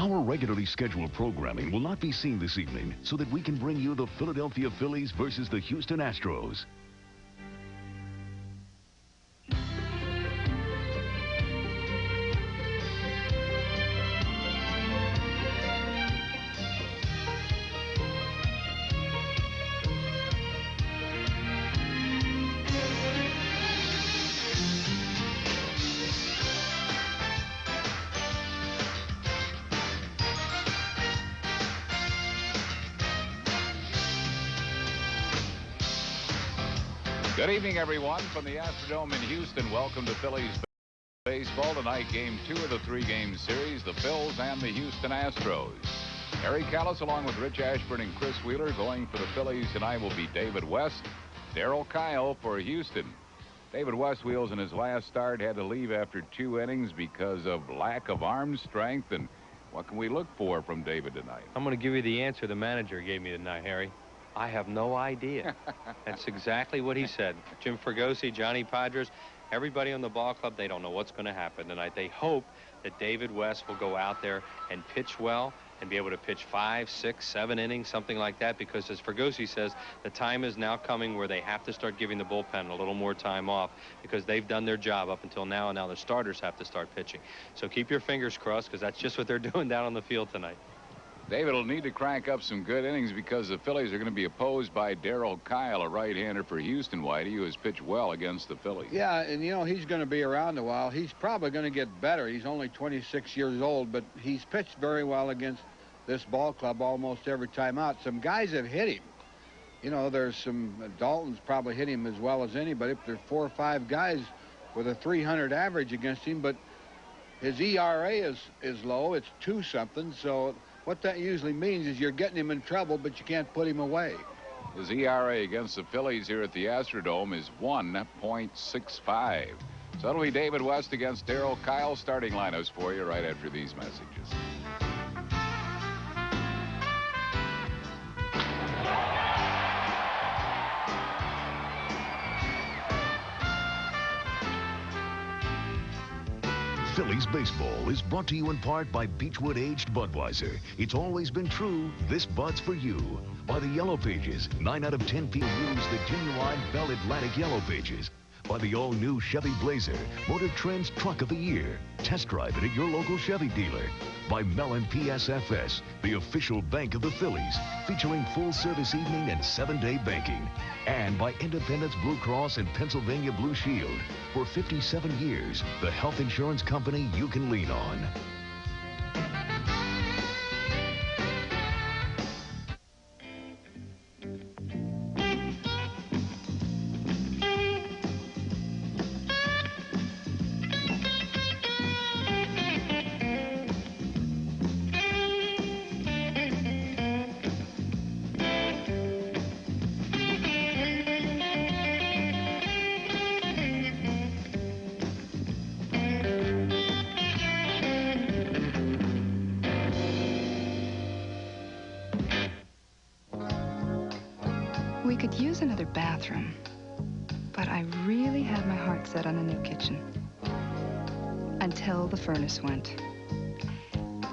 Our regularly scheduled programming will not be seen this evening so that we can bring you the Philadelphia Phillies versus the Houston Astros. Good evening, everyone, from the Astrodome in Houston. Welcome to Phillies baseball tonight. Game 2 of the 3-game series, the Phils and the Houston Astros. Harry Callis, along with Rich Ashburn and Chris Wheeler, going for the Phillies tonight will be David West, Darryl Kyle for Houston. David West, Wheels, in his last start had to leave after 2 innings because of lack of arm strength. And what can we look for from David tonight? I'm going to give you the answer the manager gave me tonight, Harry. I have no idea. That's exactly what he said. Jim Fregosi, Johnny Padres, everybody on the ball club, they don't know what's going to happen tonight. They hope that David West will go out there and pitch well and be able to pitch 5, 6, 7 innings, something like that, because as Fregosi says, the time is now coming where they have to start giving the bullpen a little more time off because they've done their job up until now, and now the starters have to start pitching. So keep your fingers crossed, because that's just what they're doing down on the field tonight. David will need to crank up some good innings because the Phillies are going to be opposed by Darryl Kyle, a right-hander for Houston. Whitey, who has pitched well against the Phillies. Yeah, and you know, he's going to be around a while. He's probably going to get better. He's only 26 years old, but he's pitched very well against this ball club almost every time out. Some guys have hit him. You know, there's some, Dalton's probably hit him as well as anybody. There's 4 or 5 guys with a 300 average against him, but his ERA is low. It's 2-something, so what that usually means is you're getting him in trouble, but you can't put him away. His ERA against the Phillies here at the Astrodome is 1.65. So that'll be David West against Darryl Kyle. Starting lineups for you right after these messages. Phillies baseball is brought to you in part by Beechwood Aged Budweiser. It's always been true. This Bud's for you. By the Yellow Pages. 9 out of 10 people use the genuine Bell Atlantic Yellow Pages. By the all-new Chevy Blazer, Motor Trend's Truck of the Year. Test drive it at your local Chevy dealer. By Mellon PSFS, the official bank of the Phillies, featuring full-service evening and 7-day banking. And by Independence Blue Cross and Pennsylvania Blue Shield. For 57 years, the health insurance company you can lean on. We could use another bathroom, but I really had my heart set on a new kitchen. Until the furnace went.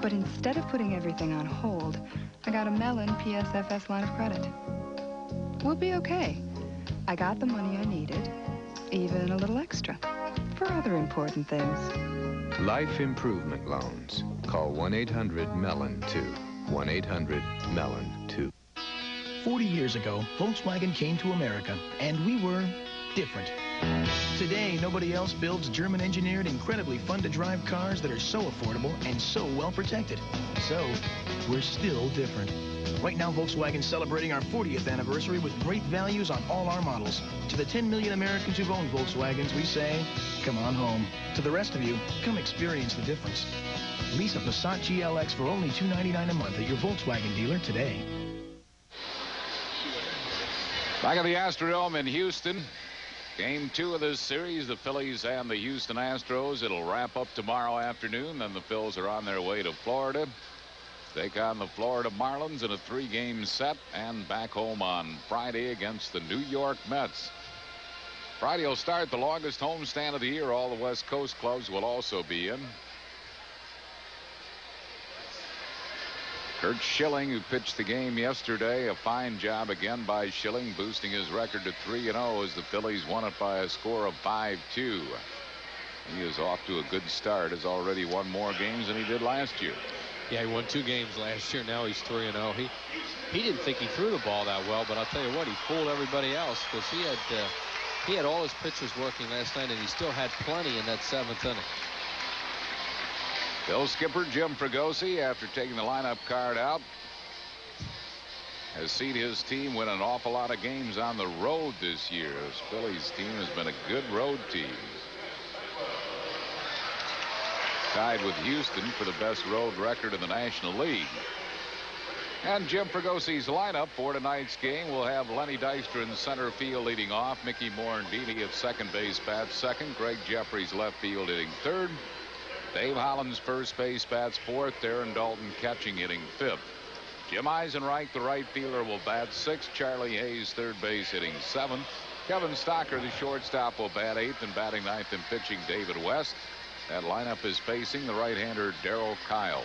But instead of putting everything on hold, I got a Mellon PSFS line of credit. We'll be okay. I got the money I needed, even a little extra, for other important things. Life Improvement Loans. Call 1-800-MELON-2. 1-800-MELON-2. 40 years ago, Volkswagen came to America, and we were different. Today, nobody else builds German-engineered, incredibly fun-to-drive cars that are so affordable and so well-protected. So, we're still different. Right now, Volkswagen's celebrating our 40th anniversary with great values on all our models. To the 10 million Americans who've owned Volkswagens, we say, come on home. To the rest of you, come experience the difference. Lease a Passat GLX for only $299 a month at your Volkswagen dealer today. Back at the Astrodome in Houston. Game 2 of this series, the Phillies and the Houston Astros. It'll wrap up tomorrow afternoon. Then the Phils are on their way to Florida. Take on the Florida Marlins in a 3-game set and back home on Friday against the New York Mets. Friday will start the longest homestand of the year. All the West Coast clubs will also be in. Kurt Schilling, who pitched the game yesterday, a fine job again by Schilling, boosting his record to 3-0 as the Phillies won it by a score of 5-2. He is off to a good start. Has already won more games than he did last year. Yeah, he won 2 games last year. Now he's 3-0. He didn't think he threw the ball that well, but I'll tell you what, he fooled everybody else because he had all his pitchers working last night, and he still had plenty in that 7th inning. Bill skipper Jim Fregosi, after taking the lineup card out, has seen his team win an awful lot of games on the road this year. His Phillies team has been a good road team. Tied with Houston for the best road record in the National League. And Jim Fregosi's lineup for tonight's game will have Lenny Dykstra in center field leading off, Mickey Morandini at second base bats second, Greg Jeffries left field hitting third, Dave Hollins first base bats fourth, Aaron Dalton catching hitting fifth. Jim Eisenreich, the right fielder, will bat sixth, Charlie Hayes third base hitting seventh, Kevin Stocker, the shortstop, will bat eighth, and batting ninth and pitching David West. That lineup is facing the right-hander Darryl Kyle.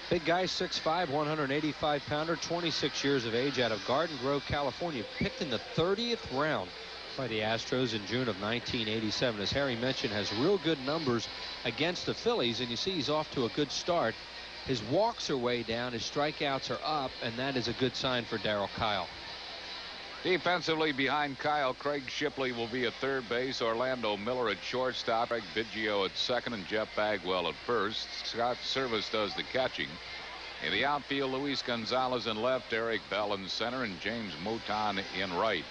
Big guy, 6'5", 185-pounder, 26 years of age, out of Garden Grove, California. Picked in the 30th round by the Astros in June of 1987. As Harry mentioned, has real good numbers against the Phillies, and you see he's off to a good start. His walks are way down, his strikeouts are up, and that is a good sign for Darryl Kyle. Defensively behind Kyle, Craig Shipley will be at third base, Orlando Miller at shortstop, Greg Biggio at second, and Jeff Bagwell at first. Scott Service does the catching. In the outfield, Luis Gonzalez in left, Eric Bell in center, and James Mouton in right.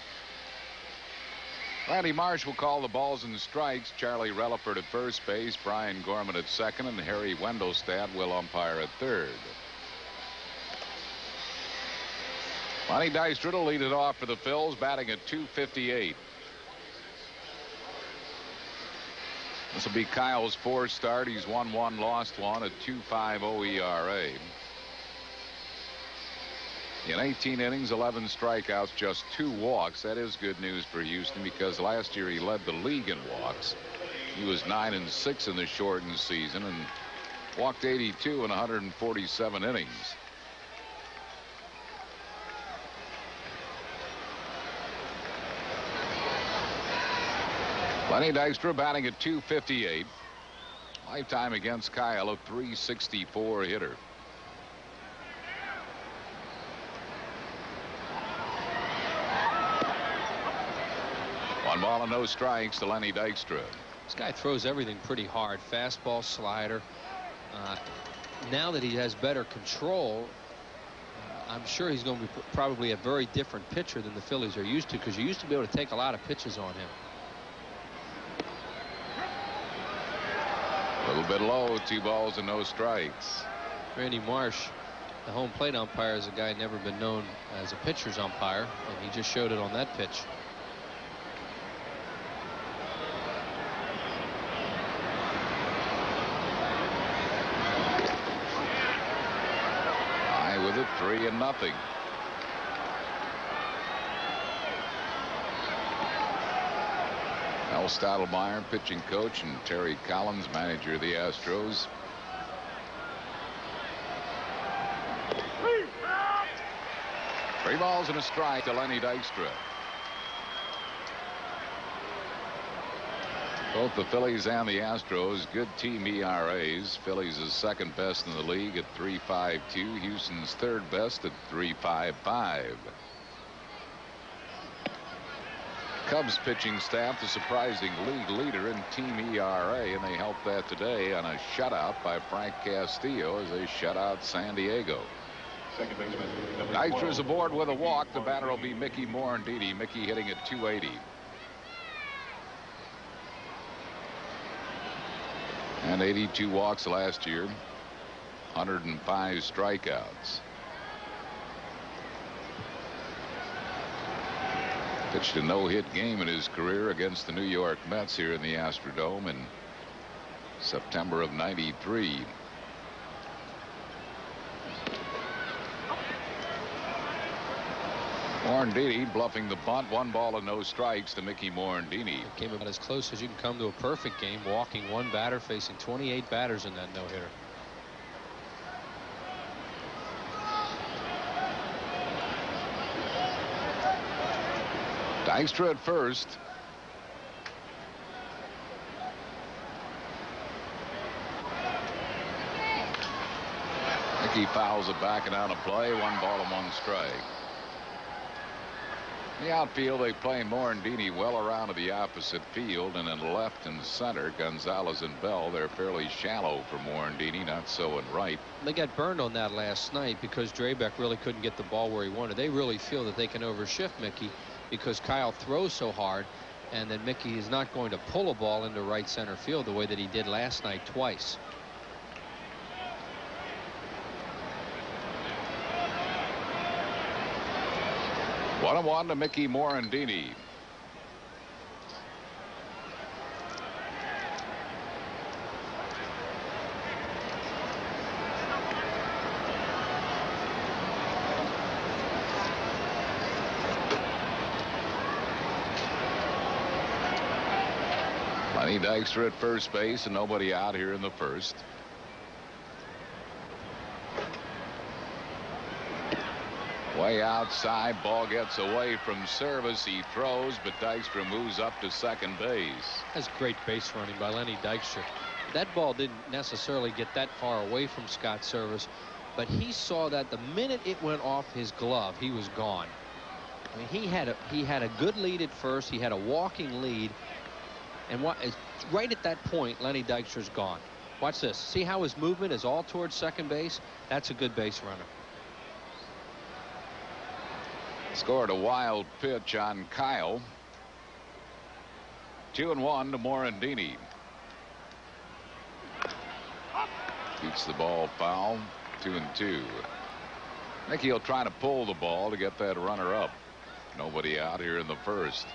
Randy Marsh will call the balls and strikes. Charlie Relaford at first base, Brian Gorman at second, and Harry Wendelstedt will umpire at third. Lenny Dykstra will lead it off for the Phils, batting at .258. This will be Kyle's fourth start. He's won one, lost one at .250 ERA. In 18 innings, 11 strikeouts, just 2 walks. That is good news for Houston because last year he led the league in walks. He was 9-6 in the shortened season and walked 82 in 147 innings. Lenny Dykstra batting at .258. Lifetime against Kyle, a .364 hitter. One ball and no strikes to Lenny Dykstra. This guy throws everything pretty hard. Fastball, slider. Now that he has better control, I'm sure he's going to be probably a very different pitcher than the Phillies are used to, because you used to be able to take a lot of pitches on him. A little bit low, 2 balls and no strikes. Randy Marsh, the home plate umpire, is a guy never been known as a pitcher's umpire, and he just showed it on that pitch. High with it, 3-0. Al Stottlemyre, pitching coach, and Terry Collins, manager of the Astros. Three balls and a strike to Lenny Dykstra. Both the Phillies and the Astros, good team ERAs. Phillies is second best in the league at .352. Houston's third best at .355. Cubs pitching staff, the surprising league leader in team ERA, and they helped that today on a shutout by Frank Castillo as they shut out San Diego. Dykstra's aboard with a walk. The batter will be Mickey Morandini. Mickey hitting at .280. And 82 walks last year, 105 strikeouts. Pitched a no-hit game in his career against the New York Mets here in the Astrodome in September of '93. Morandini bluffing the bunt. 1 ball and no strikes to Mickey Morandini. It came about as close as you can come to a perfect game, walking 1 batter, facing 28 batters in that no-hitter. Dykstra at first. Mickey fouls it back and out of play. 1 ball and 1 strike. In the outfield, they play Morandini well around to the opposite field, and in left and center, Gonzalez and Bell. They're fairly shallow for Morandini, not so in right. They got burned on that last night because Drabek really couldn't get the ball where he wanted. They really feel that they can overshift Mickey because Kyle throws so hard, and that Mickey is not going to pull a ball into right center field the way that he did last night twice. One and one to Mickey Morandini. Lenny Dykstra at first base and nobody out here in the first. Way outside, ball gets away from Service. He throws, but Dykstra moves up to second base. That's great base running by Lenny Dykstra. That ball didn't necessarily get that far away from Scott Service, but he saw that the minute it went off his glove, he was gone. I mean, he had a good lead at first. He had a walking lead, and right at that point, Lenny Dykstra's gone. Watch this. See how his movement is all towards second base? That's a good base runner. Scored a wild pitch on Kyle. 2-1 to Morandini. Beats the ball foul. 2-2. Mickey will try to pull the ball to get that runner up. Nobody out here in the first.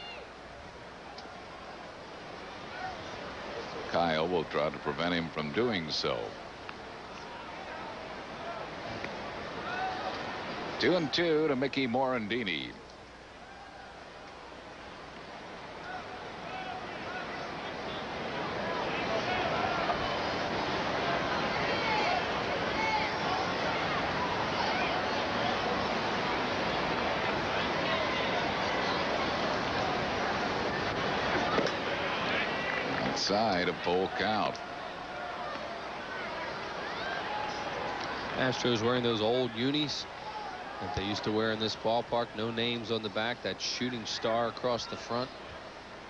Kyle will try to prevent him from doing so. 2-2 to Mickey Morandini. Outside, a full count. Astros wearing those old unis that they used to wear in this ballpark. No names on the back. That shooting star across the front.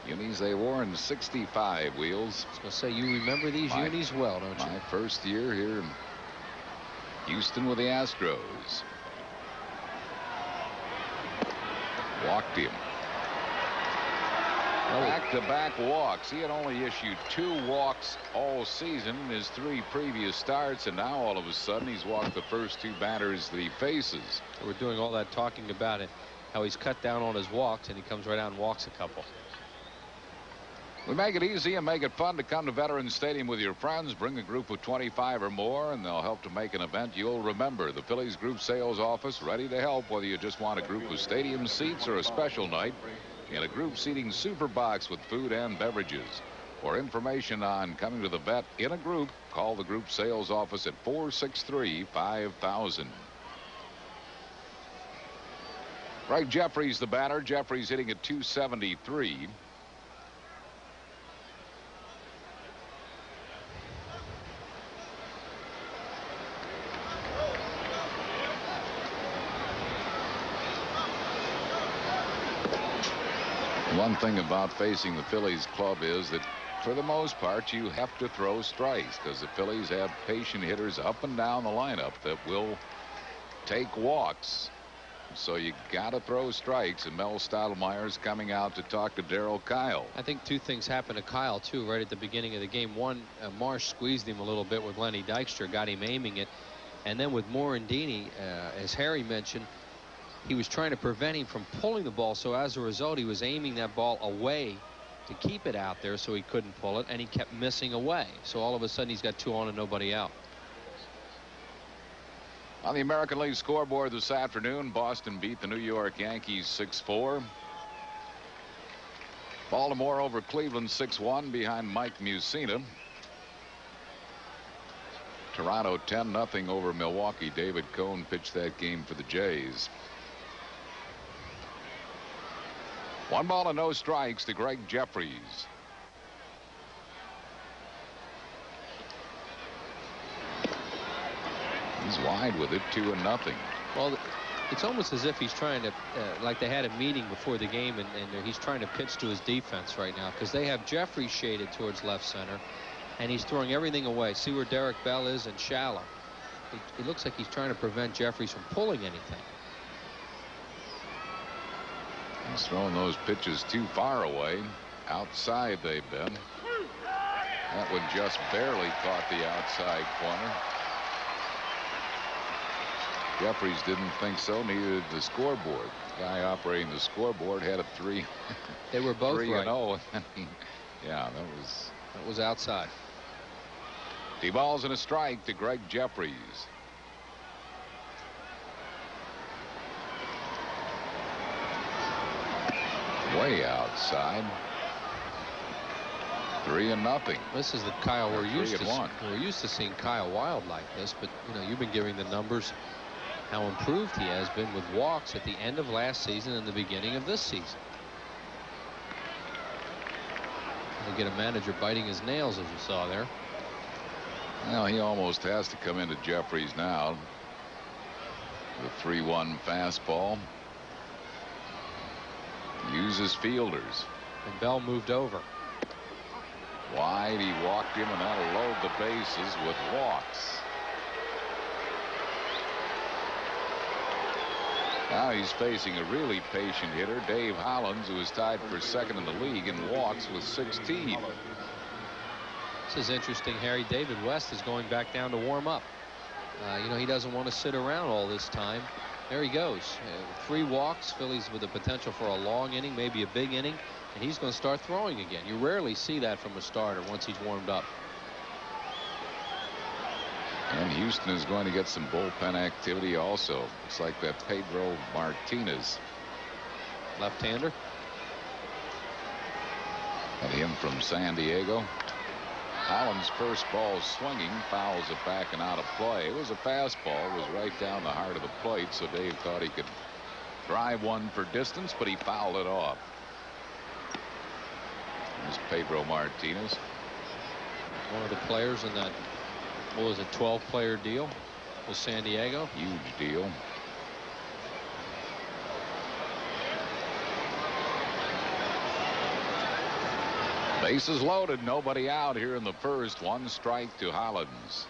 Unis they wore in '65, Wheels. I was going to say, you remember these unis well, don't you? My first year here in Houston with the Astros. Walked him. Back-to-back walks. He had only issued 2 walks all season in his 3 previous starts, and now all of a sudden he's walked the first 2 batters that he faces. We're doing all that talking about it, how he's cut down on his walks, and he comes right out and walks a couple. We make it easy and make it fun to come to Veterans Stadium with your friends. Bring a group of 25 or more, and they'll help to make an event you'll remember. The Phillies Group Sales Office ready to help, whether you just want a group of stadium seats or a special night in a group seating super box with food and beverages. For information on coming to the vet in a group, call the Group Sales Office at 463-5000. Greg Jeffries the batter. Jeffries hitting at .273. One thing about facing the Phillies club is that for the most part you have to throw strikes, because the Phillies have patient hitters up and down the lineup that will take walks. So you got to throw strikes, and Mel Stottlemyre's coming out to talk to Darryl Kyle. I think 2 things happened to Kyle too right at the beginning of the game. One, Marsh squeezed him a little bit with Lenny Dykstra, got him aiming it, and then with Morandini, as Harry mentioned, he was trying to prevent him from pulling the ball, so as a result he was aiming that ball away to keep it out there so he couldn't pull it, and he kept missing away. So all of a sudden he's got 2 on and nobody out. On the American League scoreboard this afternoon, Boston beat the New York Yankees 6-4. Baltimore over Cleveland 6-1 behind Mike Mussina. Toronto 10-0 over Milwaukee. David Cohn pitched that game for the Jays. 1 ball and no strikes to Greg Jeffries. He's wide with it, 2-0. Well, it's almost as if he's trying to, like they had a meeting before the game, and he's trying to pitch to his defense right now, because they have Jeffrey shaded towards left center, and he's throwing everything away. See where Derek Bell is and shallow. It looks like he's trying to prevent Jeffries from pulling anything. He's throwing those pitches too far away. Outside they've been. That one just barely caught the outside corner. Jeffries didn't think so, neither did the scoreboard. The guy operating the scoreboard had a 3. They were both 3-0. right. Yeah, that was outside. 2 balls and a strike to Greg Jeffries. Way outside. 3-0. This is the Kyle we're used to. 3-1. We're used to seeing Kyle Wild like this, but you've been giving the numbers how improved he has been with walks at the end of last season and the beginning of this season. We'll get a manager biting his nails, as you saw there. Well, he almost has to come into Jeffries now. The 3-1 fastball. Uses fielders. And Bell moved over. Wide, he walked him, and that'll load the bases with walks. Now he's facing a really patient hitter, Dave Hollins, who is tied for second in the league in walks with 16. This is interesting, Harry. David West is going back down to warm up. He doesn't want to sit around all this time. There he goes. 3 walks. Phillies with the potential for a long inning, maybe a big inning, and he's going to start throwing again. You rarely see that from a starter once he's warmed up. And Houston is going to get some bullpen activity also. It's like that Pedro Martinez. Left-hander. And him from San Diego. Hollins' first ball swinging, fouls it back and out of play. It was a fastball, it was right down the heart of the plate, so Dave thought he could drive one for distance, but he fouled it off. There's Pedro Martinez. One of the players in that, 12-player deal with San Diego. Huge deal. Bases loaded, nobody out here in the first. 1 strike to Hollins.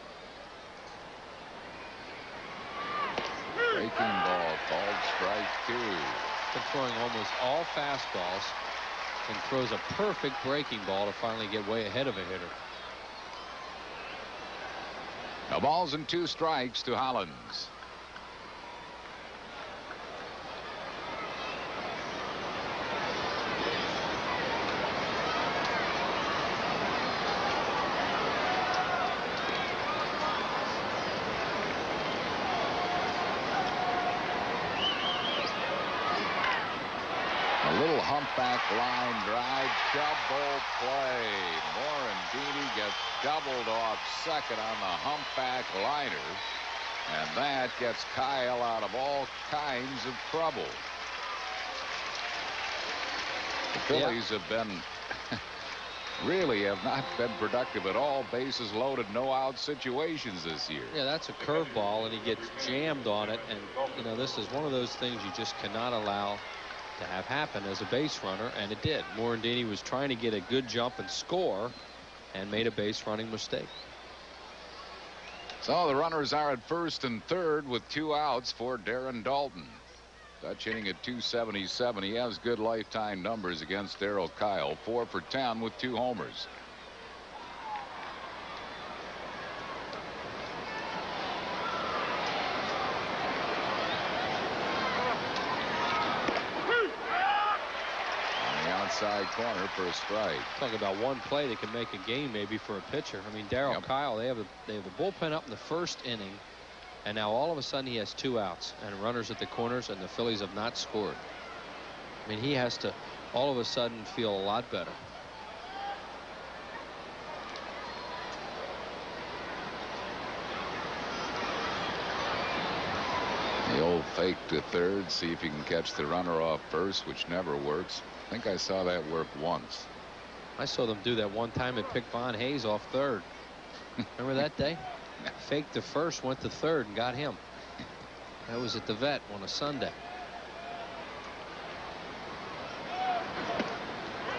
Breaking ball called strike 2. Been throwing almost all fastballs and throws a perfect breaking ball to finally get way ahead of a hitter. No balls and 2 strikes to Hollins. A little humpback line drive, double play. Morandini gets doubled off second on the humpback liner, and that gets Kyle out of all kinds of trouble. The Phillies have been really have not been productive at all. Bases loaded, no out situations this year. Yeah, that's a curveball, and he gets jammed on it, and this is one of those things you just cannot allow to have happen as a base runner, and it did. Morandini was trying to get a good jump and score and made a base running mistake. So the runners are at first and third with 2 outs for Darren Dalton. Dutch hitting at .277. He has good lifetime numbers against Darryl Kyle. 4 for 10 with 2 homers. Outside corner for a strike. Talk about one play that can make a game maybe for a pitcher. I mean, Darryl Kyle, they have the bullpen up in the first inning, and now all of a sudden he has 2 outs and runners at the corners, and the Phillies have not scored. I mean, he has to all of a sudden feel a lot better. The old fake to third, see if you can catch the runner off first, which never works. I think I saw that work once. I saw them do that one time and pick Von Hayes off third. Remember that day? Faked to first, went to third and got him. That was at the Vet on a Sunday.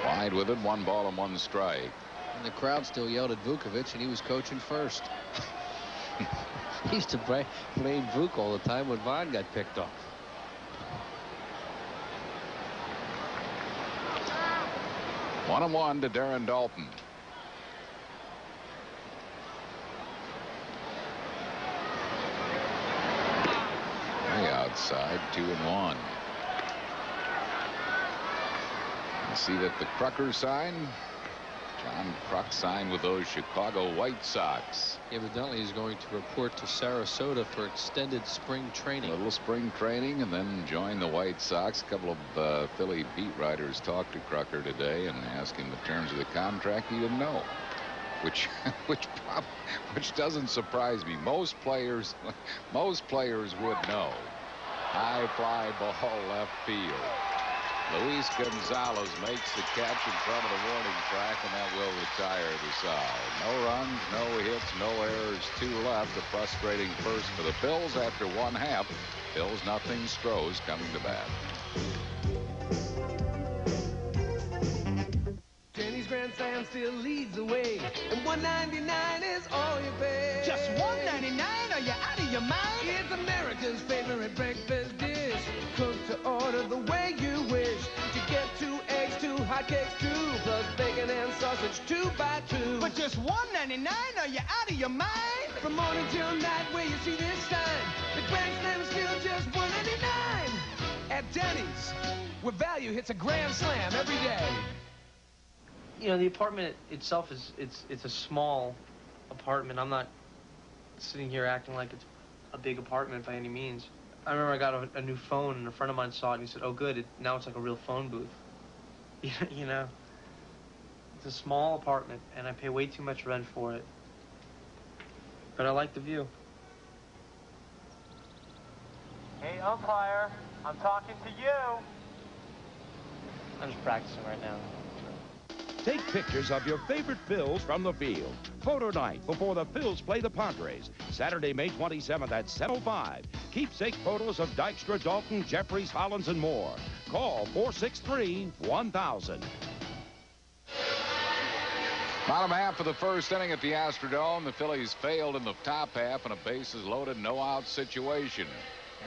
Wide with it, 1 ball and 1 strike. And the crowd still yelled at Vukovich, and he was coaching first. He used to blame Vuk all the time when Vaughn got picked off. One and 1 to Darren Dalton. Way outside, 2 and 1. You see that the Crucker sign, John Kruk signed with those Chicago White Sox. Evidently he's going to report to Sarasota for extended spring training. A little spring training and then join the White Sox. A couple of Philly beat writers talked to Crucker today and asked him the terms of the contract. He didn't know, which doesn't surprise me. Most players would know. High fly ball left field. Luis Gonzalez makes the catch in front of the warning track, and that will retire the side. No runs, no hits, no errors, 2 left. A frustrating first for the Phils after 1/2. Phils nothing. Stros coming to bat. Jenny's Grand Slam still leads the way, and $1.99 is all you pay. Just $1.99? Are you out of your mind? It's America's favorite breakfast dish, cooked to order the way you wish. You get 2 eggs, 2 hotcakes, 2 plus bacon and sausage 2 by 2. But just $1.99? Are you out of your mind? From morning till night, where you see this sign, the Grand Slam is still just $1.99 at Denny's, where value hits a Grand Slam every day. You know, the apartment itself is it's a small apartment. I'm not sitting here acting like it's a big apartment by any means. I remember I got a new phone, and a friend of mine saw it, and he said, "Oh, good, now it's like a real phone booth." You know, it's a small apartment, and I pay way too much rent for it. But I like the view. Hey, umpire, I'm talking to you. I'm just practicing right now. Take pictures of your favorite Phils from the field. Photo night before the Phils play the Padres. Saturday, May 27th at 7:05. Keepsake photos of Dykstra, Dalton, Jeffries, Hollins, and more. Call 463-1000. Bottom half of the first inning at the Astrodome. The Phillies failed in the top half in a bases loaded, no out situation.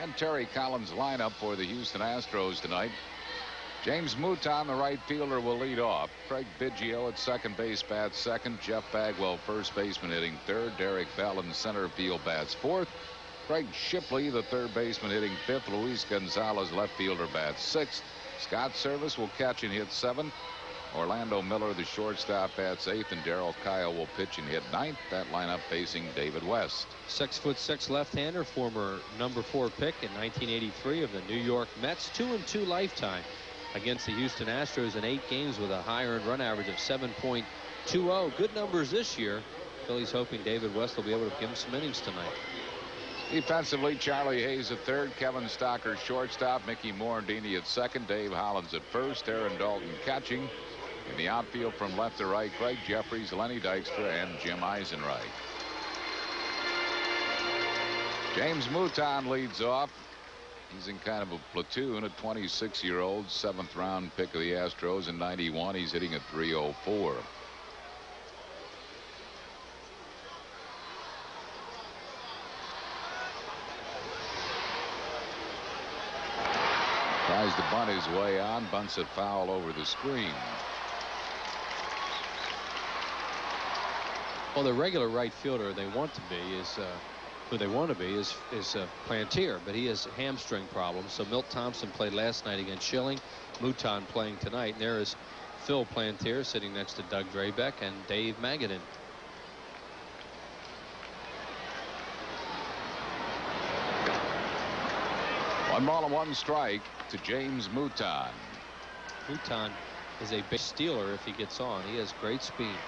And Terry Collins' lineup for the Houston Astros tonight. James Mouton, the right fielder, will lead off. Craig Biggio at second base bats second. Jeff Bagwell, first baseman, hitting third. Derek Bell in center field bats fourth. Craig Shipley, the third baseman, hitting fifth. Luis Gonzalez, left fielder, bats sixth. Scott Service will catch and hit seventh. Orlando Miller, the shortstop, bats eighth, and Darryl Kyle will pitch and hit ninth. That lineup facing David West. 6'6" left-hander, former number 4 pick in 1983 of the New York Mets. 2-2 lifetime against the Houston Astros in 8 games with a high earned run average of 7.20. Good numbers this year. Phillies hoping David West will be able to give him some innings tonight. Defensively, Charlie Hayes at third, Kevin Stocker shortstop, Mickey Morandini at second, Dave Hollins at first, Aaron Dalton catching. In the outfield from left to right, Craig Jeffries, Lenny Dykstra, and Jim Eisenreich. James Mouton leads off. He's in kind of a platoon, a 26-year-old, 7th-round pick of the Astros in '91. He's hitting at .304. Tries to bunt his way on, bunts it foul over the screen. Well, the regular right fielder they want to be is who they want to be is Plantier, but he has hamstring problems. So Milt Thompson played last night against Schilling. Mouton playing tonight. And there is Phil Plantier sitting next to Doug Drabek and Dave Magadan. One ball and one strike to James Mouton. Mouton is a big stealer if he gets on. He has great speed.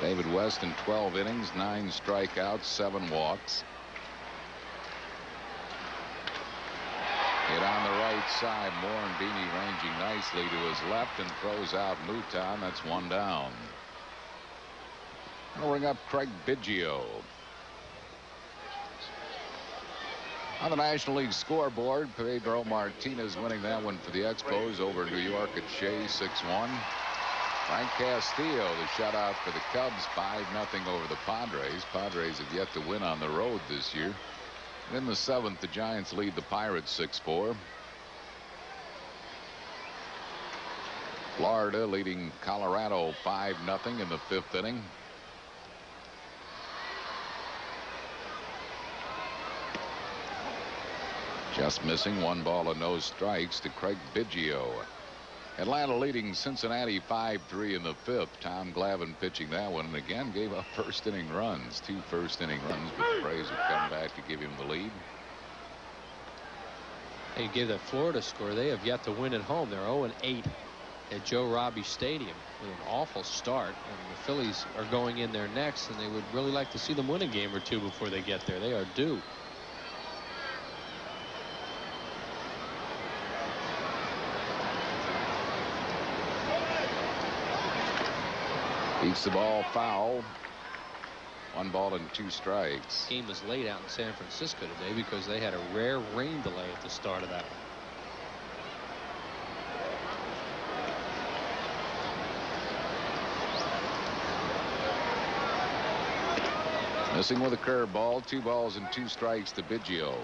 David West in 12 innings, 9 strikeouts, 7 walks. Hit on the right side. Morandini ranging nicely to his left and throws out Mouton. That's one down. We'll bring up Craig Biggio. On the National League scoreboard, Pedro Martinez winning that one for the Expos over New York at Shea 6-1. Frank Castillo, the shutout for the Cubs, 5-0 over the Padres. Padres have yet to win on the road this year. In the 7th, the Giants lead the Pirates 6-4. Florida leading Colorado 5-0 in the 5th inning. Just missing 1 ball and no strikes to Craig Biggio. Atlanta leading Cincinnati 5-3 in the 5th. Tom Glavine pitching that one, and again gave up first inning runs. 2 first inning runs, but the Braves have come back to give him the lead. He gave that Florida score. They have yet to win at home. They're 0-8 at Joe Robbie Stadium with an awful start. And the Phillies are going in there next, and they would really like to see them win a game or two before they get there. They are due. Beats the ball foul. 1 ball and 2 strikes. Game was late out in San Francisco today because they had a rare rain delay at the start of that one. Missing with a curveball. 2 balls and 2 strikes to Biggio.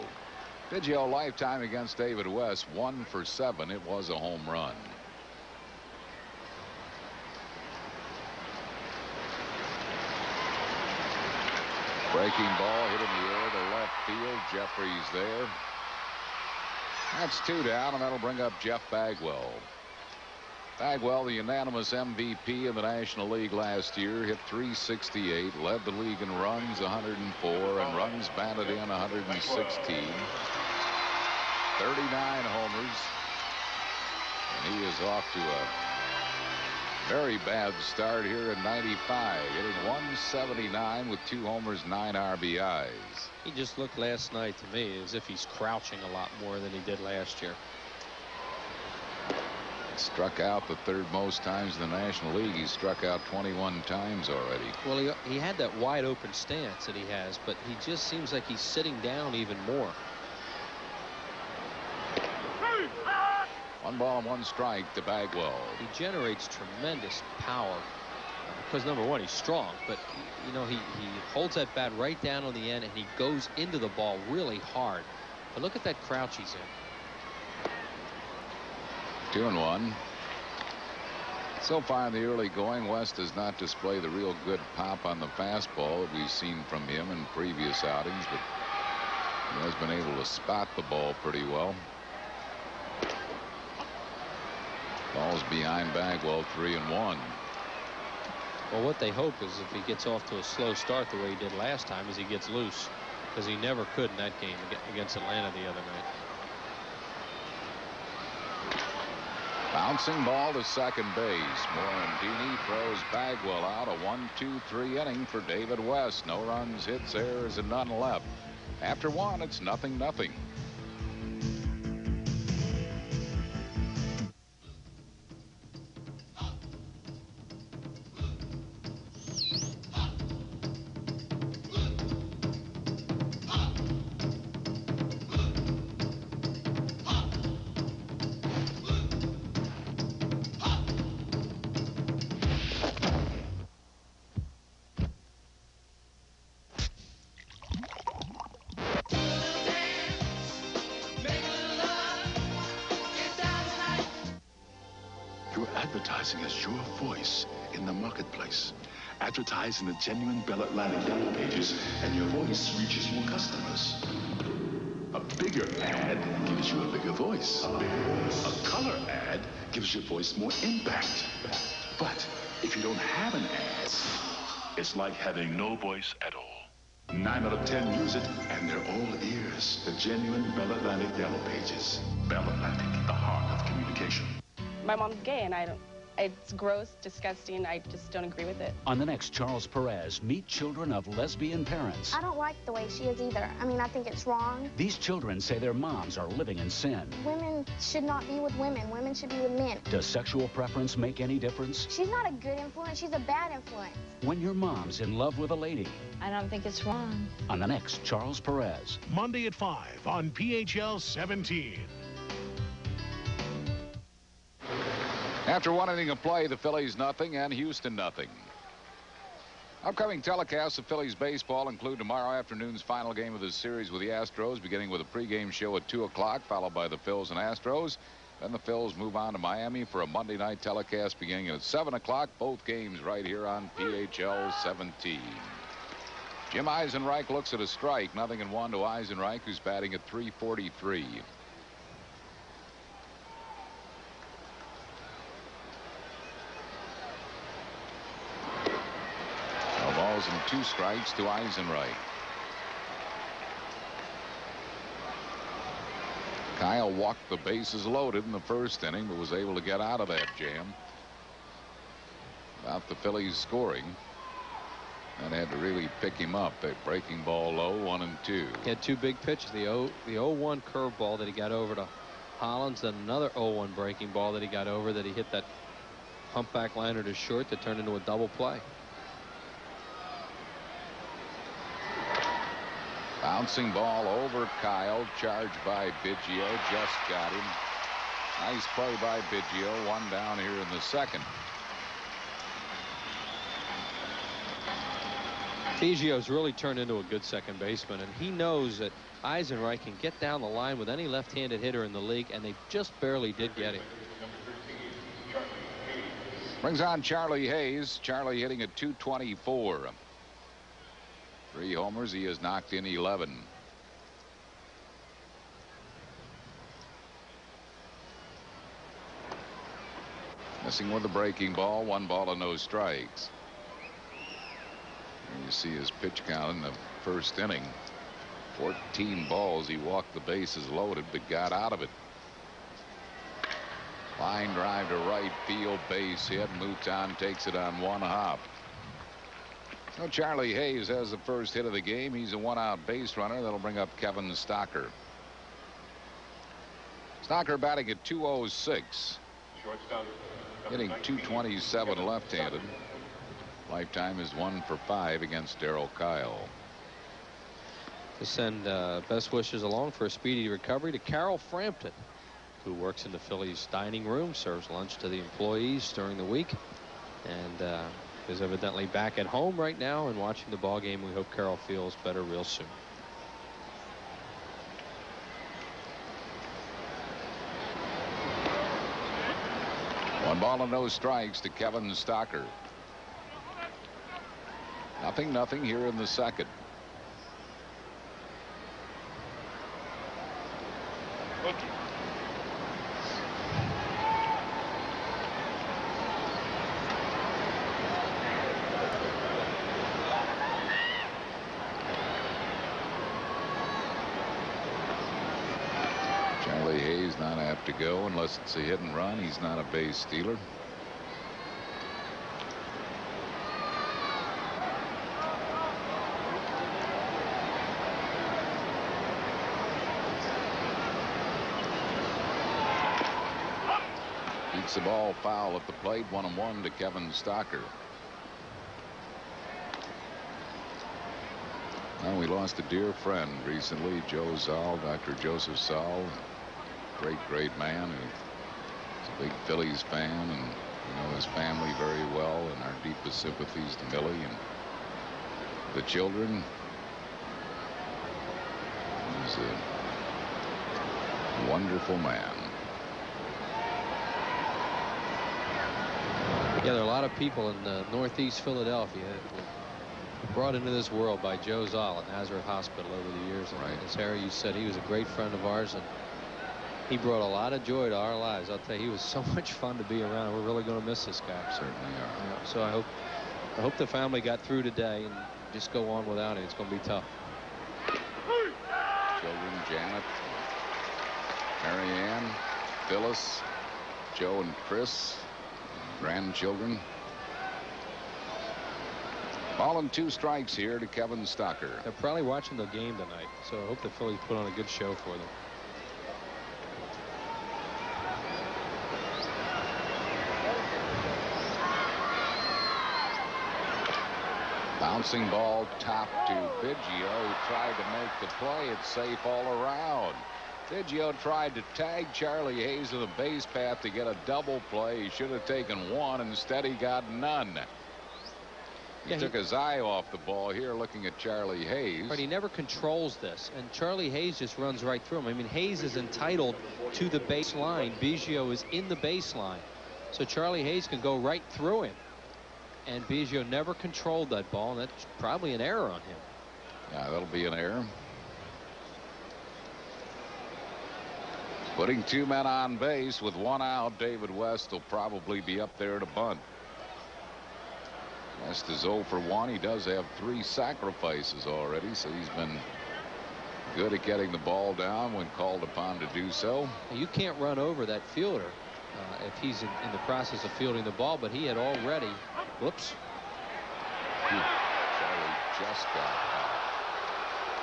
Biggio lifetime against David West, 1 for 7. It was a home run. Breaking ball hit in the air to left field. Jeffrey's there. That's 2 down, and that'll bring up Jeff Bagwell. Bagwell, the unanimous MVP in the National League last year, hit .368, led the league in runs 104, and runs batted in 116. 39 homers, and he is off to a very bad start here in 95, hitting .179 with 2 homers, 9 RBIs. He just looked last night to me as if he's crouching a lot more than he did last year. Struck out the 3rd most times in the National League. He's struck out 21 times already. Well, he had that wide open stance that he has, but he just seems like he's sitting down even more. 1 ball and 1 strike to Bagwell. He generates tremendous power because, number one, he's strong, but you know, he holds that bat right down on the end and he goes into the ball really hard. But look at that crouch he's in. 2-1. So far in the early going, West does not display the real good pop on the fastball that we've seen from him in previous outings, but he has been able to spot the ball pretty well. Ball's behind Bagwell, 3-1. Well, what they hope is if he gets off to a slow start the way he did last time is he gets loose, because he never could in that game against Atlanta the other night. Bouncing ball to second base. Morandini throws Bagwell out. A 1-2-3 inning for David West. No runs, hits, errors, and none left. After 1, it's 0-0. Advertising as your voice in the marketplace. Advertise in the genuine Bell Atlantic Yellow Pages and your voice reaches more customers. A bigger ad gives you a bigger voice. A color ad gives your voice more impact. But if you don't have an ad, it's like having no voice at all. 9 out of 10 use it, and they're all ears. The genuine Bell Atlantic Yellow Pages. Bell Atlantic, the heart of communication. My mom's gay, and It's gross, disgusting. I just don't agree with it. On the next Charles Perez, meet children of lesbian parents. I don't like the way she is either. I mean, I think it's wrong. These children say their moms are living in sin. Women should not be with women. Women should be with men. Does sexual preference make any difference? She's not a good influence. She's a bad influence. When your mom's in love with a lady. I don't think it's wrong. On the next Charles Perez. Monday at 5 on PHL 17. After 1 inning of play, the Phillies nothing and Houston nothing. Upcoming telecasts of Phillies baseball include tomorrow afternoon's final game of the series with the Astros, beginning with a pregame show at 2 o'clock, followed by the Phils and Astros. Then the Phils move on to Miami for a Monday night telecast beginning at 7 o'clock. Both games right here on PHL 17. Jim Eisenreich looks at a strike. 0-1 to Eisenreich, who's batting at .343. No balls and 2 strikes to Eisenreich. Kyle walked the bases loaded in the first inning, but was able to get out of that jam. About the Phillies scoring. And had to really pick him up. A breaking ball low, 1-2. He had 2 big pitches. The 0-1 curveball that he got over to Hollins, then another 0-1 breaking ball that he got over that he hit that humpback liner to short that turned into a double play. Bouncing ball over Kyle, charged by Biggio, just got him. Nice play by Biggio, 1 down here in the second. Biggio's really turned into a good second baseman, and he knows that Eisenreich can get down the line with any left-handed hitter in the league, and they just barely did get him. Brings on Charlie Hayes. Charlie hitting at .224. 3 homers. He has knocked in 11. Missing with the breaking ball. 1 ball and no strikes. And you see his pitch count in the first inning. 14 balls. He walked the bases loaded, but got out of it. Line drive to right field, base hit. Mouton takes it on 1 hop. So Charlie Hayes has the first hit of the game. He's a 1-out base runner. That'll bring up Kevin Stocker. Stocker batting at .206. Hitting .227 left-handed. Lifetime is 1 for 5 against Darryl Kyle. To send best wishes along for a speedy recovery to Carol Frampton, who works in the Phillies dining room, serves lunch to the employees during the week, and is evidently back at home right now and watching the ball game. We hope Carol feels better real soon. One ball and no strikes to Kevin Stocker. 0-0 here in the second. Charlie Hayes not apt to go unless it's a hit and run. He's not a base stealer. Beats the ball foul at the plate. 1-1 to Kevin Stocker. Well, we lost a dear friend recently, Joe Zoll, Dr. Joseph Zoll. Great man who's a big Phillies fan, and we know his family very well, and our deepest sympathies to Millie and the children. He's a wonderful man. Yeah, there are a lot of people in Northeast Philadelphia brought into this world by Joe Zoll at Nazareth Hospital over the years. And as Harry, you said, he was a great friend of ours, and he brought a lot of joy to our lives. I'll tell you, he was so much fun to be around. We're really going to miss this guy. Certainly are. Yeah, so I hope the family got through today and just go on without it. It's going to be tough. Children, Janet, Mary Ann, Phyllis, Joe and Chris, grandchildren. Ball and 2 strikes here to Kevin Stocker. They're probably watching the game tonight, so I hope the Phillies put on a good show for them. Bouncing ball top to Biggio, who tried to make the play. It's safe all around. Biggio tried to tag Charlie Hayes to the base path to get a double play. He should have taken one. Instead, he got none. He took his eye off the ball here looking at Charlie Hayes. But he never controls this, and Charlie Hayes just runs right through him. I mean, Hayes is entitled to the baseline. Biggio is in the baseline. So Charlie Hayes can go right through him. And Biggio never controlled that ball, and that's probably an error on him. Yeah, that'll be an error. Putting 2 men on base with 1 out, David West will probably be up there to bunt. West is 0 for 1. He does have 3 sacrifices already, so he's been good at getting the ball down when called upon to do so. You can't run over that fielder if he's in the process of fielding the ball, but he had already. Whoops. Charlie just got out.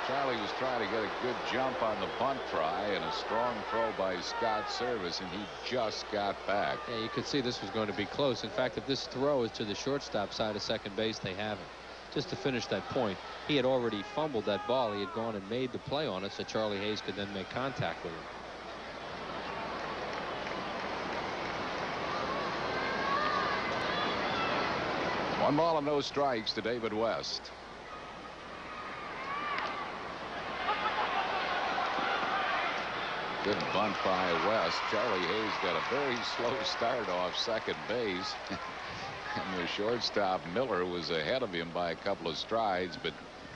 Charlie was trying to get a good jump on the bunt try, and a strong throw by Scott Service, and he just got back. Yeah, you could see this was going to be close. In fact, if this throw is to the shortstop side of second base, they have it. Just to finish that point, he had already fumbled that ball. He had gone and made the play on it, so Charlie Hayes could then make contact with him. One ball and no strikes to David West. Good bunt by West. Charlie Hayes got a very slow start off second base. And the shortstop Miller was ahead of him by a couple of strides, but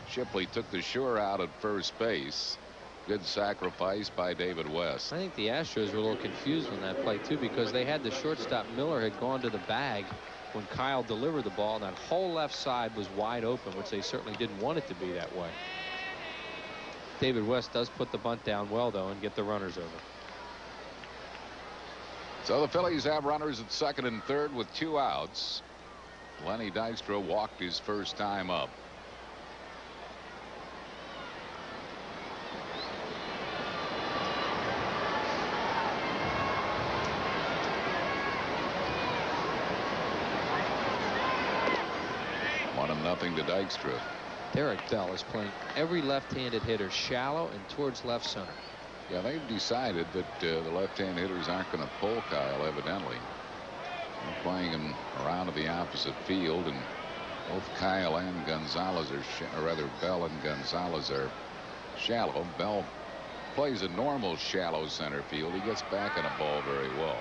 Shipley took the sure out at first base. Good sacrifice by David West. I think the Astros were a little confused on that play too, because they had the shortstop Miller had gone to the bag when Kyle delivered the ball, and that whole left side was wide open, which they certainly didn't want it to be that way. David West does put the bunt down well, though, and get the runners over. So the Phillies have runners at second and third with 2 outs. Lenny Dykstra walked his first time up. Nothing to Dykstra. Derek Bell is playing every left-handed hitter shallow and towards left center. Yeah, they've decided that the left-hand hitters aren't going to pull Kyle, evidently. They're playing him around to the opposite field, and both Kyle and Gonzalez or rather Bell and Gonzalez are shallow. Bell plays a normal shallow center field. He gets back on a ball very well.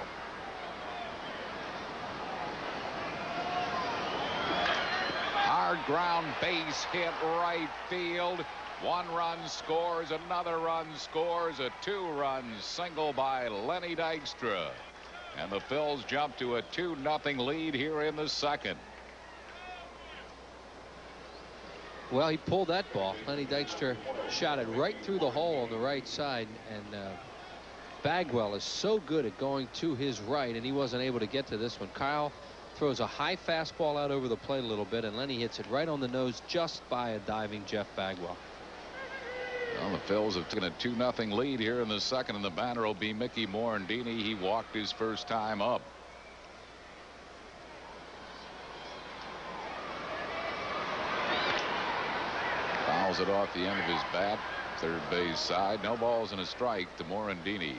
Hard ground base hit right field. 1 run scores, another run scores, a 2-run single by Lenny Dykstra. And the Phils jump to a 2-0 lead here in the second. Well, he pulled that ball. Lenny Dykstra shot it right through the hole on the right side, and Bagwell is so good at going to his right, and he wasn't able to get to this one. Kyle throws a high fastball out over the plate a little bit, and Lenny hits it right on the nose just by a diving Jeff Bagwell. Well, the Phils have taken a 2-0 lead here in the second, and the batter will be Mickey Morandini. He walked his first time up. Fouls it off the end of his bat, third base side. No balls and a strike to Morandini.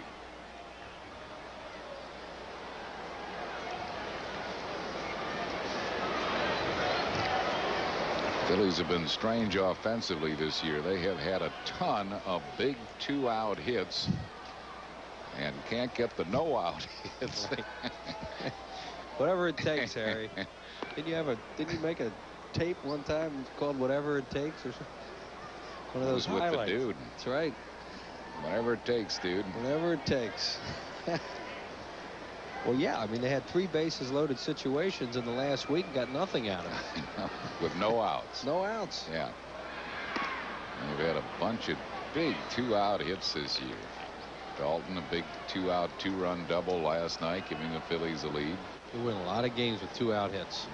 Phillies have been strange offensively this year. They have had a ton of big 2-out hits and can't get the no-out hits. Whatever it takes, Harry. Didn't you make a tape one time called Whatever It Takes or something? One of those with highlights. The dude. That's right. Whatever it takes, dude. Whatever it takes. Well, yeah, I mean, they had 3 bases loaded situations in the last week and got nothing out of it. With no outs. No outs. Yeah. And they've had a bunch of big 2-out hits this year. Dalton, a big 2-out 2-run double last night, giving the Phillies a lead. You win a lot of games with 2 out hits.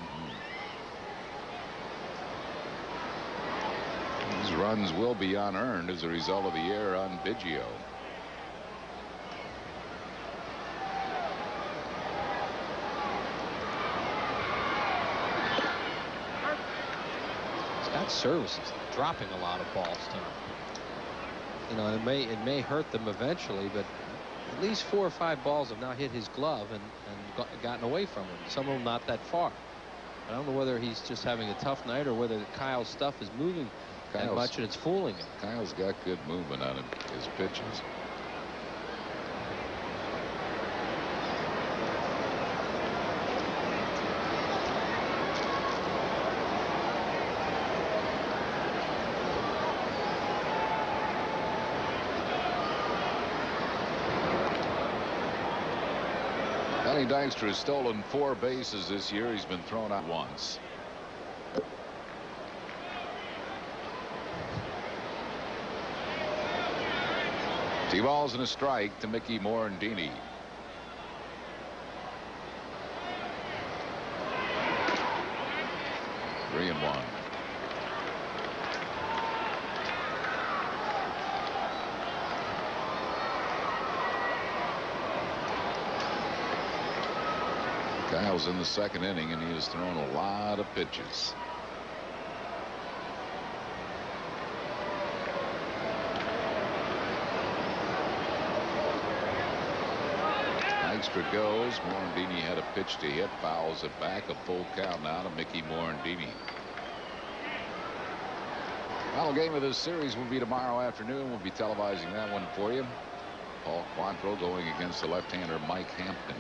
These runs will be unearned as a result of the error on Biggio. Scott's service is dropping a lot of balls tonight. You know, it may hurt them eventually, but at least 4 or 5 balls have now hit his glove and gotten away from him. Some of them not that far. I don't know whether he's just having a tough night or whether Kyle's stuff is moving that much and it's fooling him. Kyle's got good movement on his pitches. Johnny Dykstra has stolen 4 bases this year. He's been thrown out once. Two balls and a strike to Mickey Morandini. Three and one. Kyle's in the 2nd inning, and he has thrown a lot of pitches. Dykstra goes. Morandini had a pitch to hit, fouls it back. A full count now to Mickey Morandini. Final game of this series will be tomorrow afternoon. We'll be televising that one for you. Paul Quantrill going against the left-hander Mike Hampton.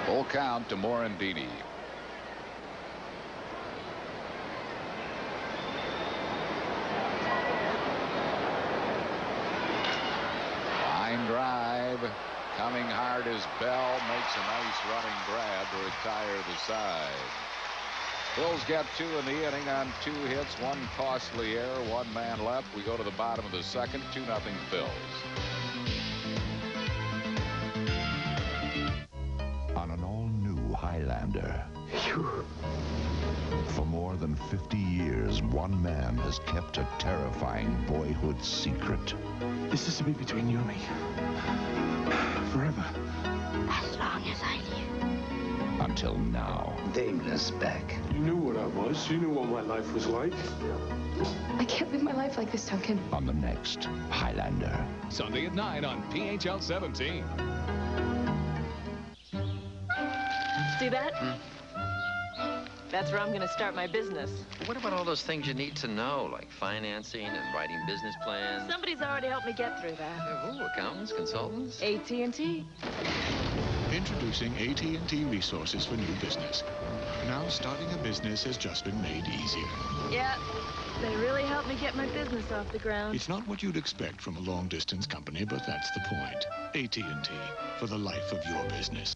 Full count to Morandini. Line drive. Coming hard as Bell makes a nice running grab to retire the side. Phillies get 2 in the inning on 2 hits, 1 costly error, 1 man left. We go to the bottom of the 2nd, 2-0 Phillies. On an all-new Highlander. For more than 50 years, one man has kept a terrifying boyhood secret. This is to be between you and me. Forever. As long as I live. Until now. Daimler's back. You knew what I was. You knew what my life was like. I can't live my life like this, Duncan. On the next Highlander. Sunday at 9 on PHL 17. See that? That's where I'm going to start my business. What about all those things you need to know, like financing and writing business plans? Somebody's already helped me get through that. Who? Accountants? Consultants? AT&T. Introducing AT&T Resources for New Business. Now starting a business has just been made easier. Yeah, they really helped me get my business off the ground. It's not what you'd expect from a long-distance company, but that's the point. AT&T, for the life of your business.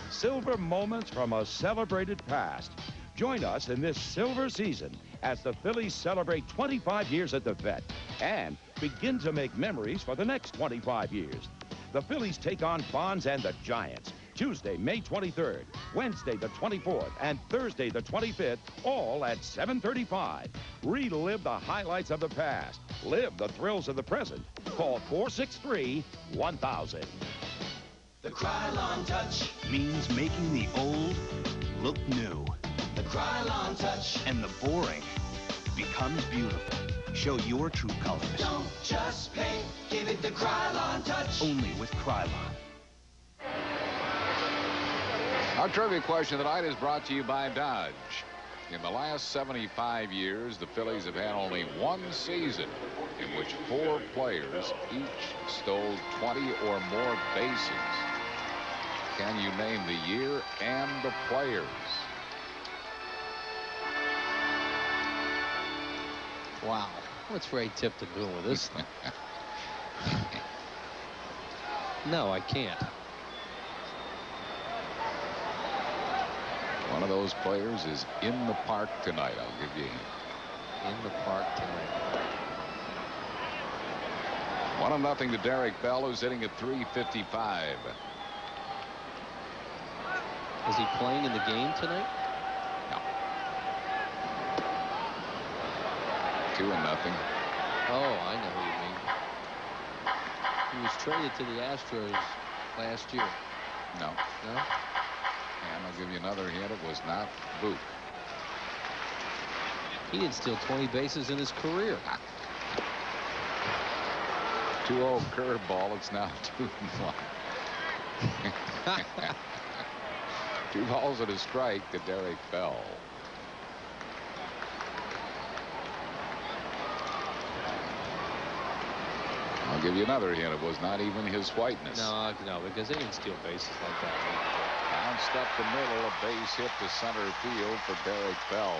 Silver moments from a celebrated past. Join us in this silver season as the Phillies celebrate 25 years at the Vet and begin to make memories for the next 25 years. The Phillies take on Bonds and the Giants Tuesday, May 23rd, Wednesday the 24th, and Thursday the 25th, all at 7:35. Relive the highlights of the past. Live the thrills of the present. Call 463-1000. The Krylon Touch means making the old look new. The Krylon Touch. And the boring becomes beautiful. Show your true colors. Don't just paint, give it the Krylon Touch. Only with Krylon. Our trivia question tonight is brought to you by Dodge. In the last 75 years, the Phillies have had only 1 season in which 4 players each stole 20 or more bases. Can you name the year and the players? Wow. What's Ray Tipton doing with this thing? No, I can't. One of those players is in the park tonight. I'll give you in the park tonight. 1-0 to Derek Bell, who's hitting at .355. Is he playing in the game tonight? No. 2-0. Oh, I know who you mean. He was traded to the Astros last year. No. No? And I'll give you another hint. It was not Book. He didn't steal 20 bases in his career. 2-0 curveball. It's now 2-1. 2 balls and a strike to Derek Bell. I'll give you another hint. It was not even his whiteness. No, because they didn't steal bases like that. Bounced up the middle, a base hit to center field for Derek Bell.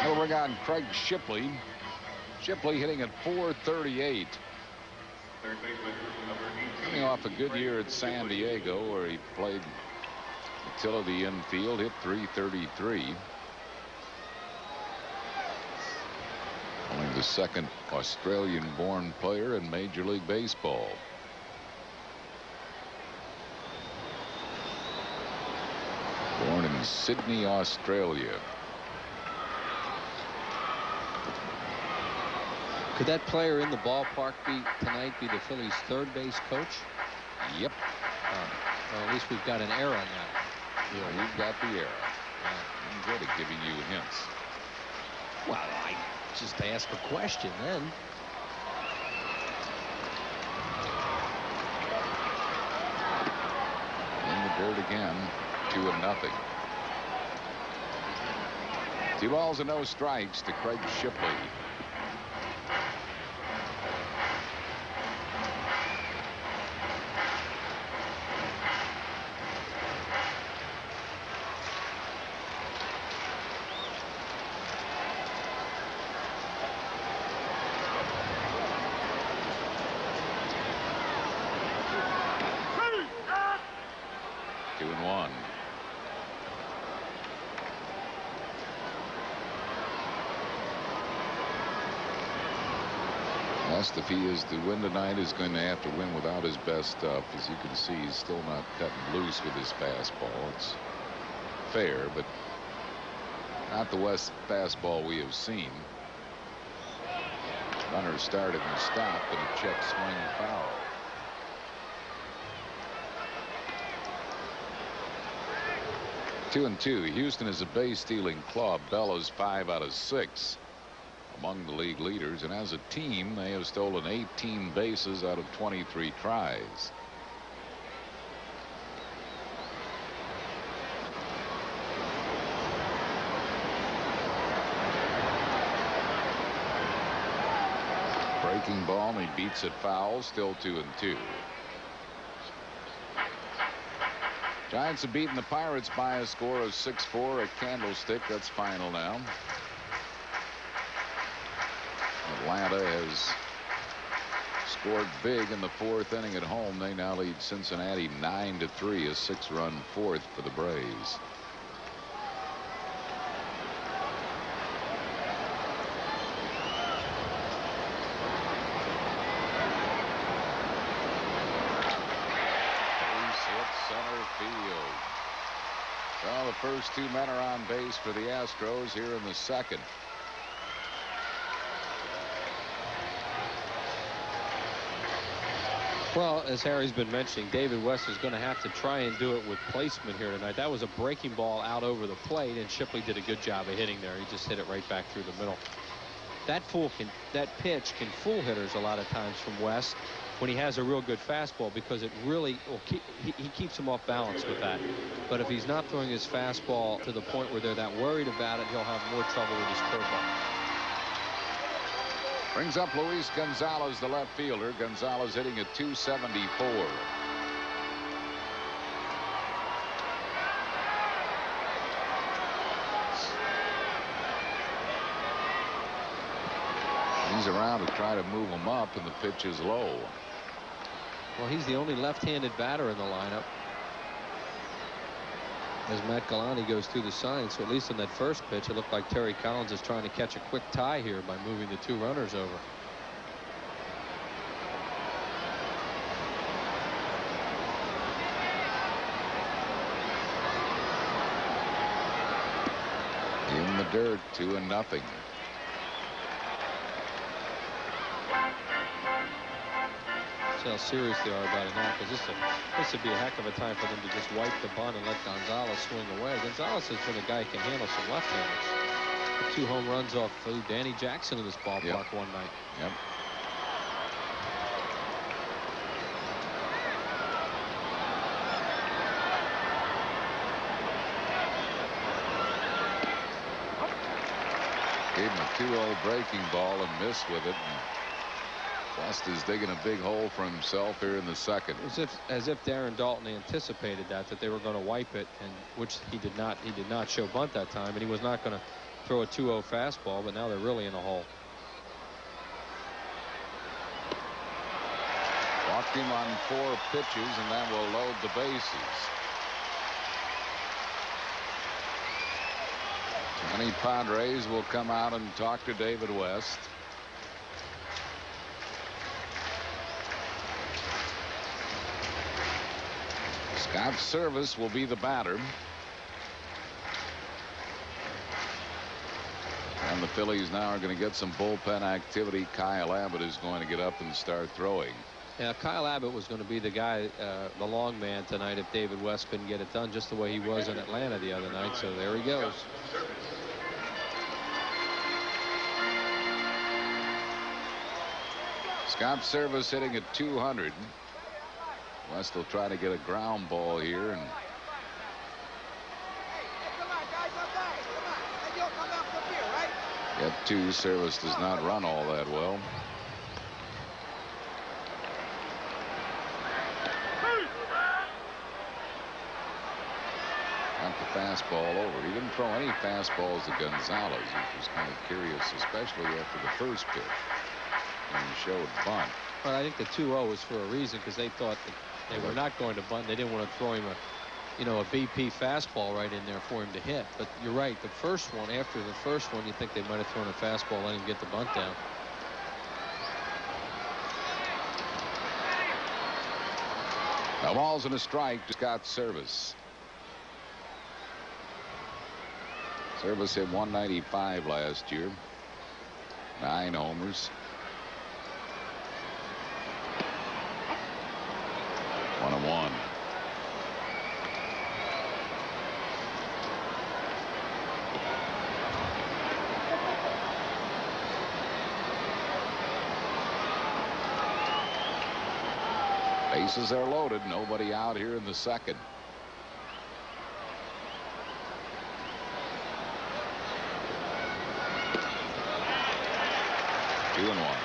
We'll bring on Craig Shipley. Shipley hitting at .438. Coming off a good year at San Diego, where he played utility infield, hit .333. Only the second Australian-born player in Major League Baseball. Born in Sydney, Australia. Could that player in the ballpark tonight be the Phillies' third base coach? Yep. Well, at least we've got an error on that. Yeah, we've got the error. I'm good at giving you hints. Well, I just ask a question then. In the dirt again, 2-0. 2 balls and no strikes to Craig Shipley. If he is to win tonight, is going to have to win without his best stuff. As you can see, he's still not cutting loose with his fastball. It's fair, but not the West fastball we have seen. Runner started and stopped, and a check swing foul. Two and two. Houston is a base stealing club. Bell is 5 out of 6. Among the league leaders, and as a team they have stolen 18 bases out of 23 tries. Breaking ball, and he beats it foul. Still 2 and 2. Giants have beaten the Pirates by a score of 6-4 at Candlestick. That's final now. Atlanta has scored big in the 4th inning at home. They now lead Cincinnati 9-3, a 6-run 4th for the Braves. Base hit center field. Well, the first 2 men are on base for the Astros here in the 2nd. Well, as Harry's been mentioning, David West is going to have to try and do it with placement here tonight. That was a breaking ball out over the plate, and Shipley did a good job of hitting there. He just hit it right back through the middle. That pitch can fool hitters a lot of times from West when he has a real good fastball, because it really he keeps him off balance with that. But if he's not throwing his fastball to the point where they're that worried about it, he'll have more trouble with his curveball. Brings up Luis Gonzalez, the left fielder. Gonzalez hitting at .274. He's around to try to move him up, and the pitch is low. Well, he's the only left-handed batter in the lineup as Matt Galante goes through the sign. So at least on that first pitch, it looked like Terry Collins is trying to catch a quick tie here by moving the 2 runners over. In the dirt, 2-0. How serious they are about it now, because this would be a heck of a time for them to just wipe the bunt and let Gonzalez swing away. Gonzalez has been a guy who can handle some left-handers. 2 home runs off Danny Jackson in this ballpark one night. Yep. Gave him a 2-0 breaking ball and missed with it. West is digging a big hole for himself here in the second. As if Darren Dalton anticipated that they were going to wipe it, and which he did not. He did not show bunt that time, and he was not going to throw a 2-0 fastball. But now they're really in a hole. Walked him on 4 pitches, and that will load the bases. Johnny Padres will come out and talk to David West. Scott Service will be the batter. And the Phillies now are going to get some bullpen activity. Kyle Abbott is going to get up and start throwing. Yeah, Kyle Abbott was going to be the guy, the long man tonight if David West couldn't get it done, just the way he was in Atlanta the other night. So there he goes. Scott Service hitting at 200. West will try to get a ground ball here, and get 2. Service does not run all that well. Got the fastball over. He didn't throw any fastballs to Gonzalez, which was kind of curious, especially after the first pitch when he showed bunt. Well, I think the 2-0 was for a reason, because they thought that they were not going to bunt. They didn't want to throw him a BP fastball right in there for him to hit. But you're right. The first one, after the first one, you think they might have thrown a fastball, let him get the bunt down. A ball's and a strike to Scott Service. Service hit 195 last year. 9 homers. 1-1. Bases are loaded. Nobody out here in the second. Two and one.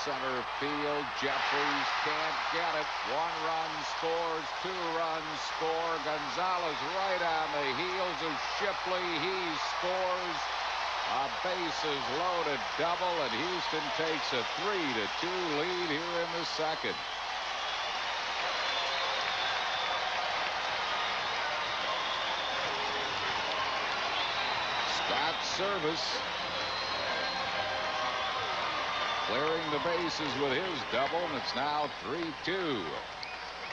Center field. Jeffries can't get it. 1 run scores. 2 runs score. Gonzalez right on the heels of Shipley. He scores. A bases loaded double, and Houston takes a 3-2 lead here in the second. Scott Service clearing the bases with his double, and it's now 3-2.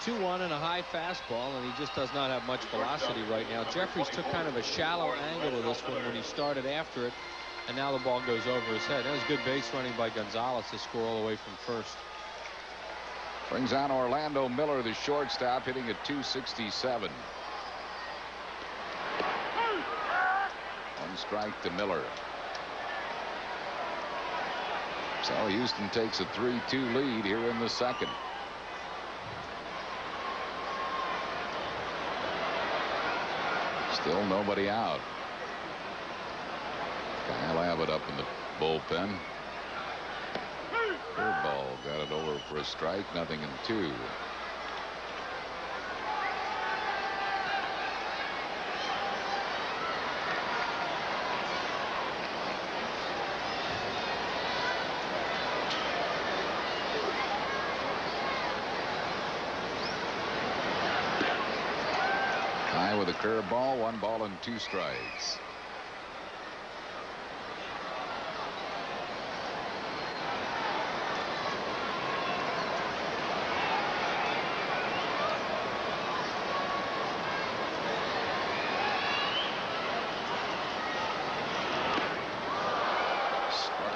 2-1 and a high fastball, and he just does not have much velocity right now. Jeffries took kind of a shallow angle of this one when he started after it, and now the ball goes over his head. That was good base running by Gonzalez to score all the way from first. Brings on Orlando Miller, the shortstop, hitting at 267. 1 strike to Miller. So Houston takes a 3-2 lead here in the second. Still nobody out. Kyle Abbott up in the bullpen. Curveball got it over for a strike. 0-2. High with a curveball. 1 ball and 2 strikes.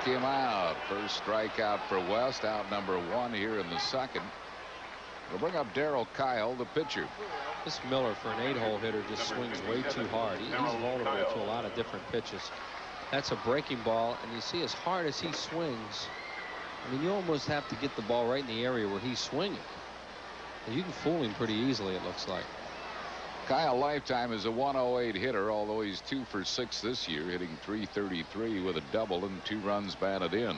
Him out. First strikeout for West. Out number 1 here in the second. We'll bring up Darryl Kyle, the pitcher. This Miller, for an 8-hole hitter, just swings way too hard. He's vulnerable to a lot of different pitches. That's a breaking ball, and you see as hard as he swings, I mean, you almost have to get the ball right in the area where he's swinging. And you can fool him pretty easily, it looks like. Kyle lifetime is a 108 hitter, although he's 2 for 6 this year, hitting .333 with a double and 2 runs batted in.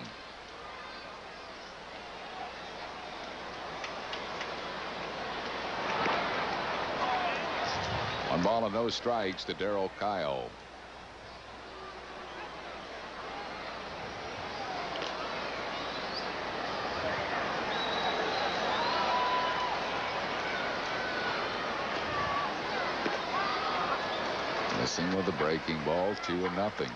One ball and no strikes to Darryl Kyle. Missing with a breaking ball. 2-0.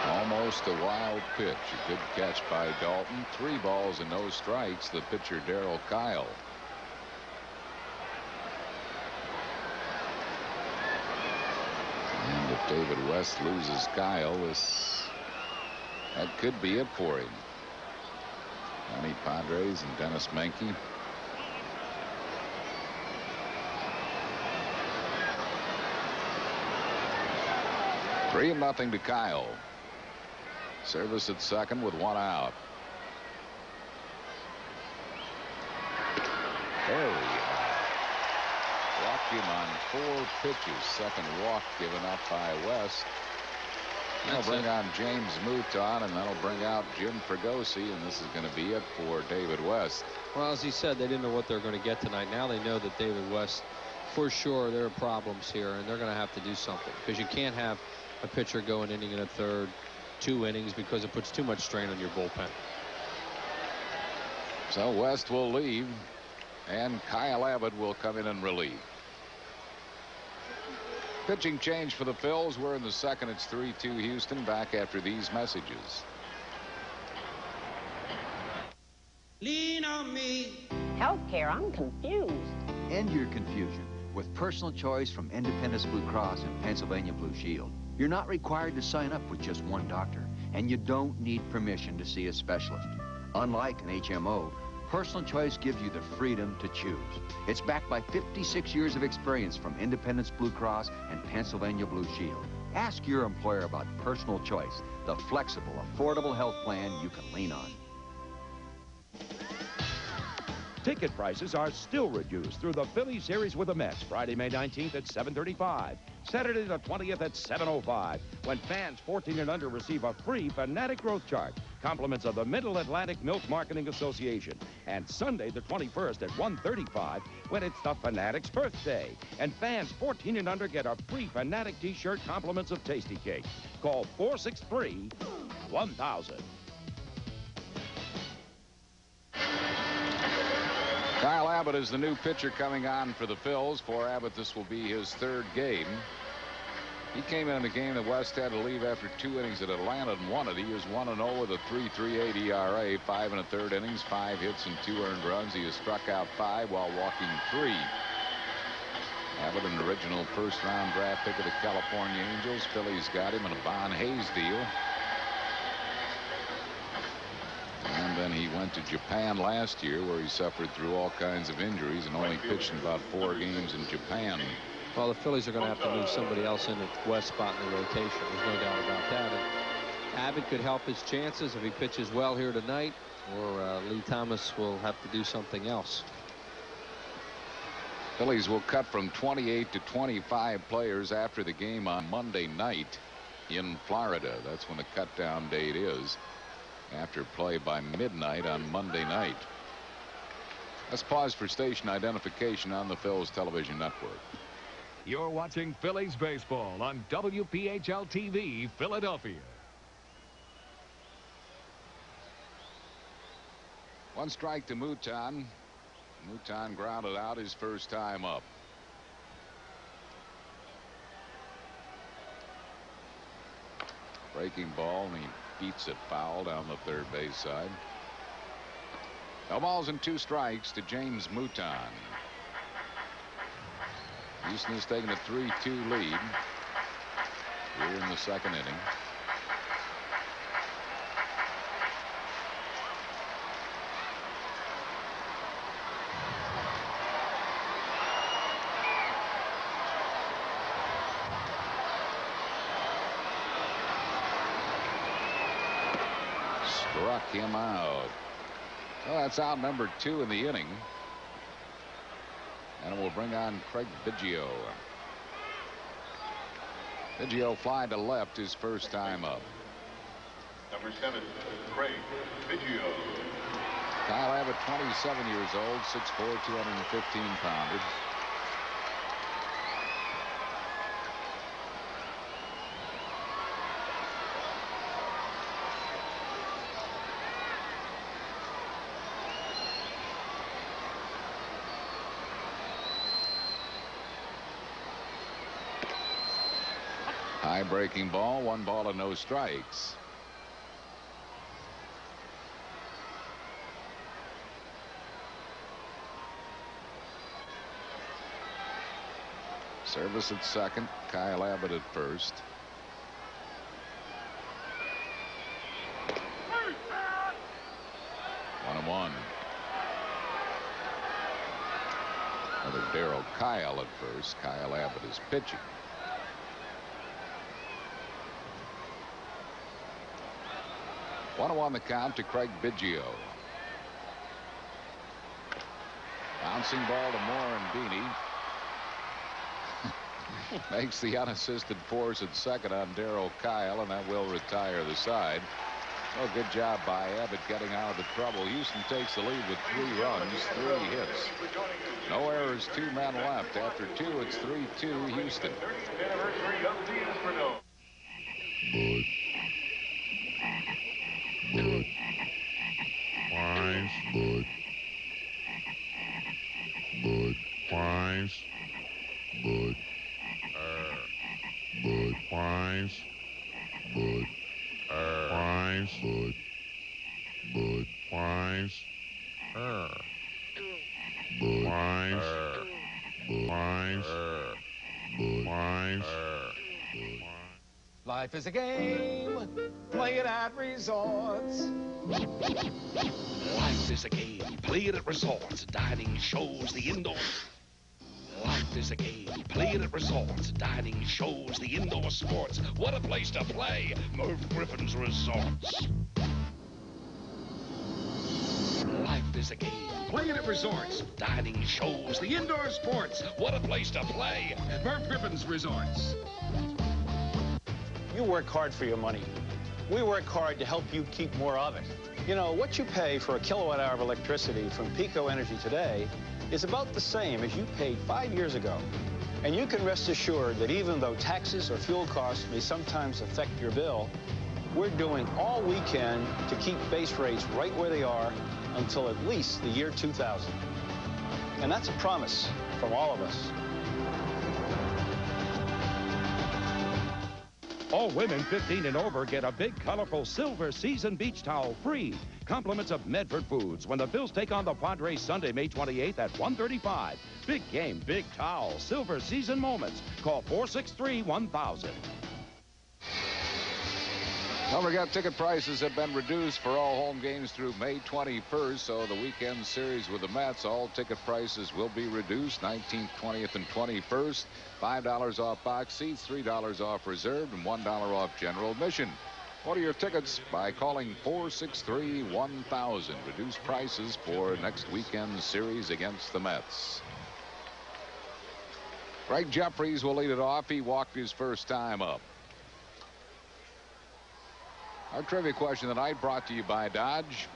Almost a wild pitch. A good catch by Dalton. 3 balls and no strikes. The pitcher Darryl Kyle. And if David West loses Kyle, that could be it for him. Johnny Padres and Dennis Menke. Three and nothing to Kyle. Service at second with 1 out. Very walked him on 4 pitches. Second walk given up by West. That'll bring on James Mouton, and that'll bring out Jim Fregosi, and this is going to be it for David West. Well, as he said, they didn't know what they're going to get tonight. Now they know that David West, for sure, there are problems here, and they're going to have to do something, because you can't have a pitcher go an inning and a third, 2 innings, because it puts too much strain on your bullpen. So West will leave, and Kyle Abbott will come in and relieve. Pitching change for the Phils. We're in the second. It's 3-2 Houston. Back after these messages. Lean on me. Healthcare, I'm confused. End your confusion with personal choice from Independence Blue Cross and Pennsylvania Blue Shield. You're not required to sign up with just one doctor, and you don't need permission to see a specialist. Unlike an HMO, Personal Choice gives you the freedom to choose. It's backed by 56 years of experience from Independence Blue Cross and Pennsylvania Blue Shield. Ask your employer about Personal Choice, the flexible, affordable health plan you can lean on. Ticket prices are still reduced through the Phillies series with the Mets, Friday, May 19th at 7:35. Saturday the 20th at 7:05, when fans 14 and under receive a free Fanatic growth chart, compliments of the Middle-Atlantic Milk Marketing Association. And Sunday the 21st at 1:35, when it's the Fanatic's birthday, and fans 14 and under get a free Fanatic t-shirt, compliments of Tasty Cake. Call 463-1000. Kyle Abbott is the new pitcher coming on for the Phils. For Abbott, this will be his 3rd game. He came in the game that West had to leave after 2 innings at Atlanta and won it. He was 1-0 with a 3.38 ERA, 5 1/3 innings, 5 hits and 2 earned runs. He has struck out 5 while walking 3. Abbott, an original first-round draft pick of the California Angels. Phillies got him in a Von Hayes deal. And then he went to Japan last year, where he suffered through all kinds of injuries and only pitched in about 4 games in Japan Well, the Phillies are going to have to move somebody else in at West spot in the rotation. There's no doubt about that. And Abbott could help his chances if he pitches well here tonight, or Lee Thomas will have to do something else. Phillies will cut from 28 to 25 players after the game on Monday night in Florida. That's when the cut-down date is, after play by midnight on Monday night. Let's pause for station identification on the Phil's television network. You're watching Phillies baseball on WPHL TV, Philadelphia. One strike to Mouton. Mouton grounded out his first time up. Breaking ball, and he beats it foul down the third base side. No balls and 2 strikes to James Mouton. Houston has taken a 3-2 lead here in the second inning. Struck him out. Well, that's out number 2 in the inning. And it will bring on Craig Biggio. Biggio fly to left his first time up. Number 7, Craig Biggio. Kyle Abbott, 27 years old, 6'4", 215-pounder. High breaking ball, 1 ball and no strikes. Service at second, Kyle Abbott at first. One and one. Another Darryl Kyle at first. Kyle Abbott is pitching. One on the count to Craig Biggio. Bouncing ball to Moore and Beanie. Makes the unassisted force at second on Darryl Kyle, and that will retire the side. Well, good job by Abbott getting out of the trouble. Houston takes the lead with 3 runs, 3 hits. No errors, 2 men left. After 2, it's 3-2 Houston. Bud. Wise. Bud. Bud. Wise. Bud. Bud. Wise. Bud. Wise. Bud. Bud. Wise. Bud. Wise. Wise. Bud. Wise. Life is a game, play it at resorts. Life is a game, play it at resorts, dining, shows, the indoor. Life is a game, play it at resorts, dining, shows, the indoor sports. What a place to play, Merv Griffin's Resorts. Life is a game, play it at resorts, dining, shows, the indoor sports. What a place to play, Merv Griffin's Resorts. You work hard for your money. We work hard to help you keep more of it. You know, what you pay for a kilowatt hour of electricity from Pico Energy today is about the same as you paid 5 years ago. And you can rest assured that even though taxes or fuel costs may sometimes affect your bill, we're doing all we can to keep base rates right where they are until at least the year 2000. And that's a promise from all of us. All women 15 and over get a big, colorful silver season beach towel free. Compliments of Medford Foods when the Phils take on the Padres Sunday, May 28th at 1:35. Big game, big towel, silver season moments. Call 463-1000. Don't forget, ticket prices have been reduced for all home games through May 21st, so the weekend series with the Mets, all ticket prices will be reduced. 19th, 20th, and 21st. $5 off box seats, $3 off reserved, and $1 off general admission. Order your tickets by calling 463-1000. Reduced prices for next weekend's series against the Mets. Greg Jeffries will lead it off. He walked his first time up. Our trivia question tonight brought to you by Dodge.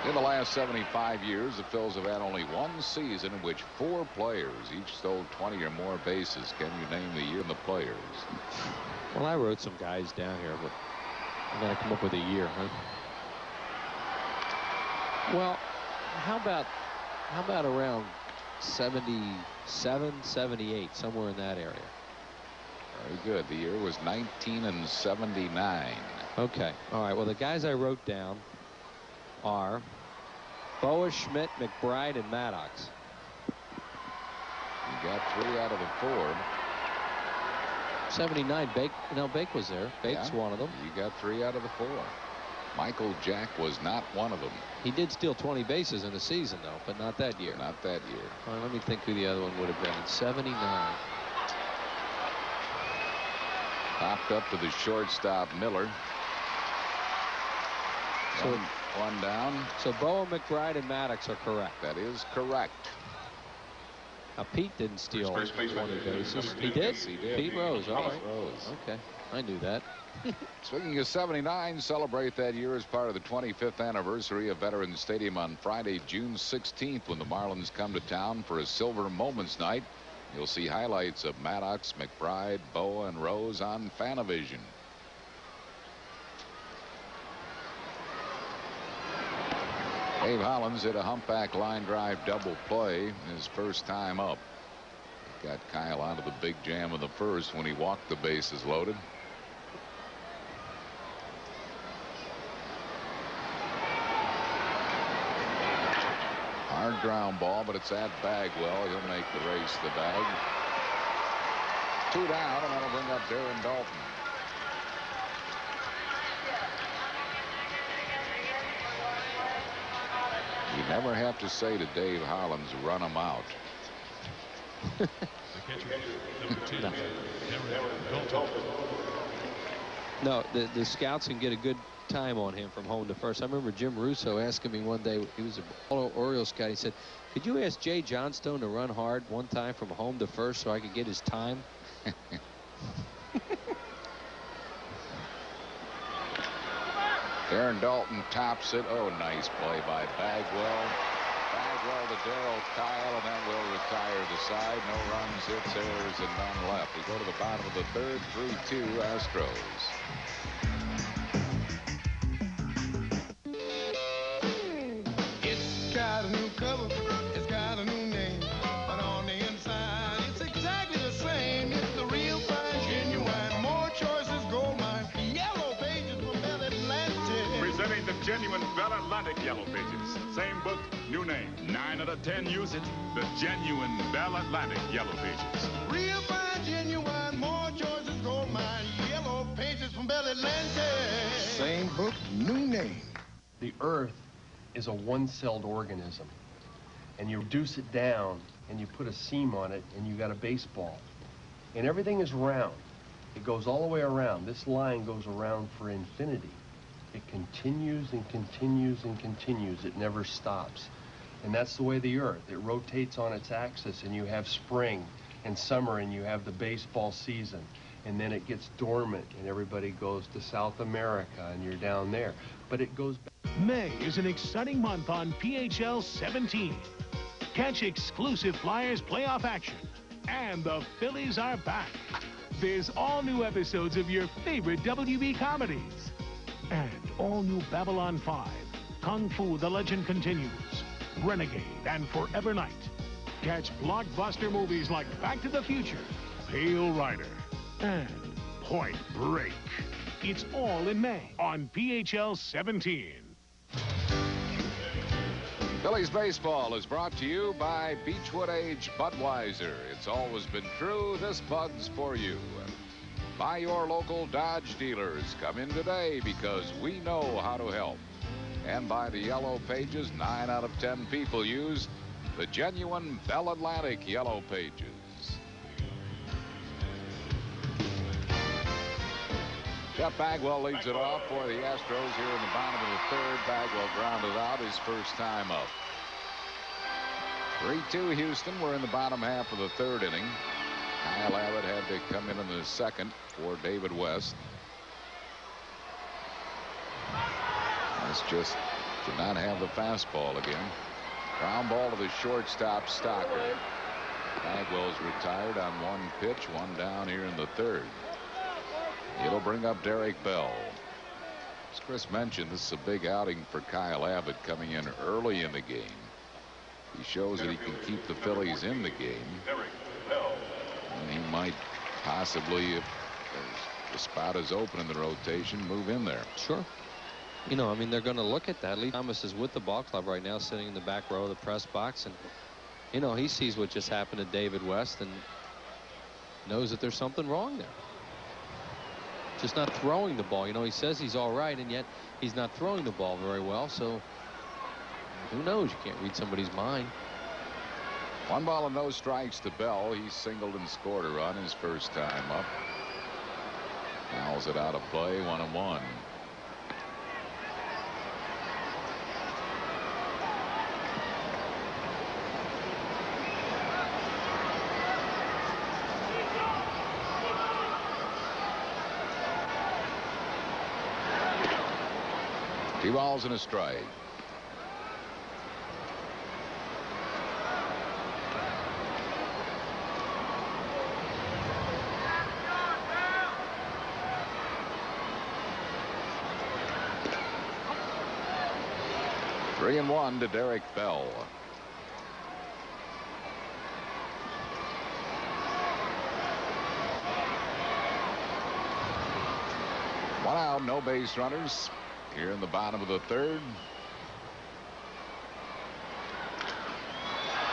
In the last 75 years, the Phils have had only one season in which 4 players each stole 20 or more bases. Can you name the year and the players? Well, I wrote some guys down here, but I got to come up with a year, huh? Well, how about around 77, 78, somewhere in that area? Very good. The year was 1979. Okay. All right. Well, the guys I wrote down are Boa, Schmidt, McBride, and Maddox. You got 3 out of the 4. 79. Bake was there. Bake's one of them. You got 3 out of the 4. Michael Jack was not one of them. He did steal 20 bases in the season, though, but not that year. Not that year. All right, let me think who the other one would have been. In 79. Popped up to the shortstop, Miller. So one down. So Boa, McBride, and Maddox are correct. That is correct. Now, Pete didn't steal 20 bases. He did? Yes, he did. Pete Rose. All right. Rose. Okay. I knew that. Speaking of 79, celebrate that year as part of the 25th anniversary of Veterans Stadium on Friday, June 16th, when the Marlins come to town for a Silver Moments night. You'll see highlights of Maddox, McBride, Boa, and Rose on Fanavision. Dave Hollins hit a humpback line drive double play his first time up. Got Kyle out of the big jam in the first when he walked the bases loaded. Hard ground ball, but it's at Bagwell. He'll make the race to the bag. 2 down, and that'll bring up Darren Dalton. You never have to say to Dave Hollins, run him out. No, the scouts can get a good time on him from home to first. I remember Jim Russo asking me one day, he was an Orioles scout, he said, could you ask Jay Johnstone to run hard one time from home to first so I could get his time? Darren Dalton tops it. Oh, nice play by Bagwell. Bagwell to Darryl Kyle, and that will retire the side. No runs, hits, errors, and none left. We go to the bottom of the third, 3-2 Astros. It's got a new cover, it's got a new name, but on the inside, it's exactly the same. It's the real fine, genuine, more choices, gold mine, yellow pages from Bell Atlantic. Presenting the genuine Bell Atlantic Yellow Pages. Same book, new name. 9 out of 10 use it. The genuine Bell Atlantic Yellow Pages. Real fine, genuine, more choices, gold mine, yellow pages from Bell Atlantic. Same book, new name. The Earth is a one-celled organism, and you reduce it down and you put a seam on it and you got a baseball, and everything is round. It goes all the way around. This line goes around for infinity. It continues and continues and continues. It never stops. And that's the way the Earth, it rotates on its axis, and you have spring and summer, and you have the baseball season, and then it gets dormant and everybody goes to South America and you're down there, but it goes back. May is an exciting month on PHL 17. Catch exclusive Flyers playoff action. And the Phillies are back. There's all new episodes of your favorite WB comedies. And all new Babylon 5, Kung Fu, The Legend Continues, Renegade, and Forever Night. Catch blockbuster movies like Back to the Future, Pale Rider, and Point Break. It's all in May on PHL 17. Phillies baseball is brought to you by Beechwood Age Budweiser. It's always been true. This Bud's for you. By your local Dodge dealers. Come in today because we know how to help. And by the Yellow Pages, 9 out of 10 people use the genuine Bell Atlantic Yellow Pages. Jeff Bagwell leads it off for the Astros here in the bottom of the third. Bagwell grounded out his first time up. 3-2 Houston. We're in the bottom half of the third inning. Kyle Abbott had to come in the second for David West. That's just did not have the fastball again. Ground ball to the shortstop, Stocker. Bagwell's retired on one pitch, one down here in the third. It'll bring up Derek Bell. As Chris mentioned, this is a big outing for Kyle Abbott coming in early in the game. He shows that he can keep the Phillies in the game. And he might possibly, if the spot is open in the rotation, move in there. Sure. You know, I mean, they're going to look at that. Lee Thomas is with the ball club right now, sitting in the back row of the press box. And, you know, he sees what just happened to David West and knows that there's something wrong there. Just not throwing the ball. You know, he says he's all right, and yet he's not throwing the ball very well. So who knows? You can't read somebody's mind. 1 ball and no strikes to Bell. He singled and scored a run his first time up. Fouls it out of play, 1-1. Two balls and a strike. Three and one to Derek Bell. One out, no base runners. Here in the bottom of the third.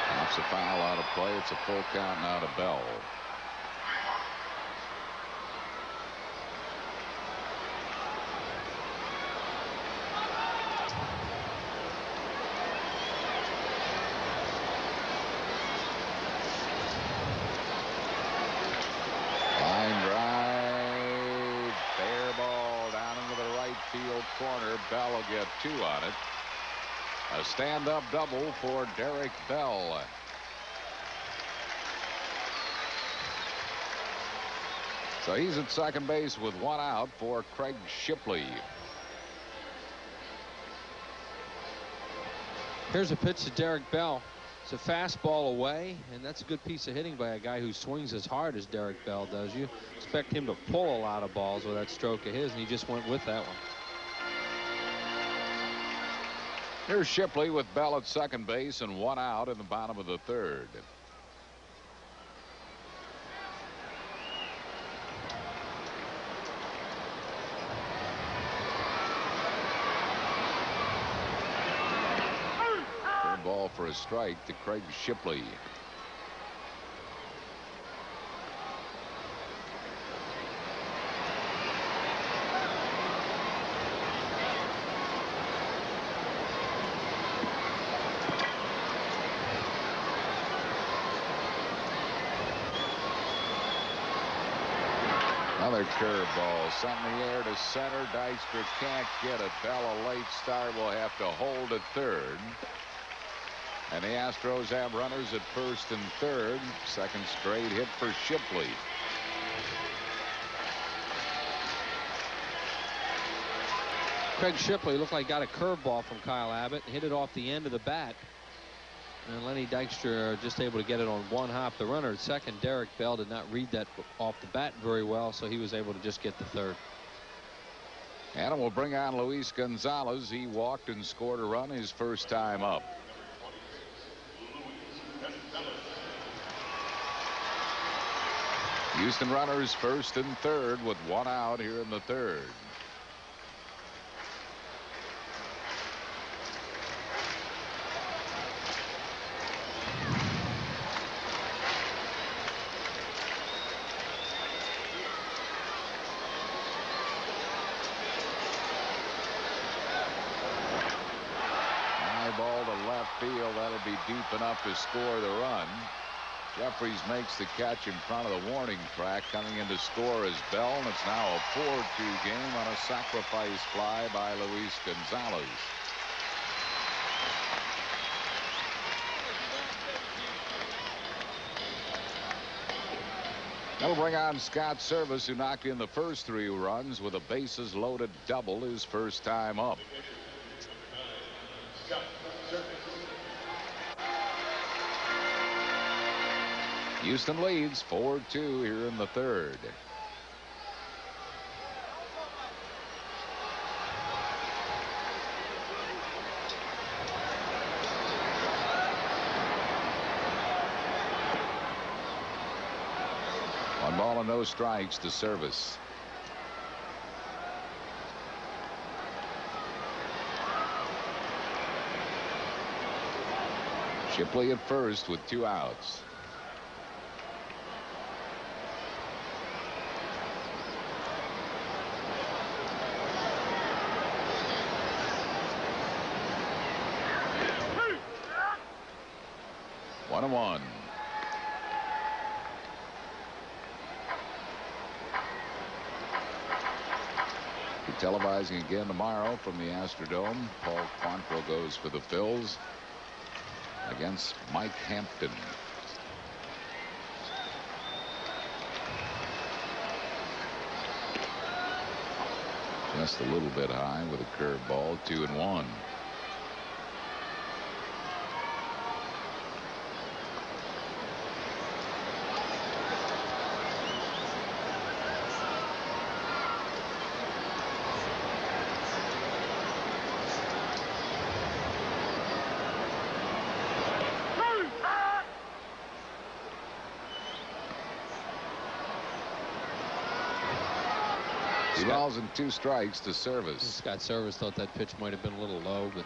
That's a foul out of play. It's a full count now to Bell. Corner. Bell will get 2 on it. A stand-up double for Derek Bell. So he's at second base with 1 out for Craig Shipley. Here's a pitch to Derek Bell. It's a fastball away, and that's a good piece of hitting by a guy who swings as hard as Derek Bell does. You expect him to pull a lot of balls with that stroke of his, and he just went with that one. Here's Shipley with Bell at second base and 1 out in the bottom of the third. Third ball for a strike to Craig Shipley. Another curveball sent in the air to center. Dykstra can't get it. Bell, a late start, will have to hold at third. And the Astros have runners at first and third. Second straight hit for Shipley. Craig Shipley looked like got a curveball from Kyle Abbott and hit it off the end of the bat. And Lenny Dykstra just able to get it on 1 hop. The runner at second, Derek Bell, did not read that off the bat very well, so he was able to just get the third. And we'll bring on Luis Gonzalez. He walked and scored a run his first time up. Houston runners first and third with 1 out here in the third. be deep enough to score the run. Jeffries makes the catch in front of the warning track. Coming in to score is Bell, and it's now a 4-2 game on a sacrifice fly by Luis Gonzalez. That'll bring on Scott Service, who knocked in the first 3 runs with a bases loaded double his first time up. Houston leads 4-2 here in the third. One ball and no strikes to Service. Shipley at first with 2 outs. One and one. Televising again tomorrow from the Astrodome. Paul Quantrill goes for the Phils against Mike Hampton. Just a little bit high with a curveball. 2-1. Balls and 2 strikes to Service. Scott Service thought that pitch might have been a little low, but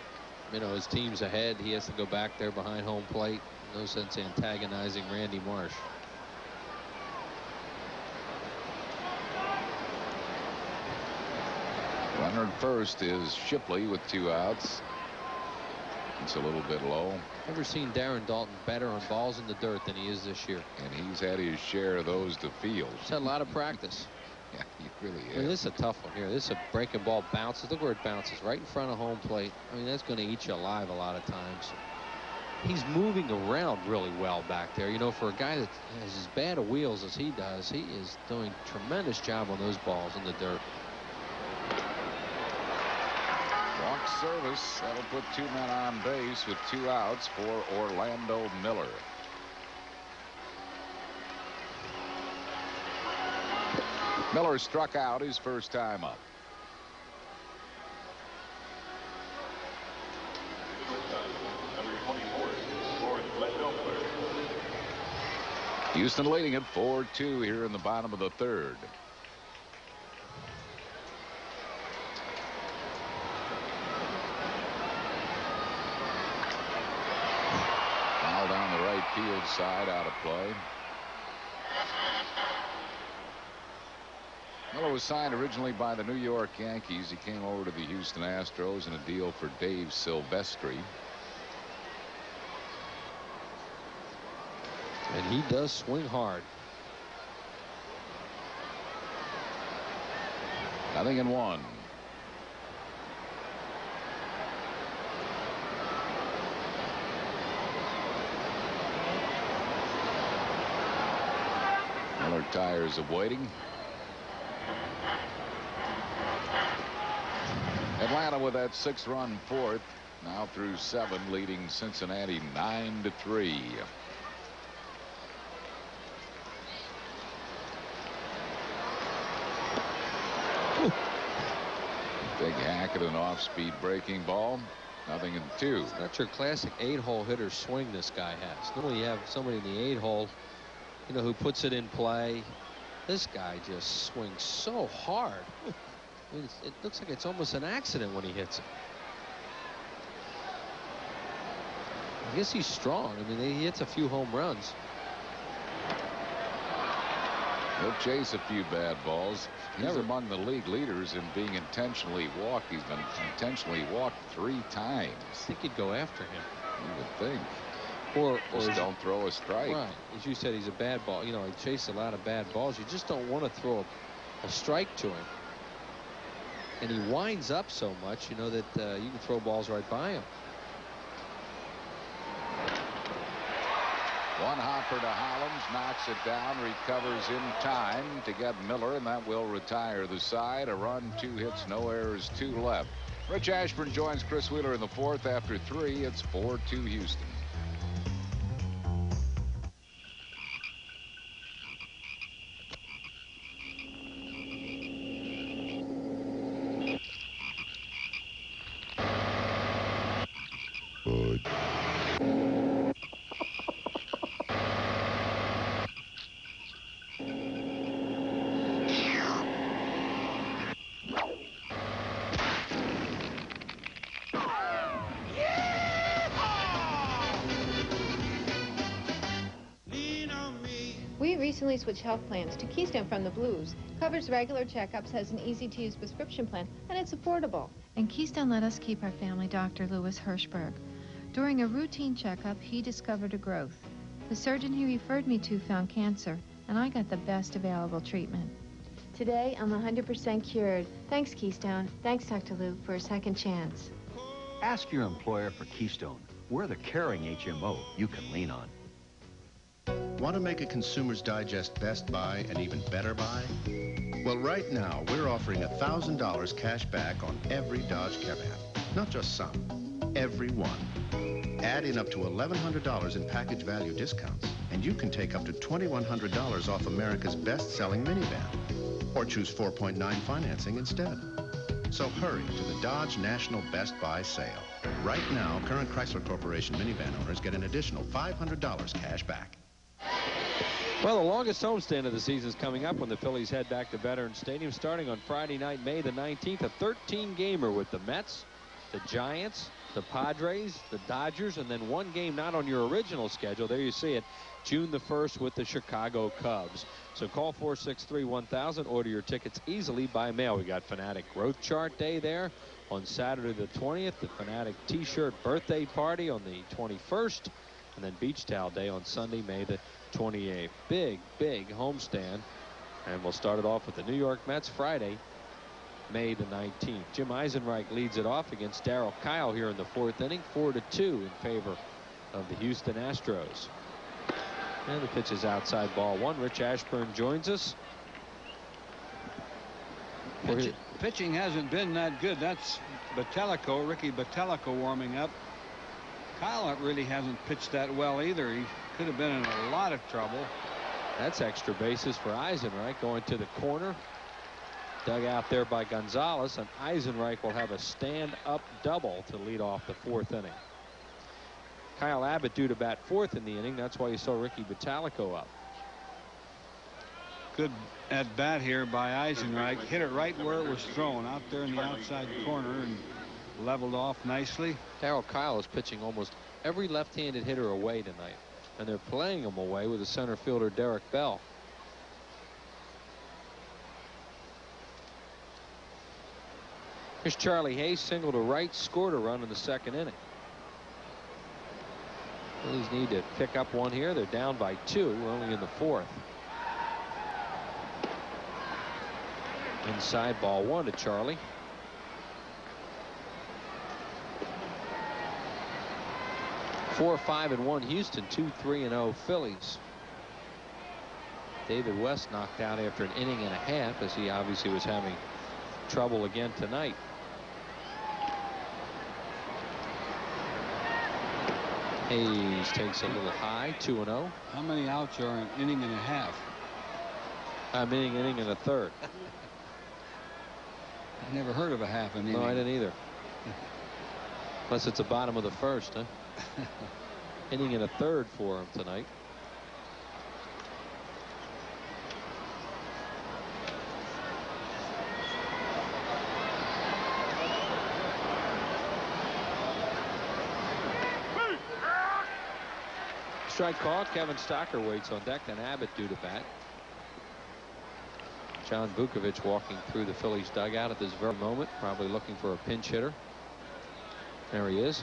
you know his team's ahead. He has to go back there behind home plate. No sense antagonizing Randy Marsh. Runner at first is Shipley with 2 outs. It's a little bit low. Never seen Darren Dalton better on balls in the dirt than he is this year. And he's had his share of those to field. He's had a lot of practice. Yeah, he really is. I mean, this is a tough one here. This is a breaking ball bounces. Look where it bounces, right in front of home plate. I mean, that's going to eat you alive a lot of times. He's moving around really well back there. You know, for a guy that has as bad a wheels as he does, he is doing a tremendous job on those balls in the dirt. Walk Service. That'll put 2 men on base with 2 outs for Orlando Miller. Miller struck out his first time up. Houston leading at 4-2 here in the bottom of the third. Foul down the right field side, out of play. Miller was signed originally by the New York Yankees. He came over to the Houston Astros in a deal for Dave Silvestri. And he does swing hard. 0-1. Miller tires of waiting. Atlanta with that 6-run fourth, now through 7, leading Cincinnati 9-3. Big hack at an off-speed breaking ball. 0-2. It's not your classic 8-hole hitter swing this guy has. Normally you have somebody in the 8-hole, you know, who puts it in play. This guy just swings so hard. I mean, it looks like it's almost an accident when he hits it. I guess he's strong. I mean, he hits a few home runs. He'll chase a few bad balls. He's among the league leaders in being intentionally walked. He's been intentionally walked 3 times. I think he'd go after him. You would think. Or just don't throw a strike. Right. As you said, he's a bad ball. You know, he chases a lot of bad balls. You just don't want to throw a strike to him. And he winds up so much, you know, that you can throw balls right by him. One hopper to Hollins, knocks it down, recovers in time to get Miller, and that will retire the side. A run, 2 hits, no errors, 2 left. Rich Ashburn joins Chris Wheeler in the 4th after 3. It's 4-2 Houston. We recently switched health plans to Keystone from the Blues. Covers regular checkups, has an easy-to-use prescription plan, and it's affordable. And Keystone let us keep our family doctor, Louis Hirschberg. During a routine checkup, he discovered a growth. The surgeon he referred me to found cancer, and I got the best available treatment. Today, I'm 100% cured. Thanks, Keystone. Thanks, Dr. Lou, for a second chance. Ask your employer for Keystone. We're the caring HMO you can lean on. Want to make a Consumer's Digest Best Buy an even better buy? Well, right now, we're offering $1,000 cash back on every Dodge Caravan. Not just some, every one. Add in up to $1,100 in package value discounts, and you can take up to $2,100 off America's best-selling minivan. Or choose 4.9 financing instead. So hurry to the Dodge National Best Buy sale. Right now, current Chrysler Corporation minivan owners get an additional $500 cash back. Well, the longest homestand of the season is coming up when the Phillies head back to Veterans Stadium starting on Friday night, May the 19th. A 13-gamer with the Mets, the Giants, the Padres, the Dodgers, and then one game not on your original schedule. There you see it, June the 1st with the Chicago Cubs. So call 463-1000. Order your tickets easily by mail. We got Fanatic Growth Chart Day there on Saturday the 20th. The Fanatic T-shirt birthday party on the 21st. And then Beach Towel Day on Sunday, May the 28th. Big, big homestand. And we'll start it off with the New York Mets Friday, May the 19th. Jim Eisenreich leads it off against Darryl Kyle here in the 4th inning. 4-2 in favor of the Houston Astros. And the pitch is outside, ball 1. Rich Ashburn joins us. Pitching hasn't been that good. That's Ricky Bottelico warming up. Kyle really hasn't pitched that well either. He could have been in a lot of trouble. That's extra bases for Eisenreich going to the corner. Dug out there by Gonzalez, and Eisenreich will have a stand-up double to lead off the 4th inning. Kyle Abbott due to bat 4th in the inning. That's why you saw Ricky Bottelico up. Good at bat here by Eisenreich. Hit it right where it was thrown, out there in the outside corner, and leveled off nicely. Darryl Kyle is pitching almost every left-handed hitter away tonight, and they're playing him away with the center fielder Derek Bell. Here's Charlie Hayes, single to right, scored a run in the 2nd inning. Phillies need to pick up one here. They're down by 2, only in the 4th. Inside, ball 1 to Charlie. Four, 5-1 Houston, 2-3-0 Phillies. David West knocked out after an inning and a half, as he obviously was having trouble again tonight. Hayes takes a little high, 2-0. How many outs are an inning and a half? I'm inning and a third. I never heard of a half an inning. No, I didn't either. Unless it's the bottom of the 1st, huh? Inning and a third for him tonight. Strike call. Kevin Stocker waits on deck, then Abbott due to bat. John Vukovich walking through the Phillies dugout at this very moment, probably looking for a pinch hitter. There he is.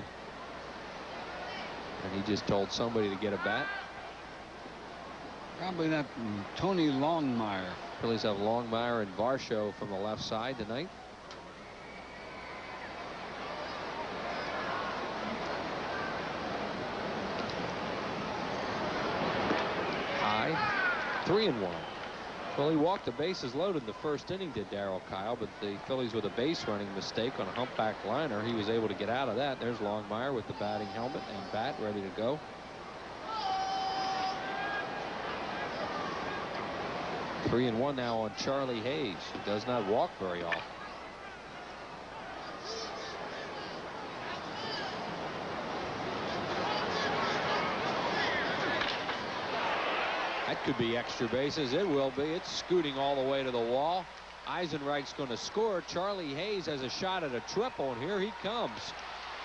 And he just told somebody to get a bat. Probably that Tony Longmire. Phillies have Longmire and Varsho from the left side tonight. High, 3-1. Well, he walked the bases loaded in the first inning, did Darryl Kyle, but the Phillies with a base running mistake on a humpback liner. He was able to get out of that. There's Longmire with the batting helmet and bat ready to go. Three and one now on Charlie Hayes, who does not walk very often. That could be extra bases. It will be. It's scooting all the way to the wall. Eisenreich's going to score. Charlie Hayes has a shot at a triple, and here he comes.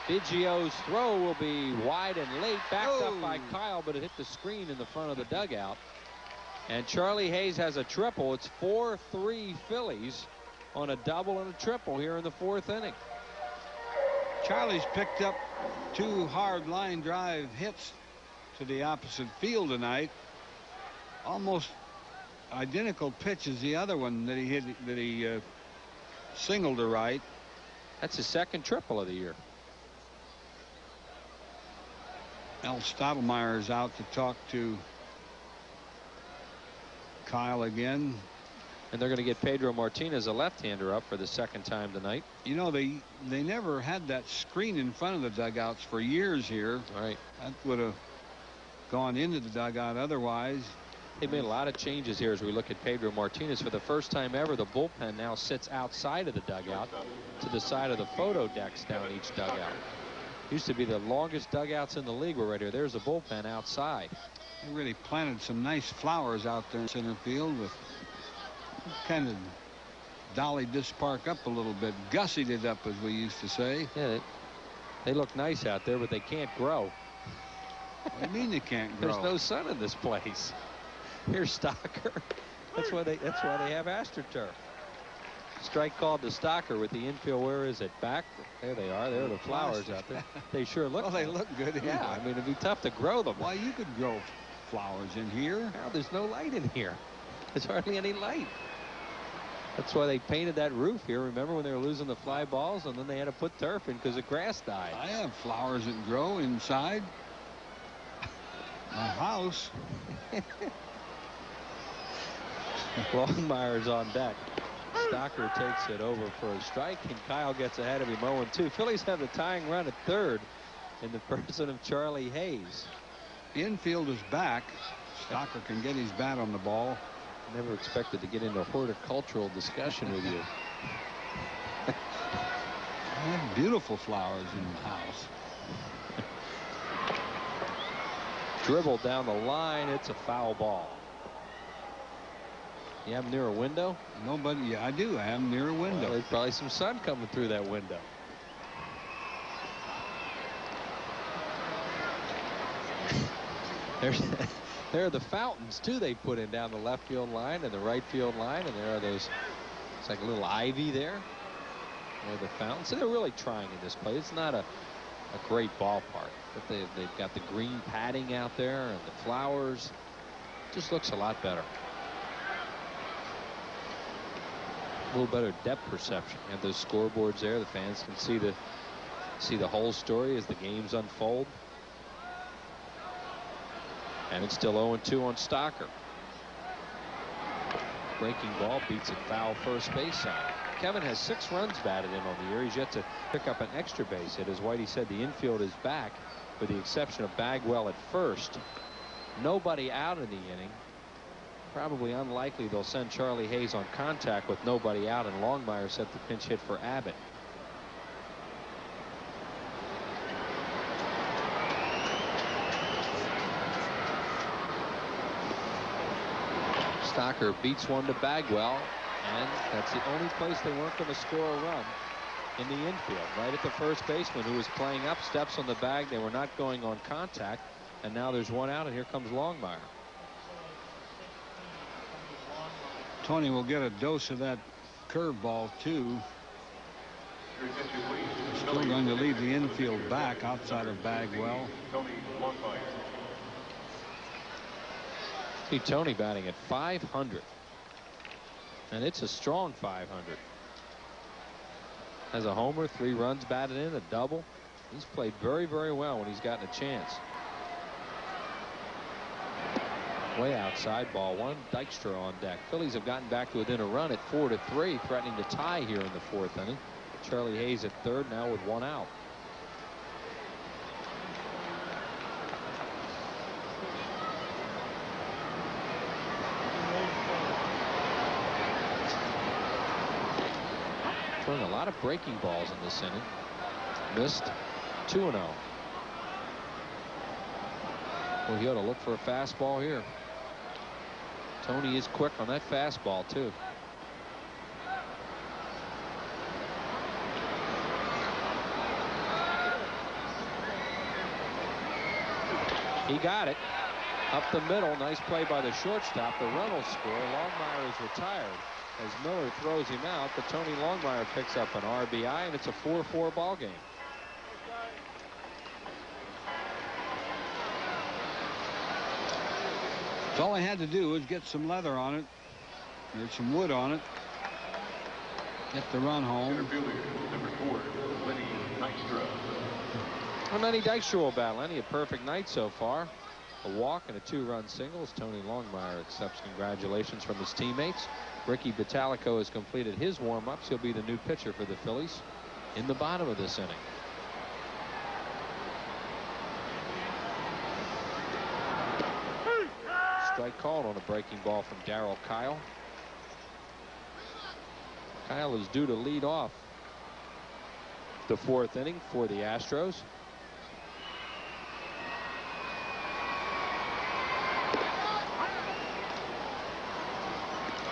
Biggio's throw will be wide and late, backed up by Kyle, but it hit the screen in the front of the dugout. And Charlie Hayes has a triple. It's 4-3 Phillies on a double and a triple here in the fourth inning. Charlie's picked up 2 hard line drive hits to the opposite field tonight. Almost identical pitch as the other one that he hit, that he singled to right. That's his second triple of the year. Al Stottlemyre is out to talk to Kyle again. And they're going to get Pedro Martinez, a left-hander, up for the second time tonight. You know, they never had that screen in front of the dugouts for years here. Right. That would have gone into the dugout otherwise. They made a lot of changes here as we look at Pedro Martinez. For the first time ever, the bullpen now sits outside of the dugout to the side of the photo decks down each dugout. Used to be the longest dugouts in the league were right here. There's the bullpen outside. They really planted some nice flowers out there in center field with kind of dollied this park up a little bit, gussied it up, as we used to say. Yeah, they look nice out there, but they can't grow. What do you mean they can't grow? There's no sun in this place. Here's Stocker. That's why they have AstroTurf. Strike called to Stocker with the infield. Where is it? Back. There they are. There are the flowers out there. They sure look. Well, they look good. Anyway. Yeah, I mean, it'd be tough to grow them. Why, you could grow flowers in here. Now, there's no light in here. There's hardly any light. That's why they painted that roof here. Remember when they were losing the fly balls, and then they had to put turf in because the grass died. I have flowers that grow inside my house. Longmire's on deck. Stocker takes it over for a strike, and Kyle gets ahead of him 0-2. Phillies have the tying run at third in the person of Charlie Hayes. Infield is back. Stocker can get his bat on the ball. Never expected to get into a horticultural discussion with you. I have beautiful flowers in the house. Dribbled down the line. It's a foul ball. You have him near a window? Nobody. Yeah, I do. I have him near a window. Well, there's probably some sun coming through that window. There are the fountains, too, they put in down the left field line and the right field line. And there are those, it's like a little ivy there. There are the fountains. So they're really trying in this place. It's not a great ballpark, but they've got the green padding out there and the flowers. It just looks a lot better. A little better depth perception. You have those scoreboards there. The fans can see the whole story as the games unfold. And it's still 0-2 on Stocker. Breaking ball beats it foul first base side. Kevin has 6 runs batted in on the year. He's yet to pick up an extra base hit. As Whitey said, the infield is back with the exception of Bagwell at first. Nobody out in the inning. Probably unlikely they'll send Charlie Hayes on contact with nobody out, and Longmire set the pinch hit for Abbott. Stocker beats one to Bagwell, and that's the only place they weren't going to score a run in the infield. Right at the first baseman, who was playing up, steps on the bag. They were not going on contact, and now there's one out, and here comes Longmire. Tony will get a dose of that curveball too. Still going to lead the infield back outside of Bagwell. See Tony batting at 500. And it's a strong 500. Has a homer, 3 runs batted in, a double. He's played very, very well when he's gotten a chance. Way outside, ball 1. Dykstra on deck. Phillies have gotten back to within a run at 4-3, threatening to tie here in the 4th inning. Charlie Hayes at 3rd, now with 1 out. Throwing a lot of breaking balls in this inning. Missed 2-0. Well, he ought to look for a fastball here. Tony is quick on that fastball, too. He got it. Up the middle. Nice play by the shortstop. The run will score. Longmire is retired as Miller throws him out, but Tony Longmire picks up an RBI, and it's a 4-4 ball game. So all I had to do was get some leather on it, or some wood on it, get the run home. Number 4, Lenny Dykstra. Well, Lenny Dykstra will bat. Lenny, a perfect night so far. A walk and a 2-run single as Tony Longmire accepts congratulations from his teammates. Ricky Batalico has completed his warm-ups. He'll be the new pitcher for the Phillies in the bottom of this inning. Strike called on a breaking ball from Darryl Kyle. Kyle is due to lead off the 4th inning for the Astros.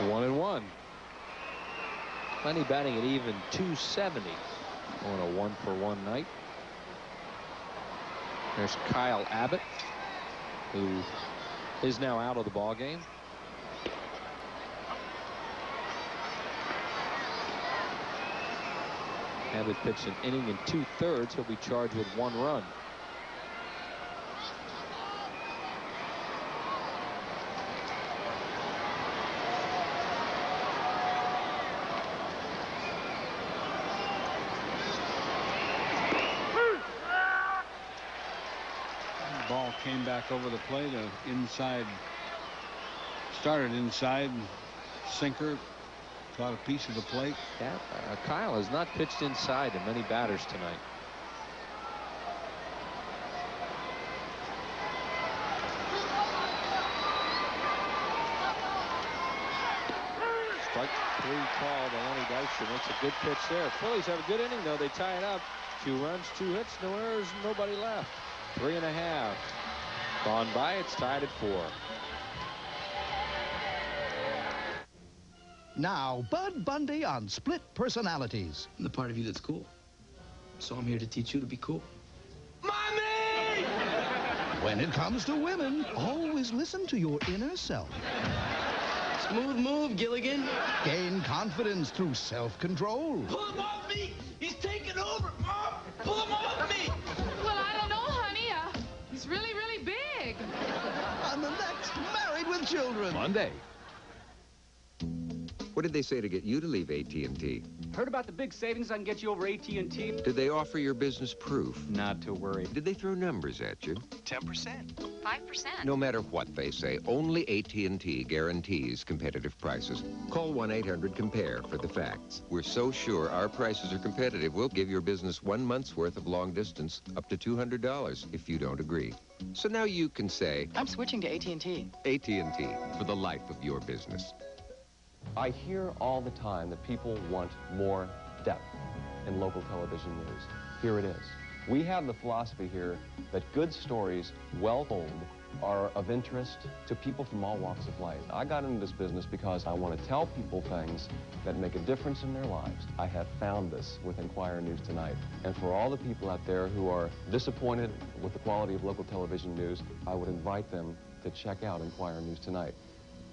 One and one. Lenny batting at even 270 on a 1-for-1 night. There's Kyle Abbott, who is now out of the ball game. Abbott pitched an inning and 2/3. He'll be charged with 1 run. Ball came back over the plate, inside, started inside, sinker, caught a piece of the plate. Yeah, Kyle has not pitched inside to many batters tonight. Strike 3 call to Lenny Dykstra. Makes a good pitch there. Phillies have a good inning, though. They tie it up. 2 runs, 2 hits, no errors, nobody left. 3.5 gone by. It's tied at 4. Now, Bud Bundy on Split Personalities. I'm the part of you that's cool. So I'm here to teach you to be cool. When it comes to women, always listen to your inner self. Smooth move, Gilligan. Gain confidence through self-control. Pull him off me! He's taking over, Mom! Pull him off me! Well, I don't know, honey. He's really, really big. On the next Married with Children. Monday. What did they say to get you to leave AT&T? Heard about the big savings I can get you over AT&T? Did they offer your business proof? Not to worry. Did they throw numbers at you? 10%. 5%. No matter what they say, only AT&T guarantees competitive prices. Call 1-800-COMPARE for the facts. We're so sure our prices are competitive, we'll give your business 1 month's worth of long distance, up to $200 if you don't agree. So now you can say, I'm switching to AT&T. AT&T, for the life of your business. I hear all the time that people want more depth in local television news. Here it is. We have the philosophy here that good stories, well told, are of interest to people from all walks of life. I got into this business because I want to tell people things that make a difference in their lives. I have found this with Enquirer News Tonight. And for all the people out there who are disappointed with the quality of local television news, I would invite them to check out Enquirer News Tonight,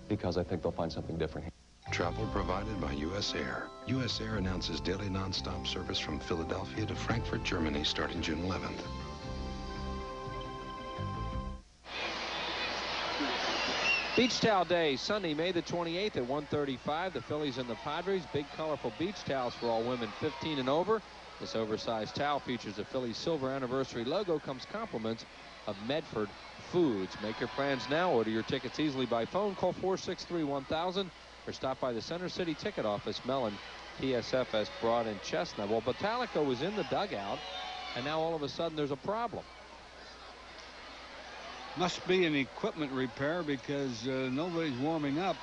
because I think they'll find something different here. Travel provided by U.S. Air. U.S. Air announces daily nonstop service from Philadelphia to Frankfurt, Germany, starting June 11th. Beach Towel Day, Sunday, May the 28th at 1:35. The Phillies and the Padres. Big, colorful beach towels for all women 15 and over. This oversized towel features a Phillies silver anniversary logo. Comes compliments of Medford Foods. Make your plans now. Order your tickets easily by phone. Call 463-1000 or stop by the Center City Ticket Office, Mellon, TSFS, Broad, and Chestnut. Well, Bottalico was in the dugout, and now all of a sudden there's a problem. Must be an equipment repair because nobody's warming up.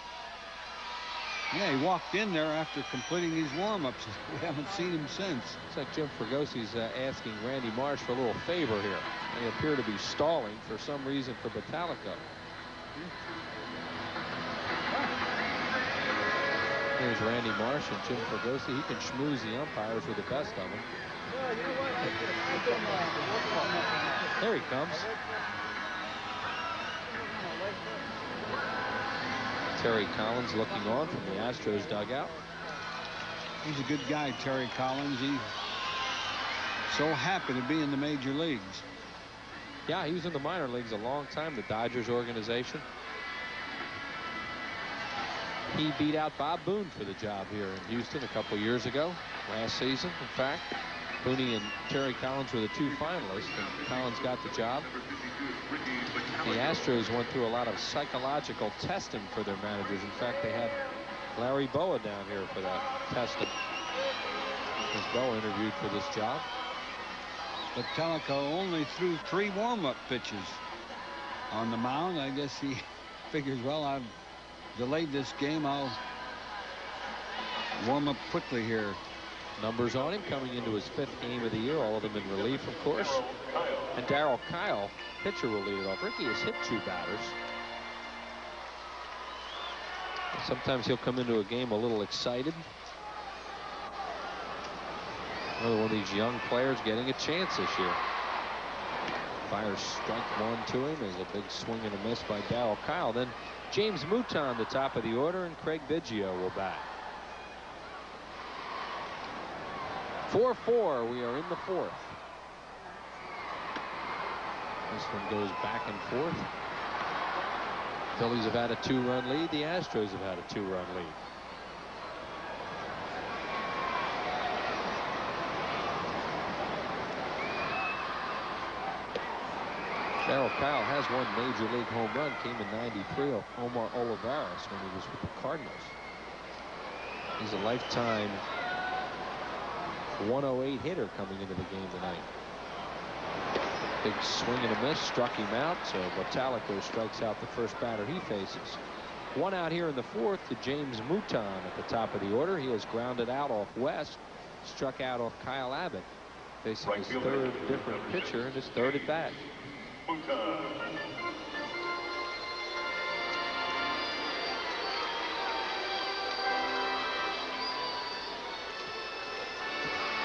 Yeah, he walked in there after completing these warm-ups. We haven't seen him since. Looks like Jim Fergosi's asking Randy Marsh for a little favor here. They appear to be stalling for some reason for Bottalico. Here's Randy Marsh and Jim Fergosi. He can schmooze the umpires with the best of them. There he comes. Terry Collins looking on from the Astros dugout. He's a good guy, Terry Collins. He's so happy to be in the major leagues. Yeah, he was in the minor leagues a long time, the Dodgers organization. He beat out Bob Boone for the job here in Houston a couple years ago, last season. In fact, Booney and Terry Collins were the two finalists, and Collins got the job. The Astros went through a lot of psychological testing for their managers. In fact, they had Larry Boa down here for that testing. As Boa interviewed for this job. But Bottalico only threw 3 warm-up pitches on the mound. I guess he figures, well, I've delayed this game. I'll warm up quickly here. Numbers on him coming into his 5th game of the year, all of them in relief, of course. And Darryl Kyle, pitcher, will lead it off. Ricky has hit 2 batters. Sometimes he'll come into a game a little excited. Another one of these young players getting a chance this year. Fires strike 1 to him as a big swing and a miss by Darryl Kyle. Then James Mouton, the top of the order, and Craig Biggio will bat. 4-4. We are in the 4th. This one goes back and forth. Phillies have had a 2-run lead. The Astros have had a 2-run lead. Darryl Kyle has one major league home run. Came in '93 of Omar Olivares when he was with the Cardinals. He's a lifetime 108 hitter coming into the game tonight. Big swing and a miss, struck him out, so Bottalico strikes out the first batter he faces. 1 out here in the 4th to James Mouton at the top of the order. He has grounded out off West, struck out off Kyle Abbott, facing his 3rd different pitcher in his 3rd at bat.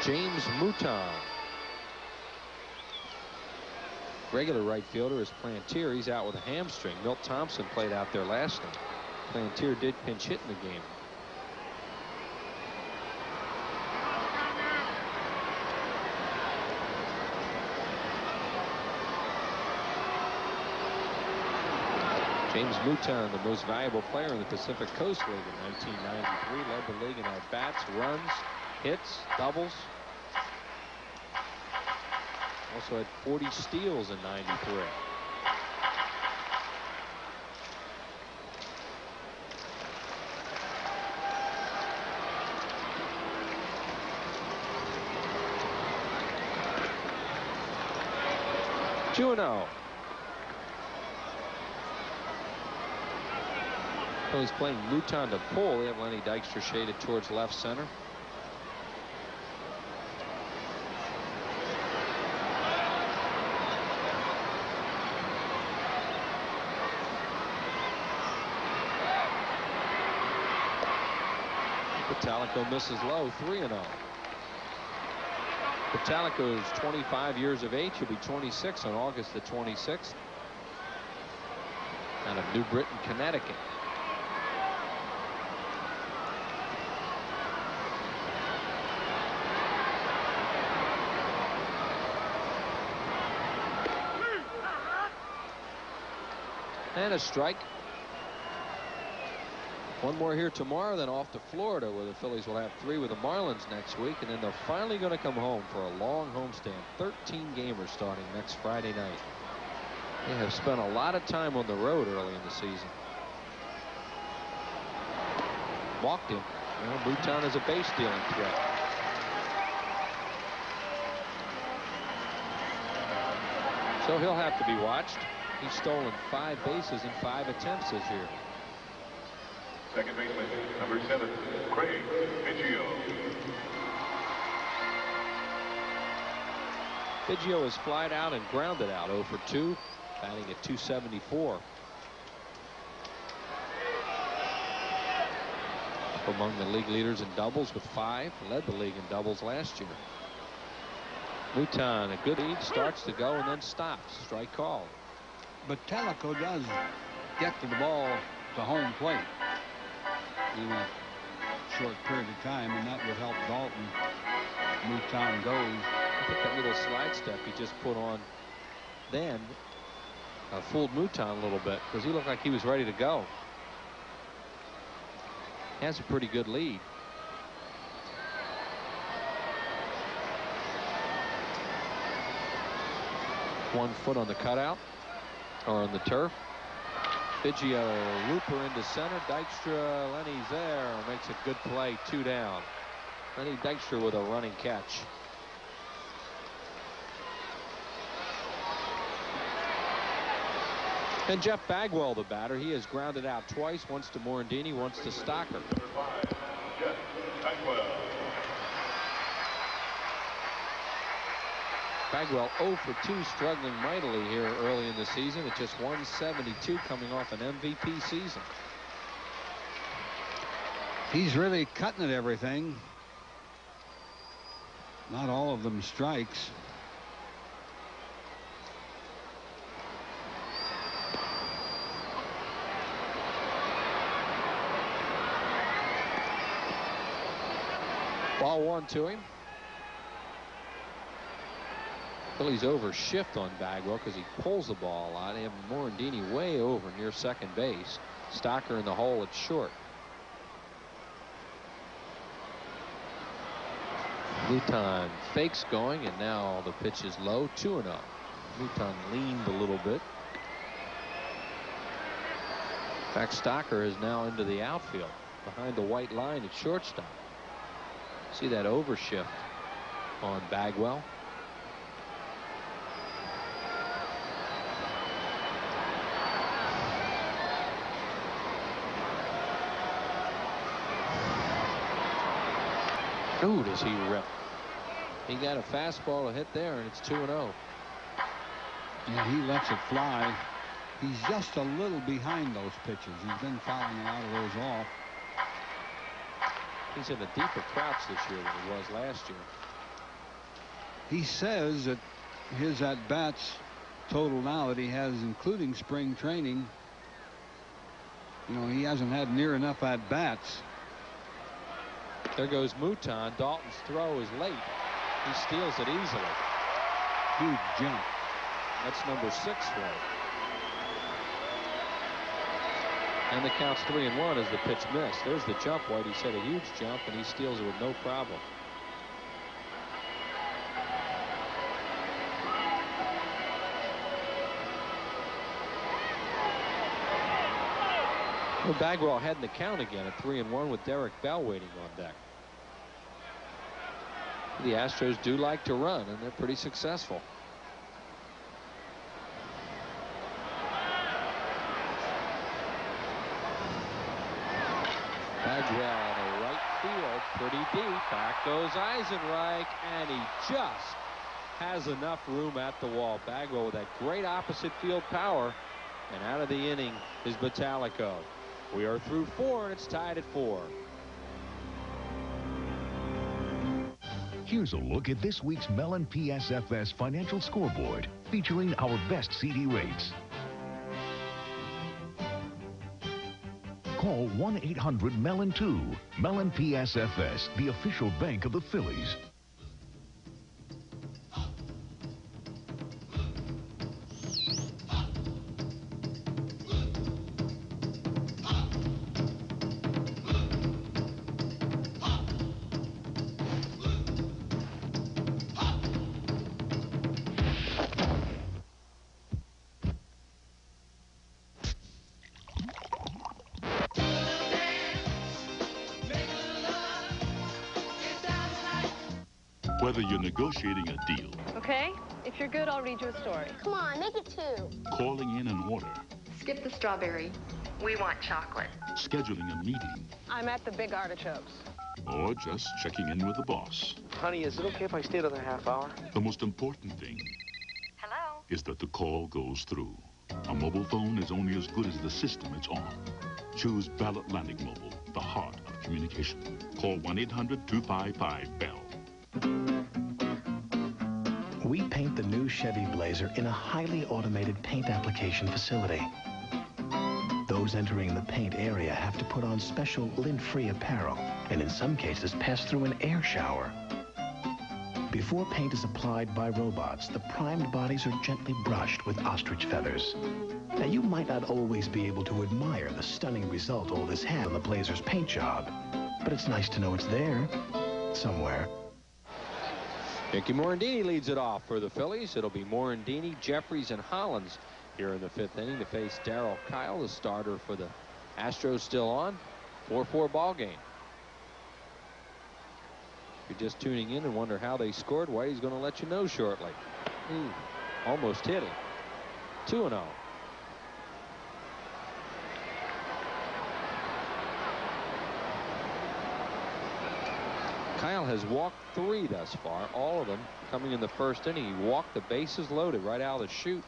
James Mouton. Regular right fielder is Plantier. He's out with a hamstring. Milt Thompson played out there last night. Plantier did pinch hit in the game. James Mouton, the most valuable player in the Pacific Coast League in 1993, led the league in at-bats, runs, hits, doubles. Also had 40 steals in '93. Phillies playing Mouton to pull. They have Lenny Dykstra shaded towards left center. Bottalico misses low, 3-0. Bottalico is 25 years of age. He'll be 26 on August the 26th. Out of New Britain, Connecticut. And a strike. One more here tomorrow, then off to Florida, where the Phillies will have 3 with the Marlins next week, and then they're finally going to come home for a long homestand. 13 gamers starting next Friday night. They have spent a lot of time on the road early in the season. Walked him. Well, Mouton is a base stealing threat. So he'll have to be watched. He's stolen 5 bases in 5 attempts this year. Second baseman, number 7, Craig Biggio. Biggio is flied out and grounded out 0 for 2, batting at .274. Up among the league leaders in doubles with 5, led the league in doubles last year. Mouton, a good lead, starts to go and then stops. Strike called. But Tellico does get to the ball to home plate in a short period of time, and that would help Dalton. Mouton goes. I think that little slide step he just put on then fooled Mouton a little bit, because he looked like he was ready to go. Has a pretty good lead. One foot on the cutout, or on the turf. Biggio, looper into center. Dykstra, Lenny's there, makes a good play, 2 down. Lenny Dykstra with a running catch. And Jeff Bagwell, the batter, he has grounded out twice, once to Morandini, once to Stocker. Number 5, Jeff Bagwell. Bagwell 0 for 2, struggling mightily here early in the season at just 172, coming off an MVP season. He's really cutting at everything. Not all of them strikes. Ball 1 to him. Phillies over shift on Bagwell because he pulls the ball a lot. They have Morandini way over near second base. Stocker in the hole at short. Mouton fakes going, and now the pitch is low, 2-0. Mouton leaned a little bit. In fact, Stocker is now into the outfield behind the white line at shortstop. See that overshift on Bagwell. Ooh, does he rip. He got a fastball to hit there, and it's 2-0. Yeah, he lets it fly. He's just a little behind those pitches. He's been fouling a lot of those off. He's in a deeper crouch this year than he was last year. He says that his at-bats total now that he has, including spring training, you know, he hasn't had near enough at-bats. There goes Mouton. Dalton's throw is late. He steals it easily. Huge jump. That's number 6 for him. And the count's 3-1 as the pitch missed. There's the jump. Whitey said a huge jump, and he steals it with no problem. Well, Bagwell heading the count again at 3-1 with Derek Bell waiting on deck. The Astros do like to run, and they're pretty successful. Bagwell to right field, pretty deep. Back goes Eisenreich, and he just has enough room at the wall. Bagwell with that great opposite field power, and out of the inning is Metallico. We are through 4, and it's tied at 4. Here's a look at this week's Mellon PSFS Financial Scoreboard, featuring our best CD rates. Call 1-800-MELLON-2. Mellon PSFS, the official bank of the Phillies. Whether you're negotiating a deal, Okay, if you're good, I'll read you a story. Come on, make it 2. calling in an order, Skip the strawberry. We want chocolate. scheduling a meeting, I'm at the Big Artichokes. or just checking in with the boss. Honey, is it okay if I stay another half hour? The most important thing is that the call goes through. A mobile phone is only as good as the system it's on. Choose Bell Atlantic Mobile, the heart of communication. Call 1-800-255-BELL. We paint the new Chevy Blazer in a highly automated paint application facility. Those entering the paint area have to put on special lint-free apparel and in some cases pass through an air shower. Before paint is applied by robots, the primed bodies are gently brushed with ostrich feathers. Now, you might not always be able to admire the stunning result all this had on the Blazers paint job, but it's nice to know it's there somewhere. Mickey Morandini leads it off for the Phillies. It'll be Morandini, Jeffries, and Hollins here in the 5th inning to face Darryl Kyle, the starter for the Astros, still on. 4-4 ball game. If you're just tuning in and wonder how they scored, Whitey's going to let you know shortly. Almost hit it. 2-0. Kyle has walked 3 thus far, all of them coming in the 1st inning. He walked the bases loaded right out of the chute.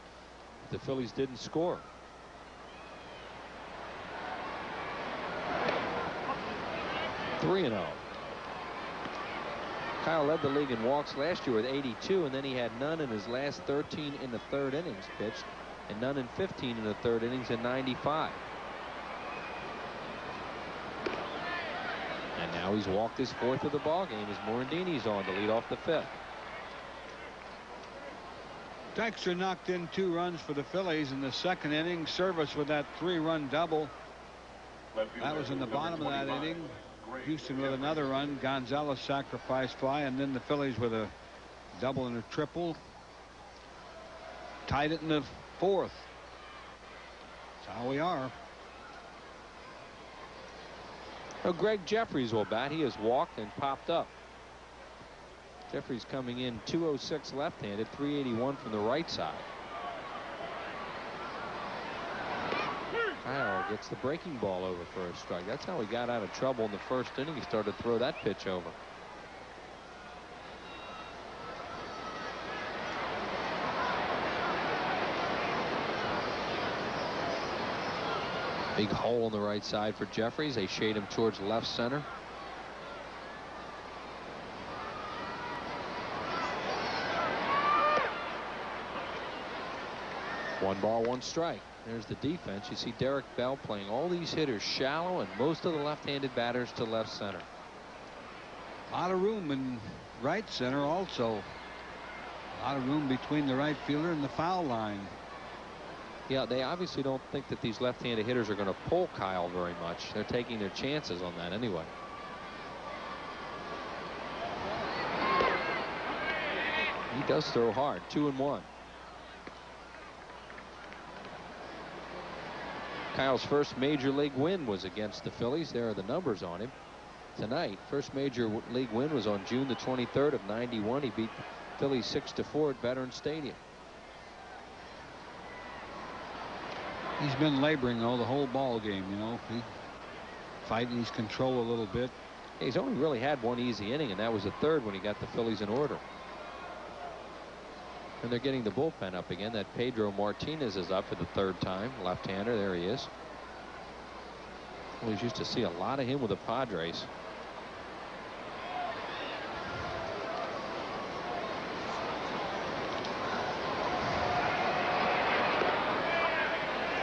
The Phillies didn't score. Three 3-0. Kyle led the league in walks last year with 82, and then he had none in his last 13 in the 3rd innings pitched, and none in 15 in the 3rd innings in 95. And now he's walked his 4th of the ball game as Morandini's on to lead off the 5th. Dexter knocked in 2 runs for the Phillies in the 2nd inning. Service with that 3-run double. That was in the bottom of that inning. Houston with another run. Gonzalez sacrifice fly, and then the Phillies with a double and a triple. Tied it in the 4th. That's how we are. Well, Greg Jeffries will bat. He has walked and popped up. Jeffries coming in 206 left-handed, 381 from the right side. Kyle gets the breaking ball over for a strike. That's how he got out of trouble in the 1st inning. He started to throw that pitch over. Big hole on the right side for Jeffries. They shade him towards left center. One ball, 1 strike. There's the defense. You see Derek Bell playing all these hitters shallow and most of the left-handed batters to left center. A lot of room in right center also. A lot of room between the right fielder and the foul line. Yeah, they obviously don't think that these left-handed hitters are going to pull Kyle very much. They're taking their chances on that anyway. He does throw hard. 2-1. Kyle's first major league win was against the Phillies. There are the numbers on him. Tonight, first major league win was on June the 23rd of '91. He beat Phillies 6-4 at Veterans Stadium. He's been laboring, though, the whole ball game, you know. He fighting his control a little bit. He's only really had 1 easy inning, and that was the 3rd when he got the Phillies in order. And they're getting the bullpen up again. That Pedro Martinez is up for the 3rd time. Left-hander. There he is. We used to see a lot of him with the Padres.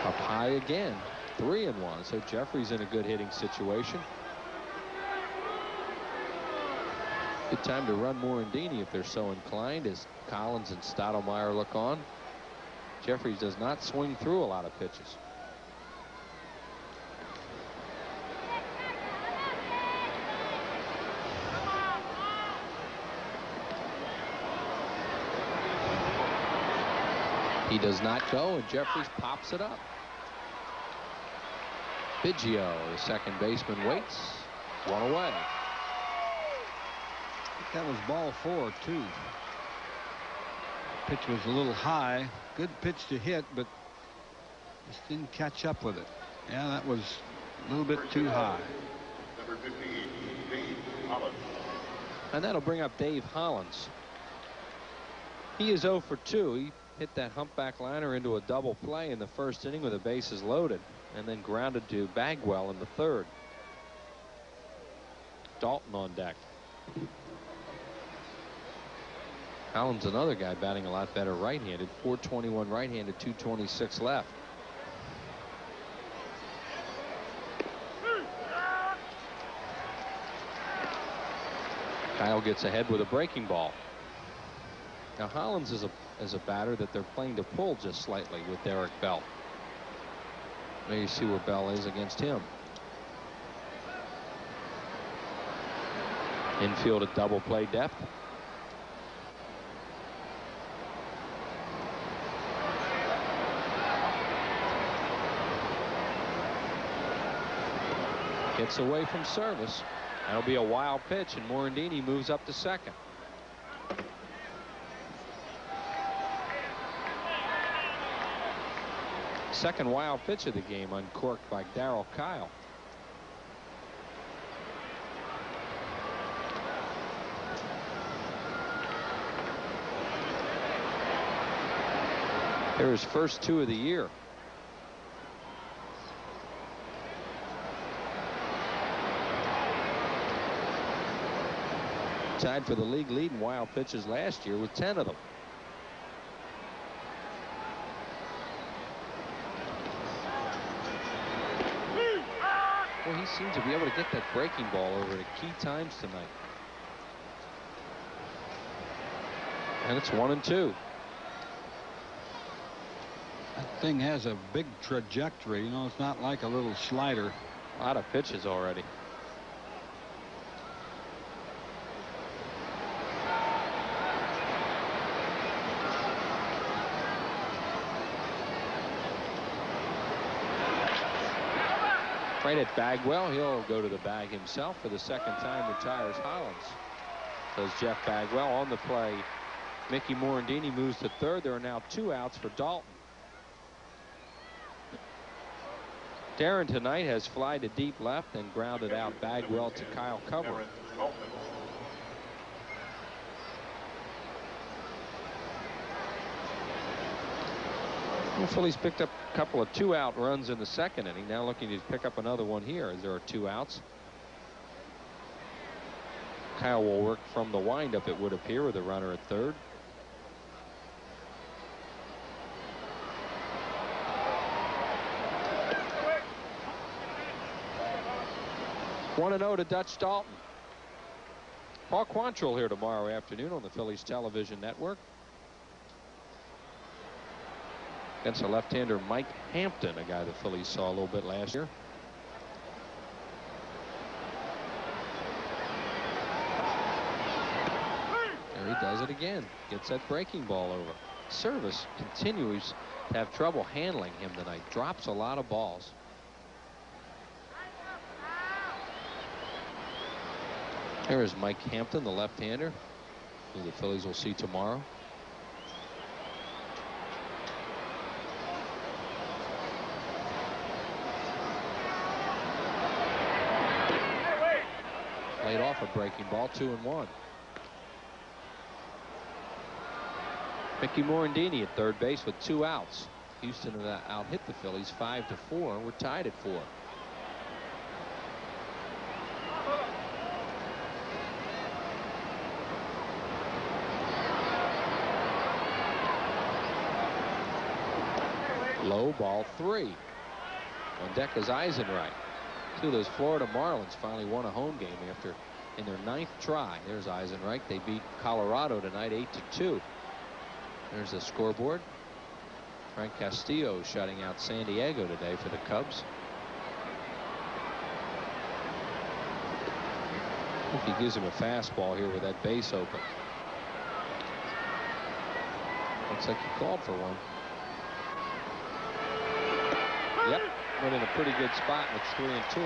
Up high again. 3-1. So Jeffries in a good hitting situation. Good time to run Morandini if they're so inclined, as Collins and Stottlemyre look on. Jeffries does not swing through a lot of pitches. He does not go, and Jeffries pops it up. Biggio, the second baseman, waits. 1 away. think that was ball 4, too. The pitch was a little high. Good pitch to hit, but just didn't catch up with it. Yeah, that was a little bit too high. Number 58, Dave Hollins. And that'll bring up Dave Hollins. He is 0 for 2. He hit that humpback liner into a double play in the first inning with the bases loaded, and then grounded to Bagwell in the third. Dalton on deck. Hollins, another guy batting a lot better right-handed. .421 right-handed, .226 left. Kyle gets ahead with a breaking ball. Now Hollins is a batter that they're playing to pull just slightly with Derek Bell. Now you see where Bell is against him. Infield at double play depth. Gets away from service. That'll be a wild pitch, and Morandini moves up to second. Second wild pitch of the game, uncorked by Darryl Kyle. They're his first 2 of the year. Tied for the league lead in wild pitches last year with 10 of them. Well, he seems to be able to get that breaking ball over at key times tonight. And it's 1-2. That thing has a big trajectory. You know, it's not like a little slider. A lot of pitches already. Right at Bagwell. He'll go to the bag himself. For the second time retires Hollins. Does Jeff Bagwell on the play. Mickey Morandini moves to third. There are now 2 outs for Dalton. Darren tonight has fly to deep left and grounded out Bagwell to Kyle Cover. The Phillies picked up a couple of 2-out runs in the second inning. Now looking to pick up another one here as there are 2 outs. Kyle will work from the windup, it would appear, with a runner at third. One 1-0 to Dutch Dalton. Paul Quantrill here tomorrow afternoon on the Phillies television network. Against a left-hander, Mike Hampton, a guy the Phillies saw a little bit last year. There he does it again. Gets that breaking ball over. Service continues to have trouble handling him tonight. Drops a lot of balls. There is Mike Hampton, the left-hander, who the Phillies will see tomorrow. Laid off a breaking ball, 2-1. Mickey Morandini at third base with 2 outs. Houston out hit the Phillies 5-4. We're tied at 4. Low, ball 3. On deck is Eisenreich. 2 of those Florida Marlins finally won a home game after in their 9th try. There's Eisenreich. They beat Colorado tonight 8-2. There's the scoreboard. Frank Castillo shutting out San Diego today for the Cubs. If he gives him a fastball here with that base open. Looks like he called for one. Yep, went in a pretty good spot, and it's 3-2.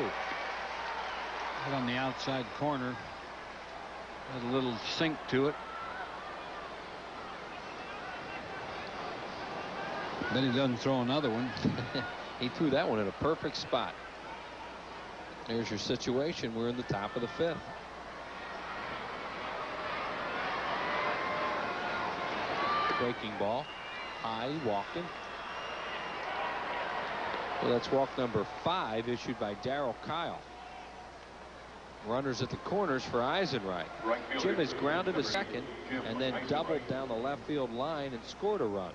Right on the outside corner. Has a little sink to it. Then he doesn't throw another one. He threw that one in a perfect spot. There's your situation. We're in the top of the 5th. Breaking ball. High, he walked him. Well, that's walk number 5 issued by Darryl Kyle. Runners at the corners for Eisenreich. Jim has grounded a second and then doubled down the left field line and scored a run.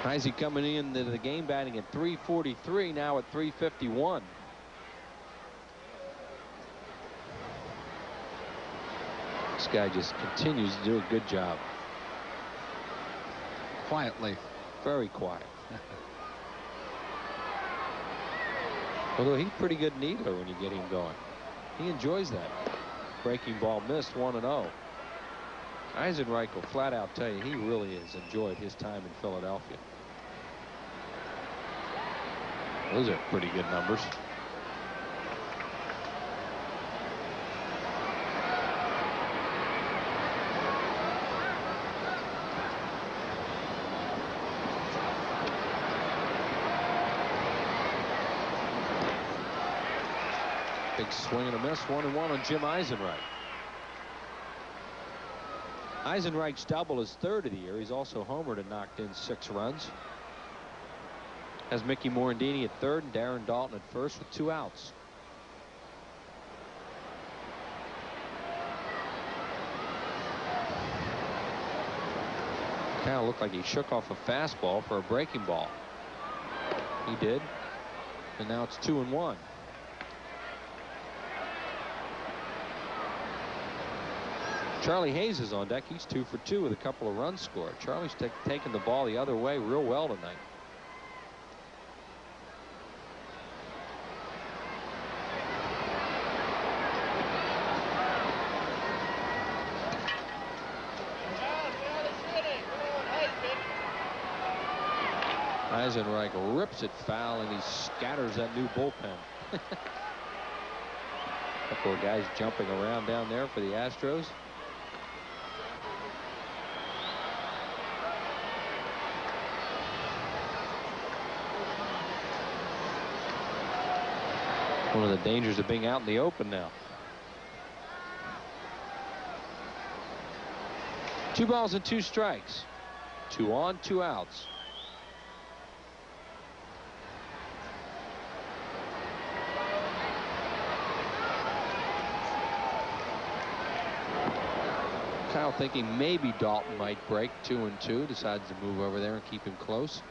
Heisey coming into the game batting at .343, now at .351. This guy just continues to do a good job. Quietly. Very quiet. Although he's pretty good needler when you get him going. He enjoys that. Breaking ball missed, 1-0. Eisenreich will flat out tell you he really has enjoyed his time in Philadelphia. Those are pretty good numbers. Big swing and a miss, 1-1 on Jim Eisenreich. Eisenreich's double is 3rd of the year. He's also homered and knocked in 6 runs. Has Mickey Morandini at 3rd and Darren Dalton at 1st with 2 outs. Kind of looked like he shook off a fastball for a breaking ball. He did. And now it's 2-1. Charlie Hayes is on deck. He's 2 for 2 with a couple of runs scored. Charlie's taking the ball the other way real well tonight. Eisenreich rips it foul and he scatters that new bullpen. A couple of guys jumping around down there for the Astros. One of the dangers of being out in the open now. 2 balls and 2 strikes. 2 on, 2 outs. Kyle thinking maybe Dalton might break 2-2, decides to move over there and keep him close.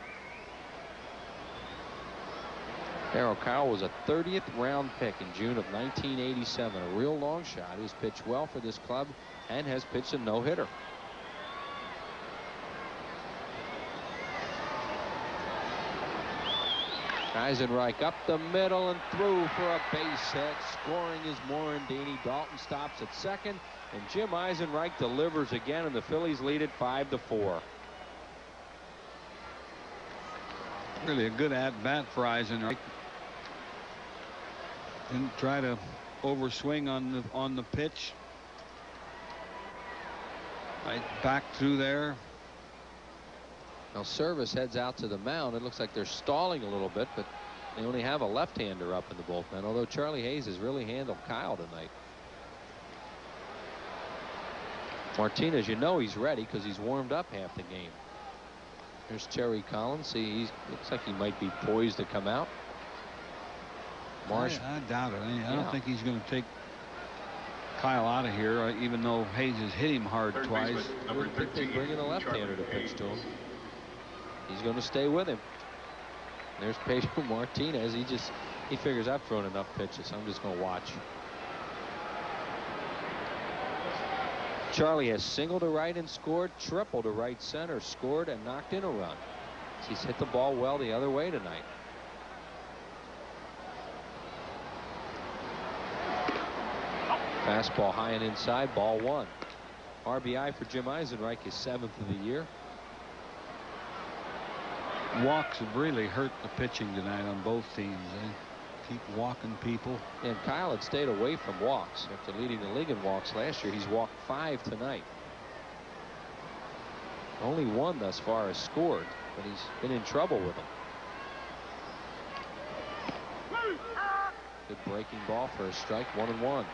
Darryl Kyle was a 30th round pick in June of 1987, a real long shot who's pitched well for this club and has pitched a no-hitter. Eisenreich up the middle and through for a base hit. Scoring is Morandini. Dalton stops at 2nd, and Jim Eisenreich delivers again, and the Phillies lead it 5-4. Really a good at-bat for Eisenreich. Didn't try to overswing on the pitch. Right back through there. Now Service heads out to the mound. It looks like they're stalling a little bit, but they only have a left-hander up in the bullpen, although Charlie Hayes has really handled Kyle tonight. Martinez, you know he's ready because he's warmed up half the game. There's Terry Collins. See, he looks like he might be poised to come out. Marsh. I doubt it. I don't think he's going to take Kyle out of here, even though Hayes has hit him hard twice. I wouldn't think they bring in a left-hander to pitch to him. He's going to stay with him. There's Pedro Martinez. He figures I've thrown enough pitches. I'm just going to watch. Charlie has singled to right and scored, triple to right center, scored and knocked in a run. He's hit the ball well the other way tonight. Fastball high and inside, ball 1. RBI for Jim Eisenreich, his 7th of the year. Walks have really hurt the pitching tonight on both teams. keep walking people. And Kyle had stayed away from walks after leading the league in walks last year. He's walked 5 tonight. Only 1 thus far has scored, but he's been in trouble with them. Good breaking ball for a strike, 1-1.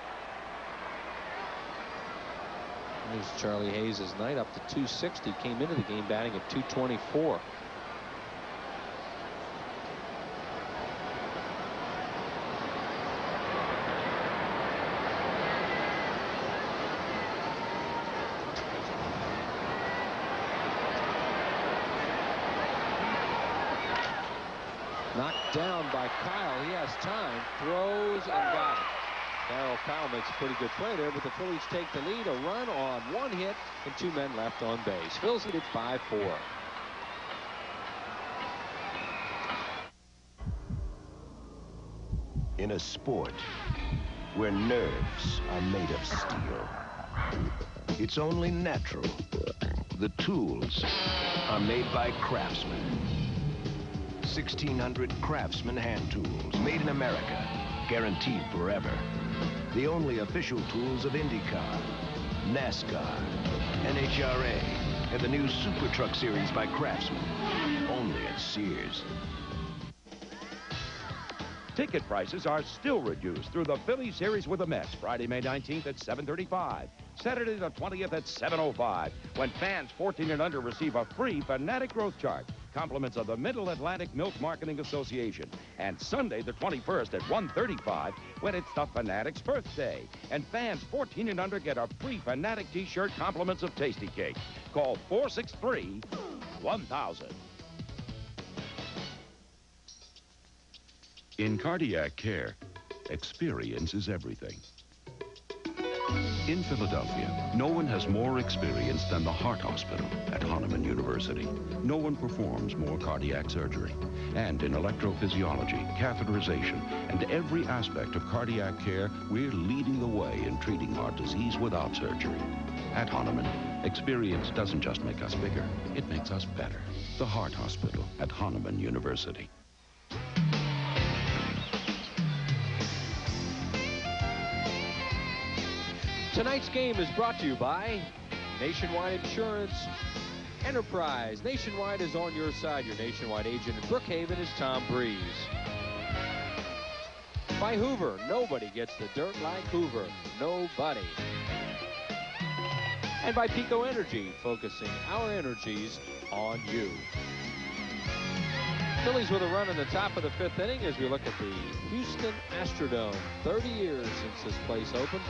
There's Charlie Hayes' night up to 260. Came into the game batting at 224. Knocked down by Kyle. He has time. Throws and got it. Darryl Kyle makes a pretty good play there, but the Phillies take the lead. A run on 1 hit and 2 men left on base. Phillies lead 5-4. In a sport where nerves are made of steel, it's only natural. The tools are made by craftsmen. 1,600 Craftsman hand tools, made in America, guaranteed forever. The only official tools of IndyCar, NASCAR, NHRA, and the new Super Truck Series by Craftsman. Only at Sears. Ticket prices are still reduced through the Phillies series with the Mets, Friday, May 19th at 7:35. Saturday the 20th at 7:05, when fans 14 and under receive a free Fanatic growth chart. Compliments of the Middle-Atlantic Milk Marketing Association. And Sunday the 21st at 1:35, when it's the Fanatic's birthday. And fans 14 and under get a free Fanatic t-shirt, compliments of Tasty Cake. Call 463-1000. In cardiac care, experience is everything. In Philadelphia, no one has more experience than the Heart Hospital at Hahnemann University. No one performs more cardiac surgery. And in electrophysiology, catheterization, and every aspect of cardiac care, we're leading the way in treating heart disease without surgery. At Hahnemann, experience doesn't just make us bigger, it makes us better. The Heart Hospital at Hahnemann University. Tonight's game is brought to you by Nationwide Insurance Enterprise. Nationwide is on your side. Your Nationwide agent in Brookhaven is Tom Breeze. By Hoover. Nobody gets the dirt like Hoover. Nobody. And by Pico Energy, focusing our energies on you. Phillies with a run in the top of the 5th inning as we look at the Houston Astrodome. 30 years since this place opened.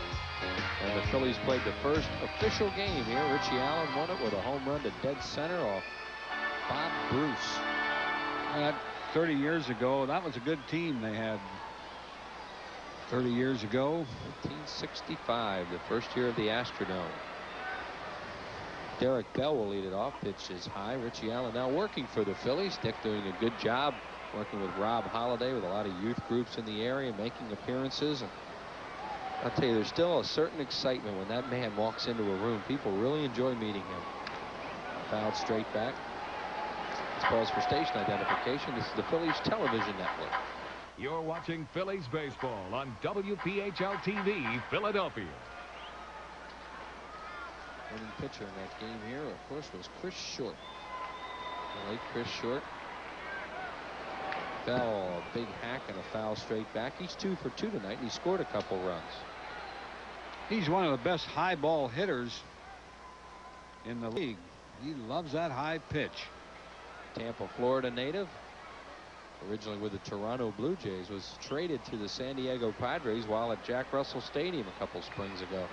And the Phillies played the first official game here. Richie Allen won it with a home run to dead center off Bob Bruce. 30 years ago, that was a good team they had 30 years ago. 1965, the first year of the Astrodome. Derek Bell will lead it off. Pitch is high. Richie Allen now working for the Phillies. Dick doing a good job working with Rob Halladay with a lot of youth groups in the area, making appearances. And I'll tell you, there's still a certain excitement when that man walks into a room. People really enjoy meeting him. Fouled straight back. Let's pause for station identification. This is the Phillies Television Network. You're watching Phillies baseball on WPHL-TV, Philadelphia. Winning pitcher in that game here, of course, was Chris Short. The late Chris Short. Bell, a big hack and a foul straight back. He's 2 for 2 tonight, and he scored a couple runs. He's one of the best high ball hitters in the league. He loves that high pitch. Tampa, Florida native. Originally with the Toronto Blue Jays, was traded to the San Diego Padres while at Jack Russell Stadium a couple springs ago.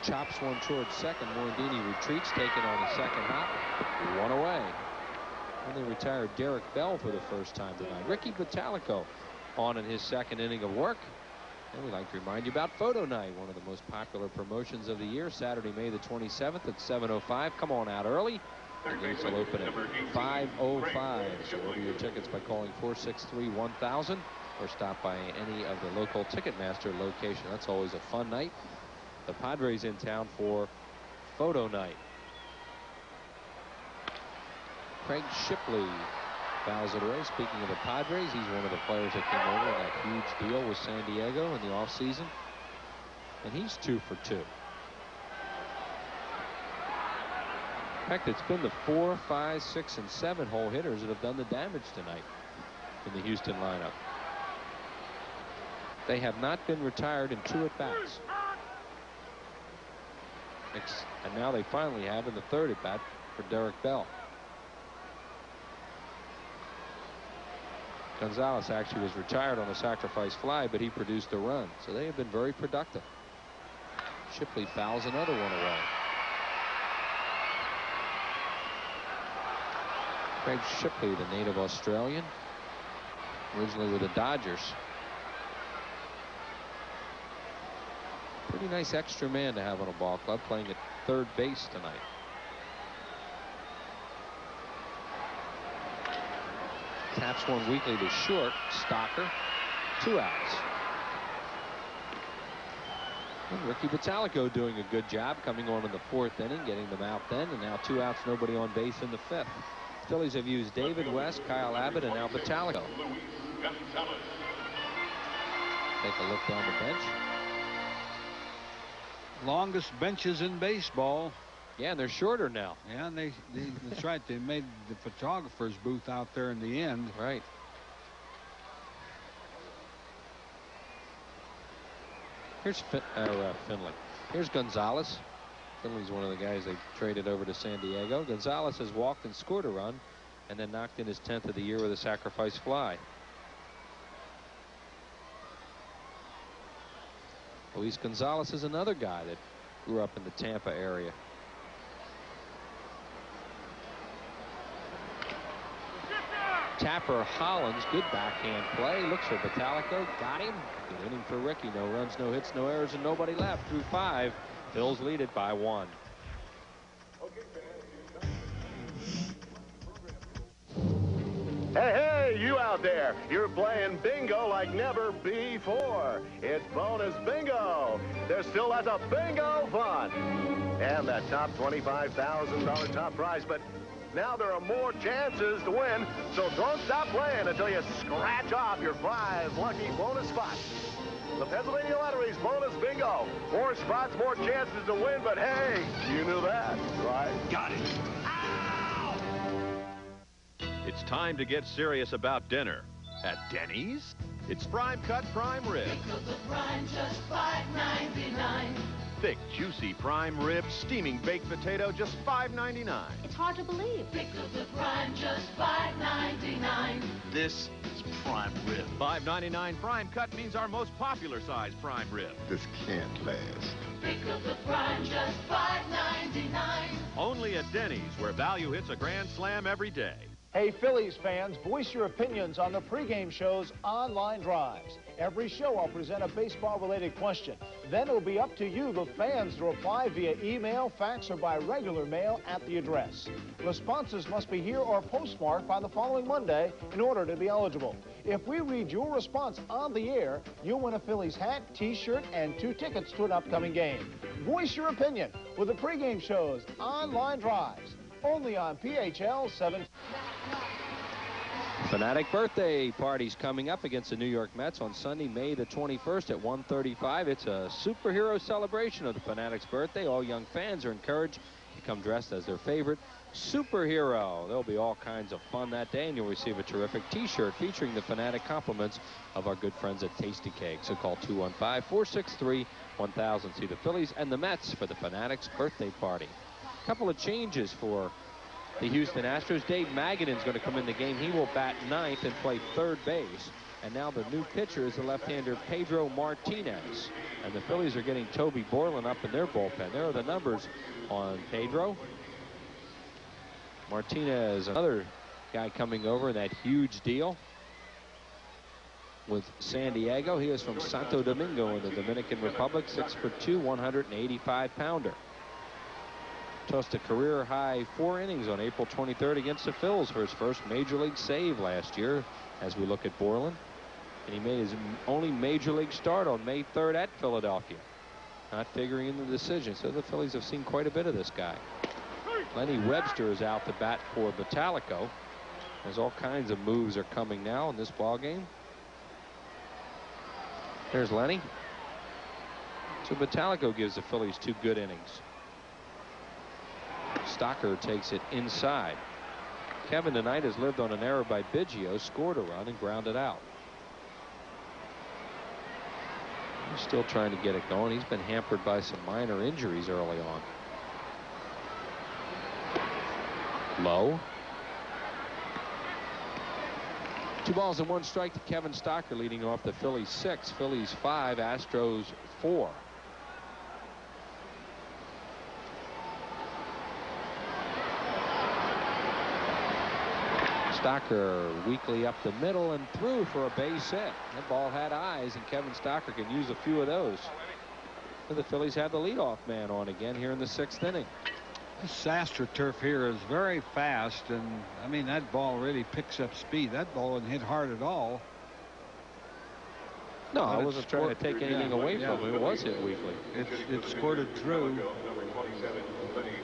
Chops one towards second. Morandini retreats, taken on the second hop. 1 away. And they retired Derek Bell for the first time tonight. Ricky Bottalico on in his second inning of work. And we'd like to remind you about Photo Night, one of the most popular promotions of the year. Saturday, May the 27th at 7:05. Come on out early. The gates will open at 5:05. So order your tickets by calling 463-1000 or stop by any of the local Ticketmaster location. That's always a fun night. The Padres in town for Photo Night. Craig Shipley fouls it away. Speaking of the Padres, he's one of the players that came over in that huge deal with San Diego in the offseason. And he's 2 for 2. In fact, it's been the 4, 5, 6, and 7 hole hitters that have done the damage tonight in the Houston lineup. They have not been retired in 2 at-bats. And now they finally have in the 3rd at-bat for Derek Bell. Gonzalez actually was retired on a sacrifice fly, but he produced a run. So they have been very productive. Shipley fouls another one away. Craig Shipley, the native Australian, originally with the Dodgers. Pretty nice extra man to have on a ball club, playing at 3rd base tonight. Taps one weakly to short. Stocker. 2 outs. And Ricky Bottalico doing a good job coming on in the 4th inning, getting them out then, and now 2 outs, nobody on base in the 5th. Phillies have used David West, Kyle Abbott, and now Bottalico. Take a look down the bench. Longest benches in baseball. Yeah, and they're shorter now. Yeah, and that's right. They made the photographer's booth out there in the end. Right. Here's Finley. Here's Gonzalez. Finley's one of the guys they traded over to San Diego. Gonzalez has walked and scored a run, and then knocked in his 10th of the year with a sacrifice fly. Luis Gonzalez is another guy that grew up in the Tampa area. Tapper Hollins, good backhand play. Looks for Bottalico. Got him. Good inning for Ricky. No runs, no hits, no errors, and nobody left through 5. Phil's lead it by 1. Hey, you out there, you're playing bingo like never before. It's bonus bingo. There's still lots of bingo fun. And that top $25,000 top prize, but now there are more chances to win, so don't stop playing until you scratch off your 5 lucky bonus spots. The Pennsylvania Lottery's bonus bingo. More spots, more chances to win, but hey, you knew that, right? Got it. It's time to get serious about dinner. At Denny's, it's prime cut prime rib. Pickles of prime, just $5.99. Thick, juicy prime rib, steaming baked potato, just $5.99. It's hard to believe. Pickles of prime, just $5.99. This is prime rib. $5.99 prime cut means our most popular size prime rib. This can't last. Pickles of prime, just $5.99. Only at Denny's, where value hits a grand slam every day. Hey, Phillies fans, voice your opinions on the pregame show's online drives. Every show I'll present a baseball-related question. Then it'll be up to you, the fans, to reply via email, fax, or by regular mail at the address. Responses must be here or postmarked by the following Monday in order to be eligible. If we read your response on the air, you'll win a Phillies hat, T-shirt, and 2 tickets to an upcoming game. Voice your opinion with the pregame show's online drives. Only on PHL 7. Fanatic birthday parties coming up against the New York Mets on Sunday, May the 21st at 1:35. It's a superhero celebration of the Fanatic's birthday. All young fans are encouraged to come dressed as their favorite superhero. There'll be all kinds of fun that day, and you'll receive a terrific T-shirt featuring the Fanatic compliments of our good friends at Tasty Cake. So call 215-463-1000. See the Phillies and the Mets for the Fanatic's birthday party. A couple of changes for the Houston Astros. Dave Magadan's going to come in the game. He will bat 9th and play 3rd base. And now the new pitcher is the left-hander Pedro Martinez. And the Phillies are getting Toby Borland up in their bullpen. There are the numbers on Pedro. Martinez, another guy coming over in that huge deal with San Diego. He is from Santo Domingo in the Dominican Republic. 6'2", 185-pounder. Tossed a career-high 4 innings on April 23rd against the Phils for his first Major League save last year, as we look at Borland. And he made his only Major League start on May 3rd at Philadelphia, not figuring in the decision. So the Phillies have seen quite a bit of this guy. Lenny Webster is out to bat for Bottalico. There's all kinds of moves are coming now in this ball game. There's Lenny. So Metallico gives the Phillies 2 good innings. Stocker takes it inside. Kevin tonight has lived on an error by Biggio, scored a run and grounded out. He's still trying to get it going. He's been hampered by some minor injuries early on. Low. 2 balls and 1 strike to Kevin Stocker, leading off the Phillies 6. Phillies 5, Astros 4. Stocker weakly up the middle and through for a base hit. That ball had eyes, and Kevin Stocker can use a few of those. And the Phillies have the leadoff man on again here in the 6th inning. This AstroTurf here is very fast, and I mean that ball really picks up speed. That ball didn't hit hard at all. No, I wasn't trying to take anything away from him. It was hit weakly. It squirted through.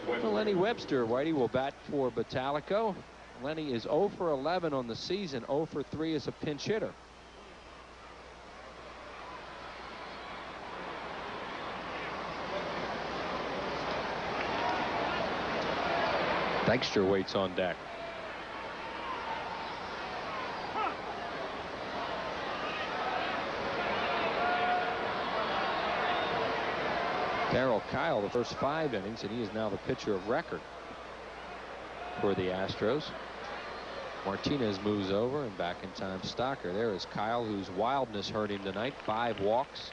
Well, Lenny Webster, Whitey, will bat for Metallico. Lenny is 0 for 11 on the season, 0 for 3 as a pinch hitter. Dykstra waits on deck. Darryl Kyle the first 5 innings, and he is now the pitcher of record for the Astros. Martinez moves over, and back in time Stocker. There is Kyle, whose wildness hurt him tonight. 5 walks.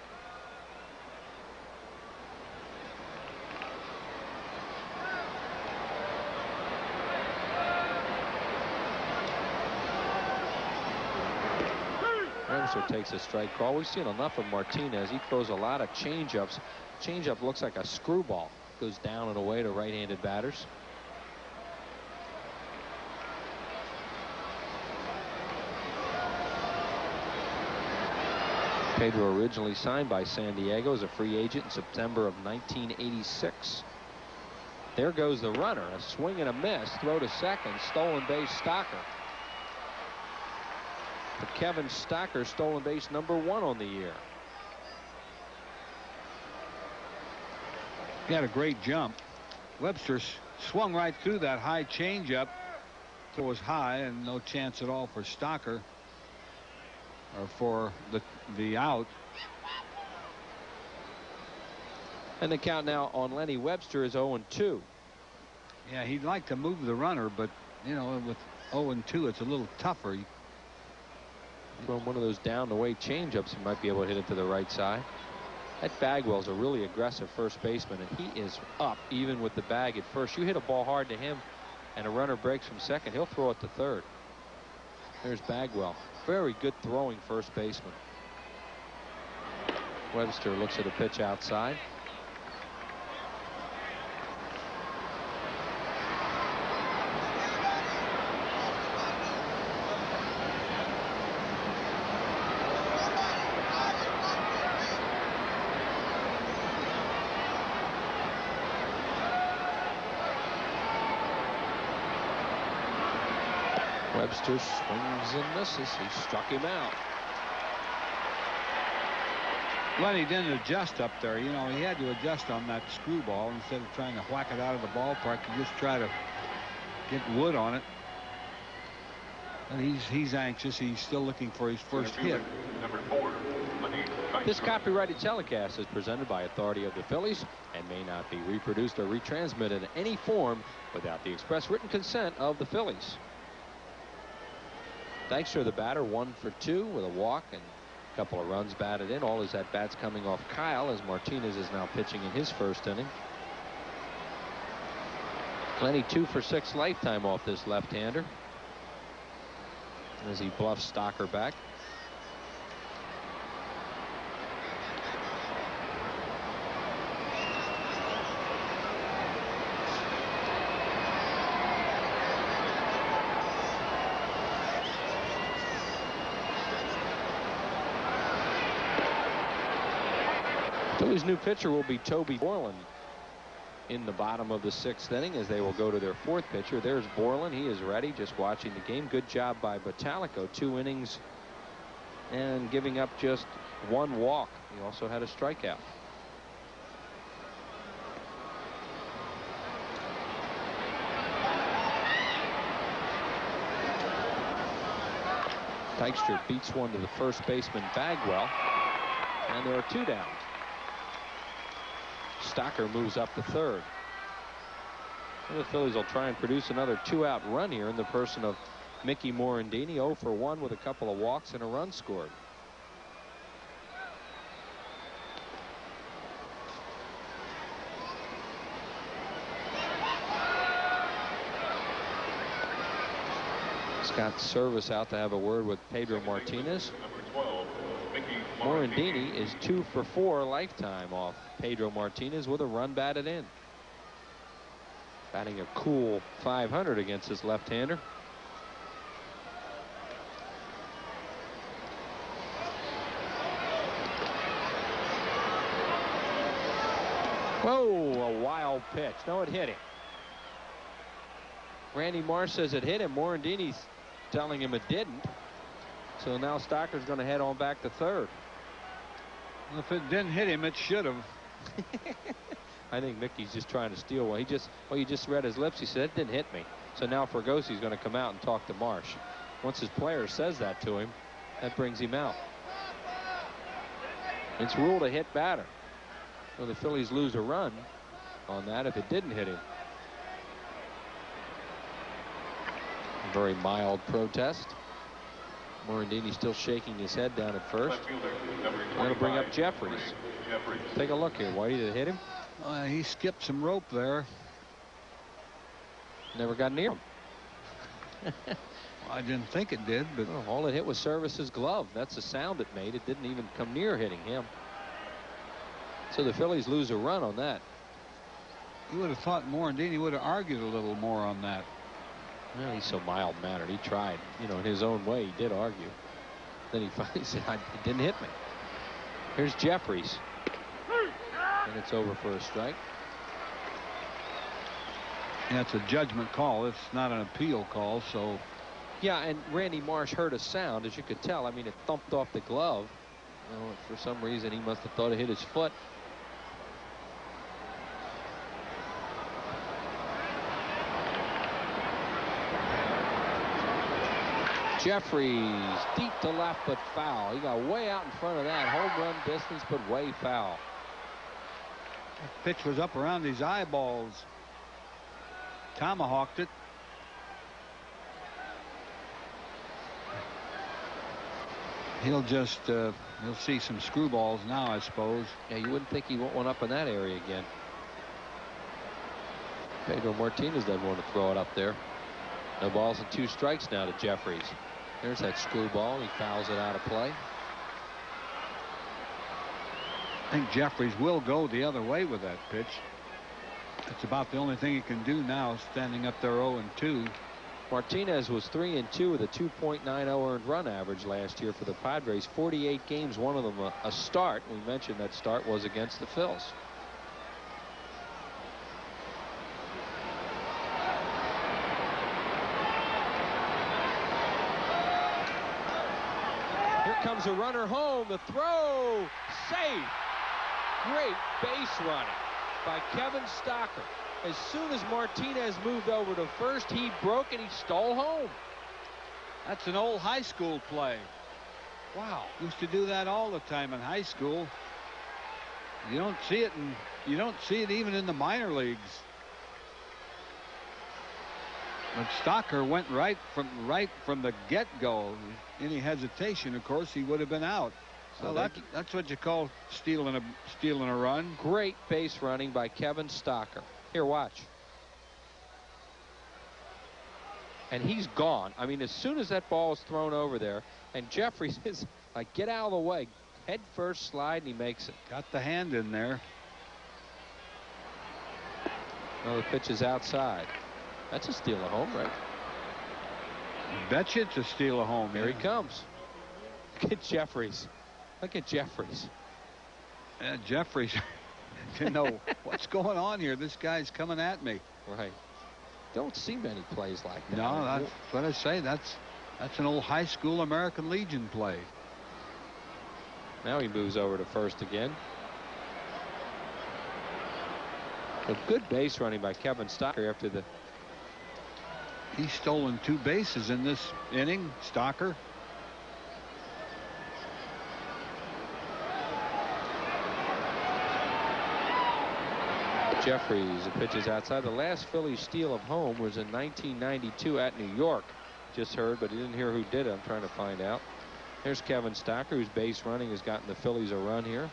Webster takes a strike call. We've seen enough of Martinez. He throws a lot of changeups. Changeup looks like a screwball. Goes down and away to right-handed batters. Pedro originally signed by San Diego as a free agent in September of 1986. There goes the runner. A swing and a miss. Throw to second. Stolen base, Stocker. For Kevin Stocker, stolen base number 1 on the year. He had a great jump. Webster swung right through that high changeup. It was high and no chance at all for Stocker, or for the out. And the count now on Lenny Webster is 0-2. Yeah, he'd like to move the runner, but you know, with 0-2, it's a little tougher. From one of those down the way changeups, he might be able to hit it to the right side. That Bagwell's a really aggressive first baseman, and he is up even with the bag at first. You hit a ball hard to him and a runner breaks from second, he'll throw it to third. There's Bagwell. Very good throwing first baseman. Webster looks at a pitch outside. Webster swings and misses. He struck him out. Lenny didn't adjust up there. You know, he had to adjust on that screwball instead of trying to whack it out of the ballpark. He just try to get wood on it. And he's anxious. He's still looking for his first hit. Number 4. This copyrighted telecast is presented by authority of the Phillies and may not be reproduced or retransmitted in any form without the express written consent of the Phillies. Dykstra, the batter, 1 for 2 with a walk and a couple of runs batted in. All his at-bats coming off Kyle, as Martinez is now pitching in his first inning. Lenny 2 for 6 lifetime off this left-hander as he bluffs Stocker back. Phillies' new pitcher will be Toby Borland. in the bottom of the 6th inning as they will go to their 4th pitcher. There's Borland. He is ready, just watching the game. Good job by Bottalico. 2 innings and giving up just 1 walk. He also had a strikeout. Dykstra beats one to the first baseman Bagwell, and there are 2 down. Stocker moves up to 3rd. The Phillies will try and produce another 2-out run here in the person of Mickey Morandini. 0 for 1 with a couple of walks and a run scored. Scott Service out to have a word with Pedro Martinez. Morandini is 2 for 4 lifetime off Pedro Martinez with a run batted in. Batting a cool .500 against his left-hander. Whoa, a wild pitch. No, it hit him. Randy Marsh says it hit him. Morandini's telling him it didn't. So now Stocker's going to head on back to 3rd. Well, if it didn't hit him, it should have. I think Mickey's just trying to steal one. You just read his lips. He said, it didn't hit me. So now Fergosi's going to come out and talk to Marsh. Once his player says that to him, that brings him out. It's ruled a hit batter. So the Phillies lose a run on that if it didn't hit him. A very mild protest. Morandini still shaking his head down at first. That'll bring up Jeffries. Take a look here. Whitey, did it hit him? He skipped some rope there. Never got near him. I didn't think it did, but all it hit was Service's glove. That's the sound it made. It didn't even come near hitting him. So the Phillies lose a run on that. You would have thought Morandini would have argued a little more on that. Well, he's so mild-mannered. He tried, in his own way. He did argue. Then he finally said, it didn't hit me. Here's Jeffries. And it's over for a strike. Yeah, it's a judgment call. It's not an appeal call, so. Yeah, and Randy Marsh heard a sound, as you could tell. I mean, it thumped off the glove. For some reason, he must have thought it hit his foot. Jeffries deep to left, but foul. He got way out in front of that. Home run distance, but way foul. That pitch was up around his eyeballs. Tomahawked it. He'll just he'll see some screwballs now, I suppose. Yeah, you wouldn't think he won't one up in that area again. Pedro Martinez doesn't want to throw it up there. No balls and 2 strikes now to Jeffries. There's that screwball. He fouls it out of play. I think Jeffries will go the other way with that pitch. It's about the only thing he can do now, standing up there 0-2. Martinez was 3-2 with a 2.90 earned run average last year for the Padres. 48 games, one of them a start. We mentioned that start was against the Phils. Here comes a runner home. The throw, safe. Great base running by Kevin Stocker. As soon as Martinez moved over to first, he broke and he stole home. That's an old high school play. Wow. Used to do that all the time in high school. You don't see it, and you don't see it even in the minor leagues. But Stocker went right from the get-go. Any hesitation, of course, he would have been out. So that's what you call stealing a run. Great base running by Kevin Stocker. Here, watch. And he's gone. I mean, as soon as that ball is thrown over there, and Jeffries is like, get out of the way. Head first slide, and he makes it. Got the hand in there. Well, the pitch is outside. That's a steal of home, right? Bet you it's a steal of home. Here he comes. Look at Jeffries. Look at Jeffries. Jeffries. to know what's going on here. This guy's coming at me. Right. Don't see many plays like that. No, that's what I say. That's an old high school American Legion play. Now he moves over to first again. A good base running by Kevin Stocker after the... He's stolen 2 bases in this inning, Stocker. Jeffries pitches outside. The last Phillies steal of home was in 1992 at New York. Just heard, but he didn't hear who did it. I'm trying to find out. Here's Kevin Stocker, whose base running has gotten the Phillies a run here.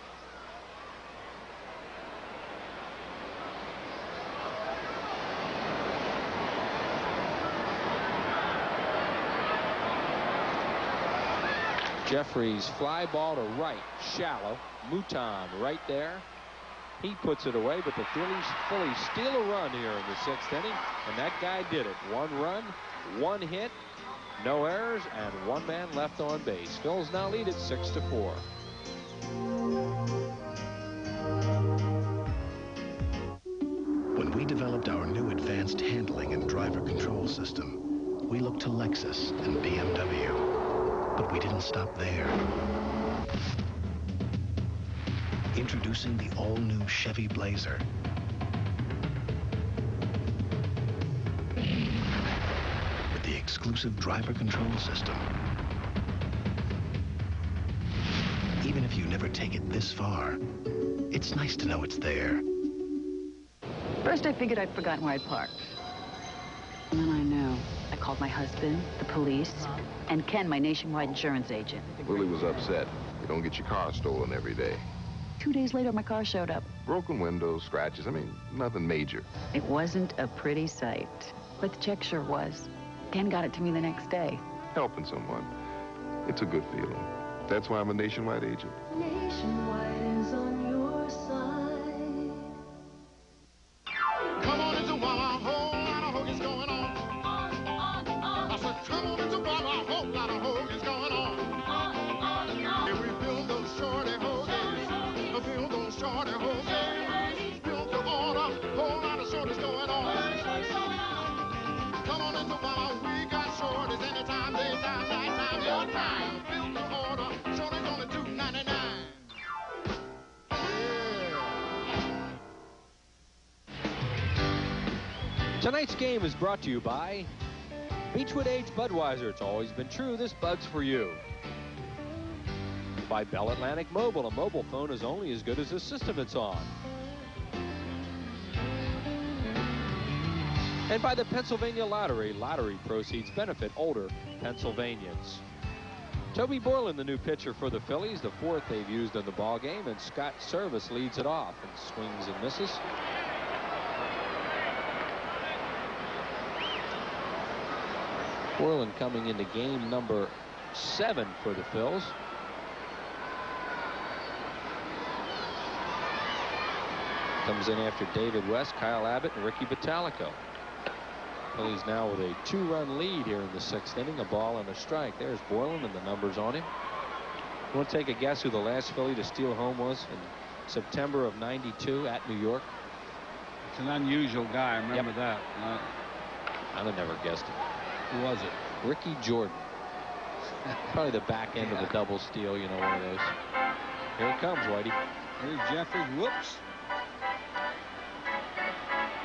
Jeffries fly ball to right, shallow. Mouton right there. He puts it away, but the Phillies steal a run here in the 6th inning, and that guy did it. 1 run, 1 hit, no errors, and 1 man left on base. Phillies now lead it 6-4. When we developed our new advanced handling and driver control system, we looked to Lexus and BMW. But we didn't stop there. Introducing the all-new Chevy Blazer. With the exclusive driver control system. Even if you never take it this far, it's nice to know it's there. First, I figured I'd forgotten where I'd parked. And then I knew. I called my husband, the police, and Ken, my nationwide insurance agent. Willie was upset. You don't get your car stolen every day. 2 days later, my car showed up. Broken windows, scratches, I mean, nothing major. It wasn't a pretty sight, but the check sure was. Ken got it to me the next day. Helping someone, it's a good feeling. That's why I'm a nationwide agent. Nationwide is on your side. Come on into Wawa, whole lot of hogan's going on. I said, come on into Wawa, whole lot of hogan's going on. And we build those shorty hoagies, build those shorty hoagies, build to order, whole lot of shorties going on. Come on into Wawa, we got shorties anytime, daytime, nighttime, your time. Build to order, shorties only $2.99. Tonight's game is brought to you by Beechwood Aged Budweiser. It's always been true. This Bud's for you. By Bell Atlantic Mobile. A mobile phone is only as good as the system it's on. And by the Pennsylvania Lottery. Lottery proceeds benefit older Pennsylvanians. Toby Borland, the new pitcher for the Phillies, the 4th they've used in the ball game, and Scott Service leads it off and swings and misses. Borland coming into game number 7 for the Phils. Comes in after David West, Kyle Abbott, and Ricky Bottalico. Phillies now with a 2-run lead here in the 6th inning, a ball and a strike. There's Borland and the numbers on him. You want to take a guess who the last Philly to steal home was in September of '92 at New York? It's an unusual guy. I remember that. I'd have never guessed it. Who was it? Ricky Jordan. Probably the back end of the double steal, you know, one of those. Here it comes, Whitey. Here's Jeffries. Whoops.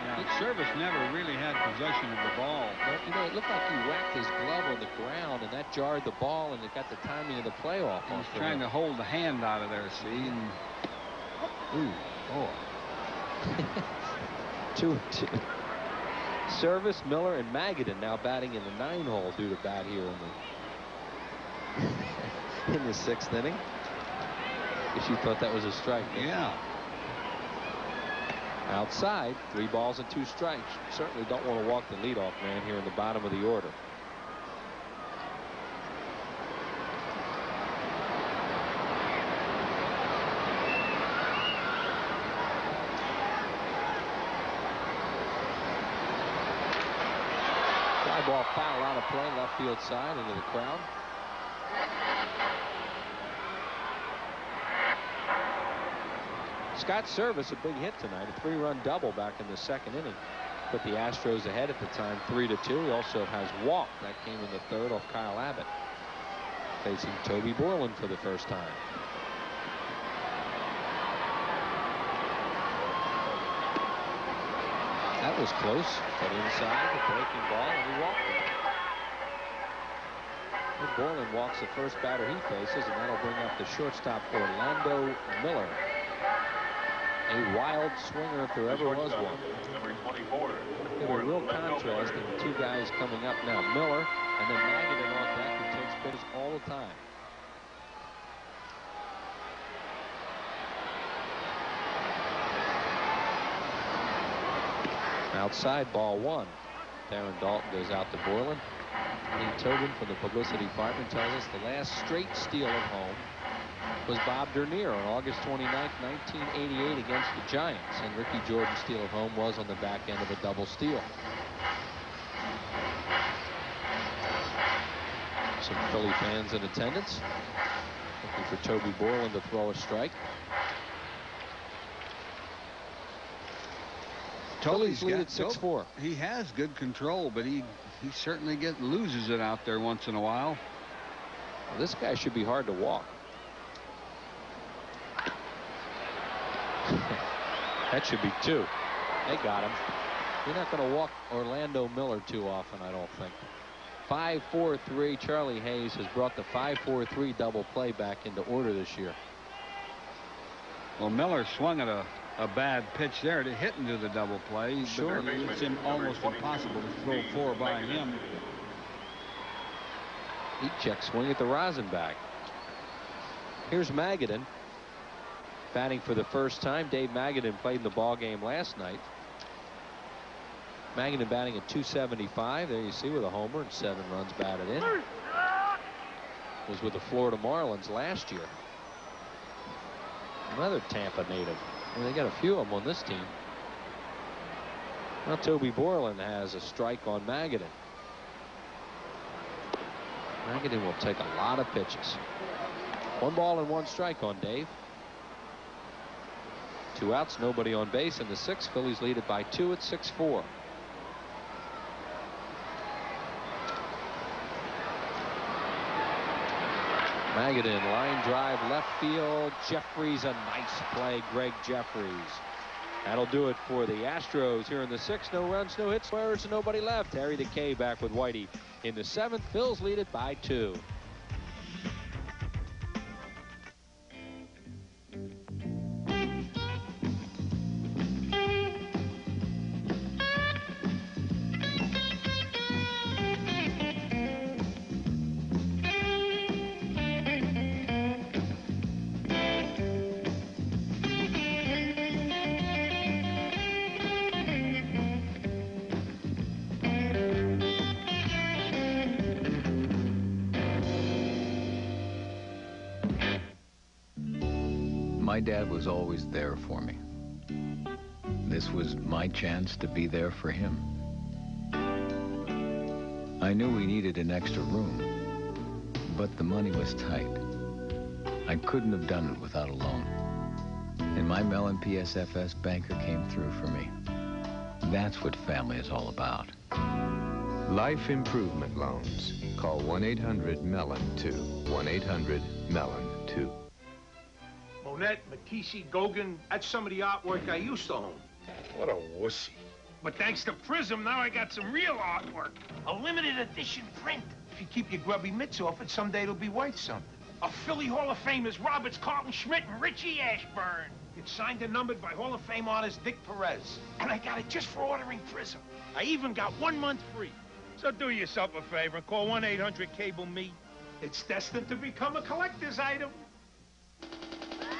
Yeah, Service never really had possession of the ball. But, you know, it looked like he whacked his glove on the ground, and that jarred the ball, and it got the timing of the play off. He was trying to hold the hand out of there, see? And... Ooh, boy. 2-2. Service, Miller, and Magadan now batting in the 9-hole due to bat here in the 6th inning. Guess you thought that was a strike. Yeah. Outside, 3 balls and 2 strikes. Certainly don't want to walk the leadoff man here in the bottom of the order. Fly ball foul out of play, left field side into the crowd. Scott Service, a big hit tonight, a 3-run double back in the second inning. Put the Astros ahead at the time 3-2. He also has walked. That came in the third off Kyle Abbott. Facing Toby Borland for the first time. That was close, but inside the breaking ball, and he walked it. And Borland walks the first batter he faces, and that'll bring up the shortstop Orlando Miller. A wild swinger if there ever was one. Number 24. Look at a real contrast in the two guys coming up now. Miller and then Magadan on deck, who takes pitches all the time. Outside, ball 1. Darren Dalton goes out to Borland. Lee Tobin from the publicity department tells us the last straight steal at home was Bob Dernier on August 29th, 1988 against the Giants. And Ricky Jordan's steal at home was on the back end of a double steal. Some Philly fans in attendance looking for Toby Borland to throw a strike. Phillies lead at 6-4. He has good control, but he certainly loses it out there once in a while. Well, this guy should be hard to walk. That should be 2. They got him. You're not going to walk Orlando Miller too often, I don't think. 5-4-3. Charlie Hayes has brought the 5-4-3 double play back into order this year. Well, Miller swung at a bad pitch there to hit into the double play. Sure. But it's almost impossible to throw 4 by him. Heat check swing at the rosin bag. Here's Magadan batting for the first time. Dave Magadan played in the ball game last night. Magadan batting at .275. There you see with a homer and 7 runs batted in. Was with the Florida Marlins last year. Another Tampa native. Well, they got a few of them on this team. Now Toby Borland has a strike on Magadan. Magadan will take a lot of pitches. 1 ball and 1 strike on Dave. 2 outs, nobody on base in the 6th. Phillies lead it by 2 at 6-4. Magadan, line drive, left field. Jeffries, a nice play. Greg Jeffries. That'll do it for the Astros here in the 6th. No runs, no hits, errors, and nobody left. Harry the K back with Whitey in the 7th. Phils lead it by 2. My dad was always there for me. This was my chance to be there for him. I knew we needed an extra room, but the money was tight. I couldn't have done it without a loan. And my Mellon PSFS banker came through for me. That's what family is all about. Life Improvement Loans. Call 1-800-MELON-2. 1-800-MELON-2. Monet, Matisse, Gauguin, that's some of the artwork I used to own. What a wussy. But thanks to Prism, now I got some real artwork. A limited edition print. If you keep your grubby mitts off it, someday it'll be worth something. A Philly Hall of Famers, Roberts, Carlton Schmidt, and Richie Ashburn. It's signed and numbered by Hall of Fame artist Dick Perez. And I got it just for ordering Prism. I even got 1 month free. So do yourself a favor and call 1-800-CABLE-ME. It's destined to become a collector's item.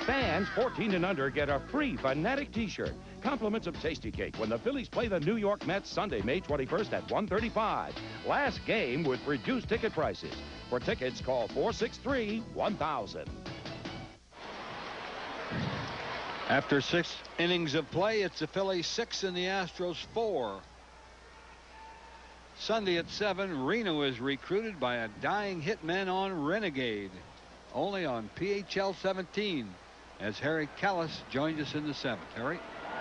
Fans 14 and under get a free Fanatic t-shirt. Compliments of Tasty Cake when the Phillies play the New York Mets Sunday, May 21st at 1:35. Last game with reduced ticket prices. For tickets, call 463-1000. After 6 innings of play, it's the Phillies 6 and the Astros 4. Sunday at 7, Reno is recruited by a dying hitman on Renegade. Only on PHL 17. as Harry Kellis joins us in the 7th. Harry?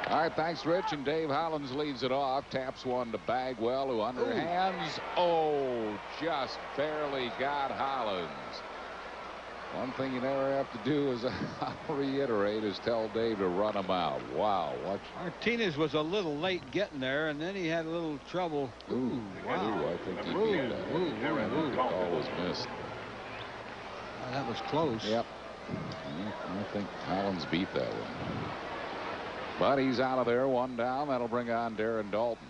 All right, thanks, Rich. And Dave Hollins leads it off. Taps one to Bagwell, who underhands. Oh, just barely got Hollins. One thing you never have to do is, I'll reiterate, is tell Dave to run him out. Wow. What? Martinez was a little late getting there, and then he had a little trouble. Ooh, wow. Ooh, I think he beat that. I think the call was missed. That was close. Yep. I think Hollins beat that one. But he's out of there, one down. That'll bring on Darren Dalton.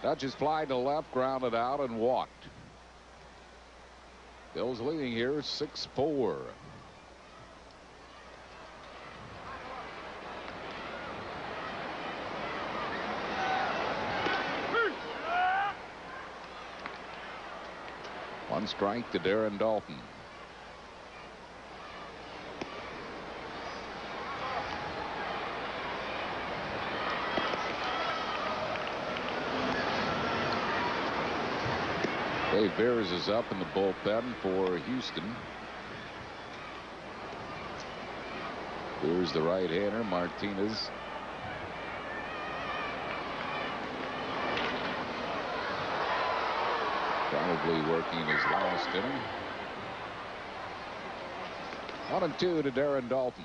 Dutchess fly to left, grounded out, and walked. Bill's leading here 6-4. One strike to Darren Dalton. Dave Beers is up in the bullpen for Houston. Beers the right-hander. Martinez. Probably working his last inning. 1-2 to Darren Dalton.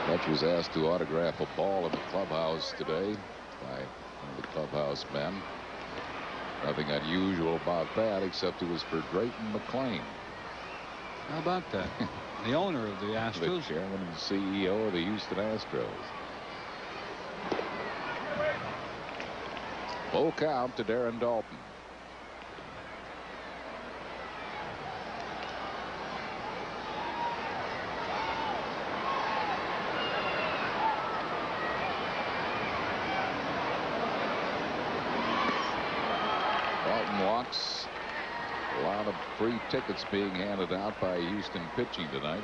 Dutch was asked to autograph a ball in the clubhouse today by one of the clubhouse men. Nothing unusual about that, except it was for Drayton McClain. How about that? The owner of the Astros. The chairman and CEO of the Houston Astros. Full count to Darren Dalton. Walks. A lot of free tickets being handed out by Houston pitching tonight.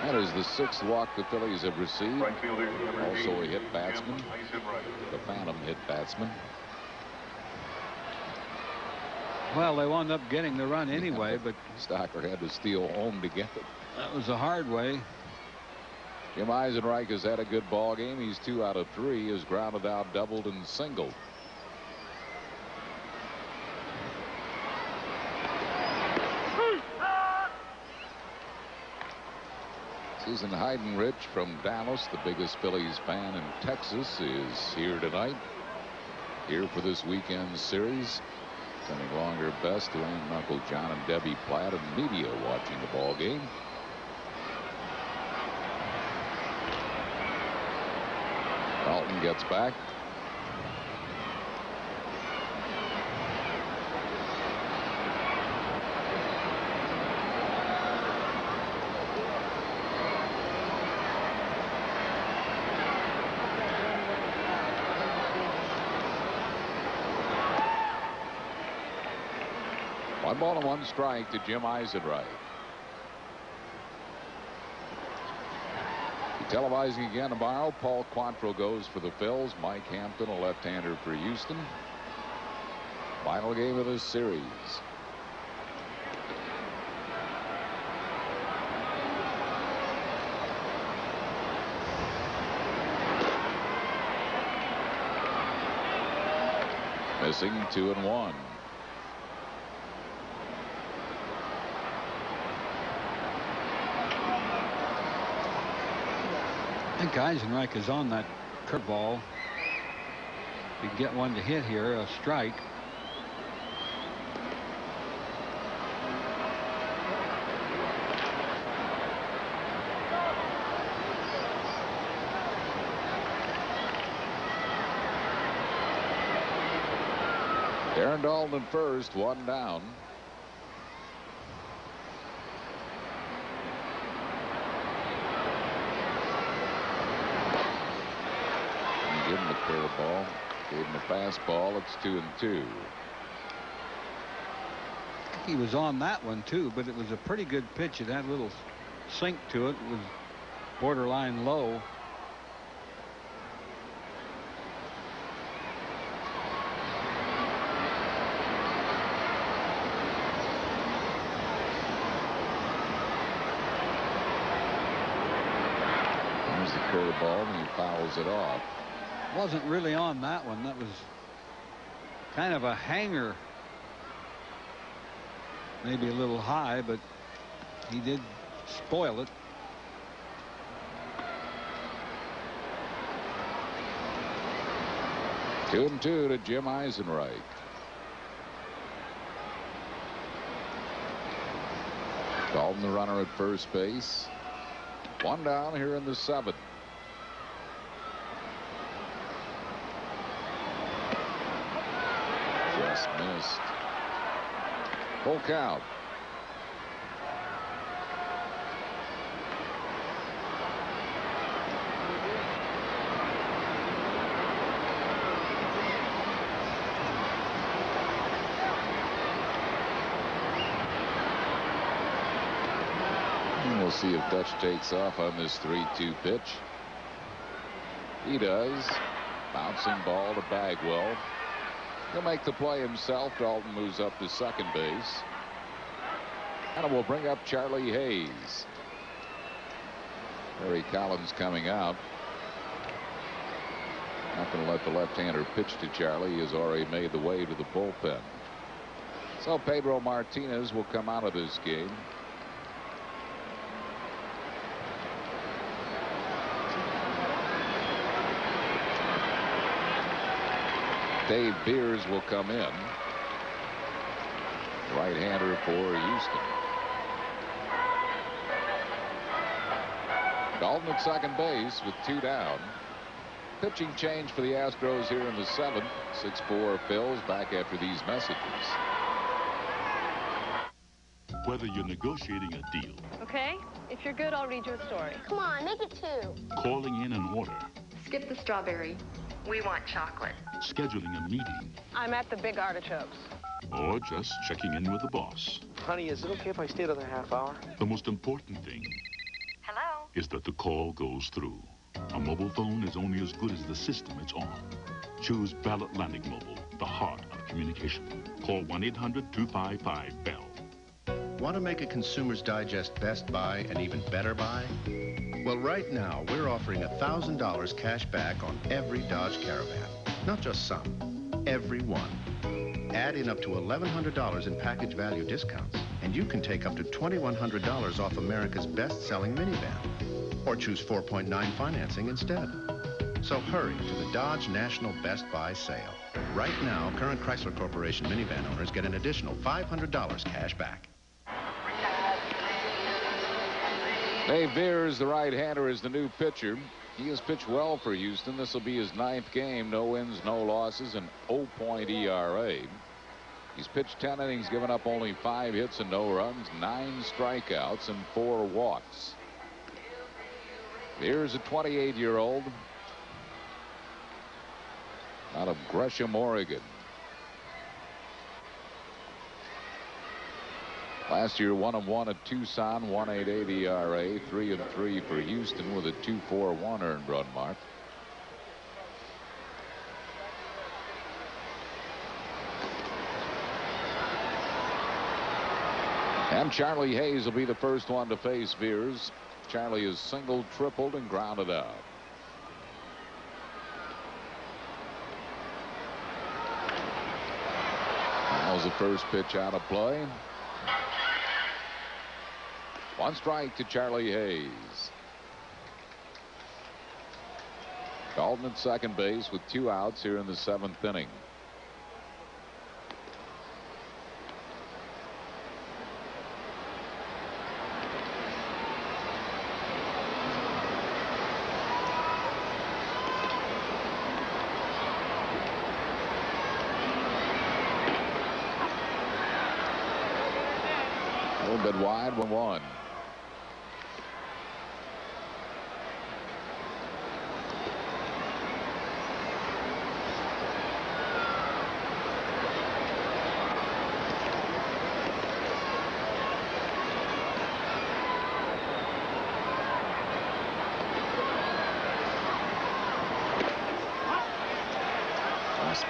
That is the 6th walk the Phillies have received. Also a hit batsman. The phantom hit batsman. Well, they wound up getting the run anyway, but Stocker had to steal home to get it. That was a hard way. Jim Eisenreich has had a good ball game. He's 2 out of 3. Has grounded out, doubled, and singled. Susan Heidenrich from Dallas, the biggest Phillies fan in Texas, is here tonight. Here for this weekend series. Sending longer best to Aunt and Uncle John and Debbie Platt and media watching the ball game. Dalton gets back. One ball and one strike to Jim Eisenreich. Televising again tomorrow. Paul Quantrill goes for the Phils. Mike Hampton, a left-hander for Houston. Final game of this series. Missing 2-1. I think Eisenreich is on that curveball. If you get one to hit here, a strike. Darren Dalton first, one down. Give him a curveball. Gave him a fastball. It's 2-2. He was on that one too, but it was a pretty good pitch. It had a little sink to it. It was borderline low. There's the curveball, and he fouls it off. Wasn't really on that one. That was kind of a hanger. Maybe a little high, but he did spoil it. Two and two to Jim Eisenreich. Dalton, the runner at first base. One down here in the seventh. Just missed. Full count. We'll see if Dutch takes off on this 3-2 pitch. He does. Bouncing ball to Bagwell. He'll make the play himself. Dalton moves up to second base. And it will bring up Charlie Hayes. Harry Collins coming out. Not going to let the left-hander pitch to Charlie. He has already made the way to the bullpen. So Pedro Martinez will come out of this game. Dave Beers will come in. Right-hander for Houston. Dalton at second base with two down. Pitching change for the Astros here in the seventh. 6-4 Phillies back after these messages. Whether you're negotiating a deal, Okay? If you're good, I'll read you a story. Come on, make it 2. calling in an order, Skip the strawberry. We want chocolate. scheduling a meeting, I'm at the big artichokes. or just checking in with the boss, Honey, is it okay if I stay another half hour? the most important thing Hello? is that the call goes through. A mobile phone is only as good as the system it's on. Choose Bell Atlantic Mobile, the heart of communication. Call 1-800-255-BELL. Want to make a Consumer's Digest Best Buy an even better buy? Well, right now, we're offering $1,000 cash back on every Dodge Caravan. Not just some, every one. Add in up to $1,100 in package value discounts, and you can take up to $2,100 off America's best-selling minivan. Or choose 4.9 financing instead. So hurry to the Dodge National Best Buy sale. Right now, current Chrysler Corporation minivan owners get an additional $500 cash back. Dave Beers, the right-hander, is the new pitcher. He has pitched well for Houston. This will be his 9th game. No wins, no losses, and 0.0 ERA. He's pitched 10 innings, given up only 5 hits and no runs, 9 strikeouts, and 4 walks. Here's a 28-year-old out of Gresham, Oregon. Last year, 1-1 at Tucson, 1.88 ERA, 3-3 for Houston with a 2.41 earned run mark. And Charlie Hayes will be the first one to face Beers. Charlie has singled, tripled, and grounded out. That was the first pitch out of play. 1 strike to Charlie Hayes. Dalton at second base with 2 outs here in the 7th inning. A little bit wide, 1-1.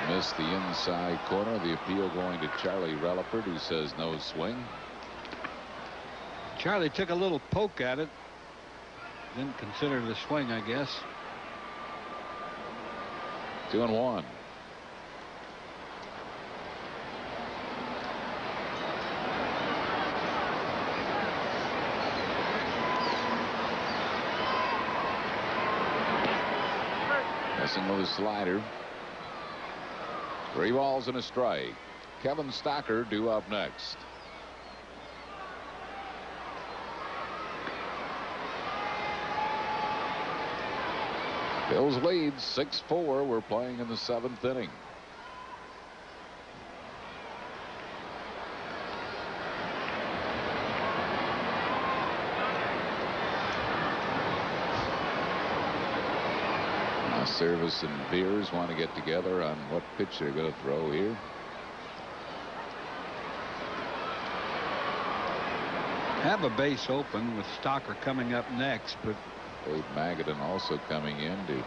Missed the inside corner. The appeal going to Charlie Relaford, who says no swing. Charlie took a little poke at it. Didn't consider the swing, I guess. 2-1. Messing with a slider. 3 balls and a strike. Kevin Stocker due up next. Bills lead 6-4. We're playing in the 7th inning. Now Service and Beers want to get together on what pitch they're going to throw here. Have a base open with Stocker coming up next, but Dave Magadan also coming in to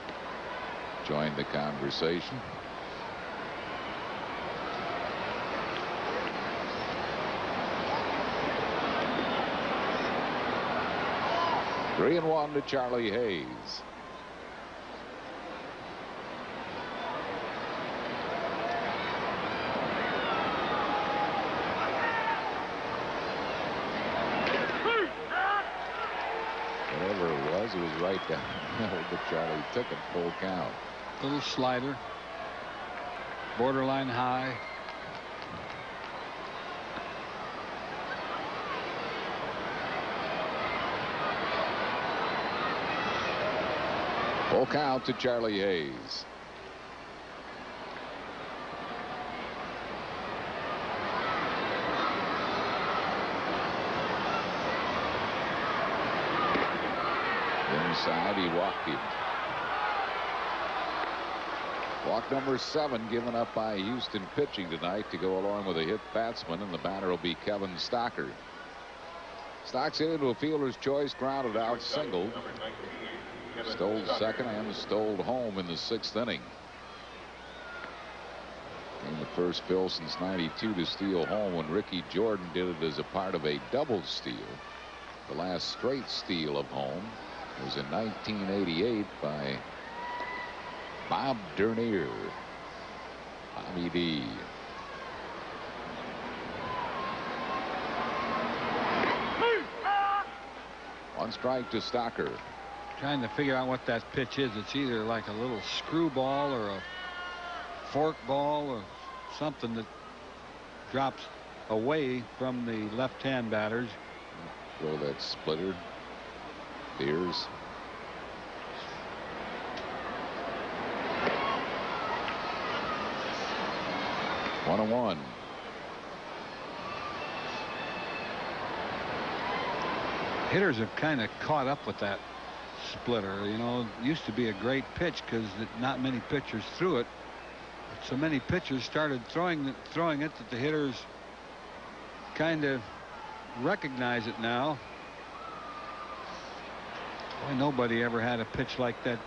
join the conversation. Three and 1 to Charlie Hayes. It was right down the middle, but Charlie took it full count. Little slider. Borderline high. Full count to Charlie Hayes. Inside, he walked him. Walk number 7 given up by Houston pitching tonight to go along with a hit batsman, and the batter will be Kevin Stocker. Stocks hit into a fielder's choice, grounded out, singled. Stole second and stole home in the 6th inning. Came the first Phil since '92 to steal home when Ricky Jordan did it as a part of a double steal. The last straight steal of home was in 1988 by Bob Dernier. Bobby D. One strike to Stocker. Trying to figure out what that pitch is. It's either like a little screwball or a fork ball or something that drops away from the left-hand batters. Throw that splitter. Beers. One and 1. Hitters have kind of caught up with that splitter. You know, it used to be a great pitch because not many pitchers threw it. But so many pitchers started throwing it that the hitters kind of recognize it now. Boy, nobody ever had a pitch like that.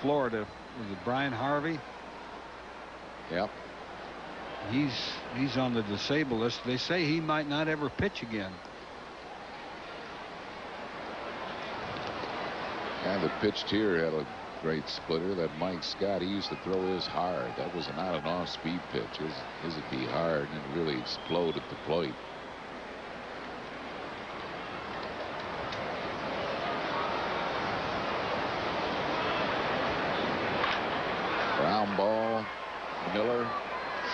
Florida, was it Brian Harvey? Yep. He's on the disabled list. They say he might not ever pitch again. Guy that pitched here had a great splitter. That Mike Scott, he used to throw his hard. That was not an off-speed pitch. His would be hard and really explode at the plate. Ground ball. Miller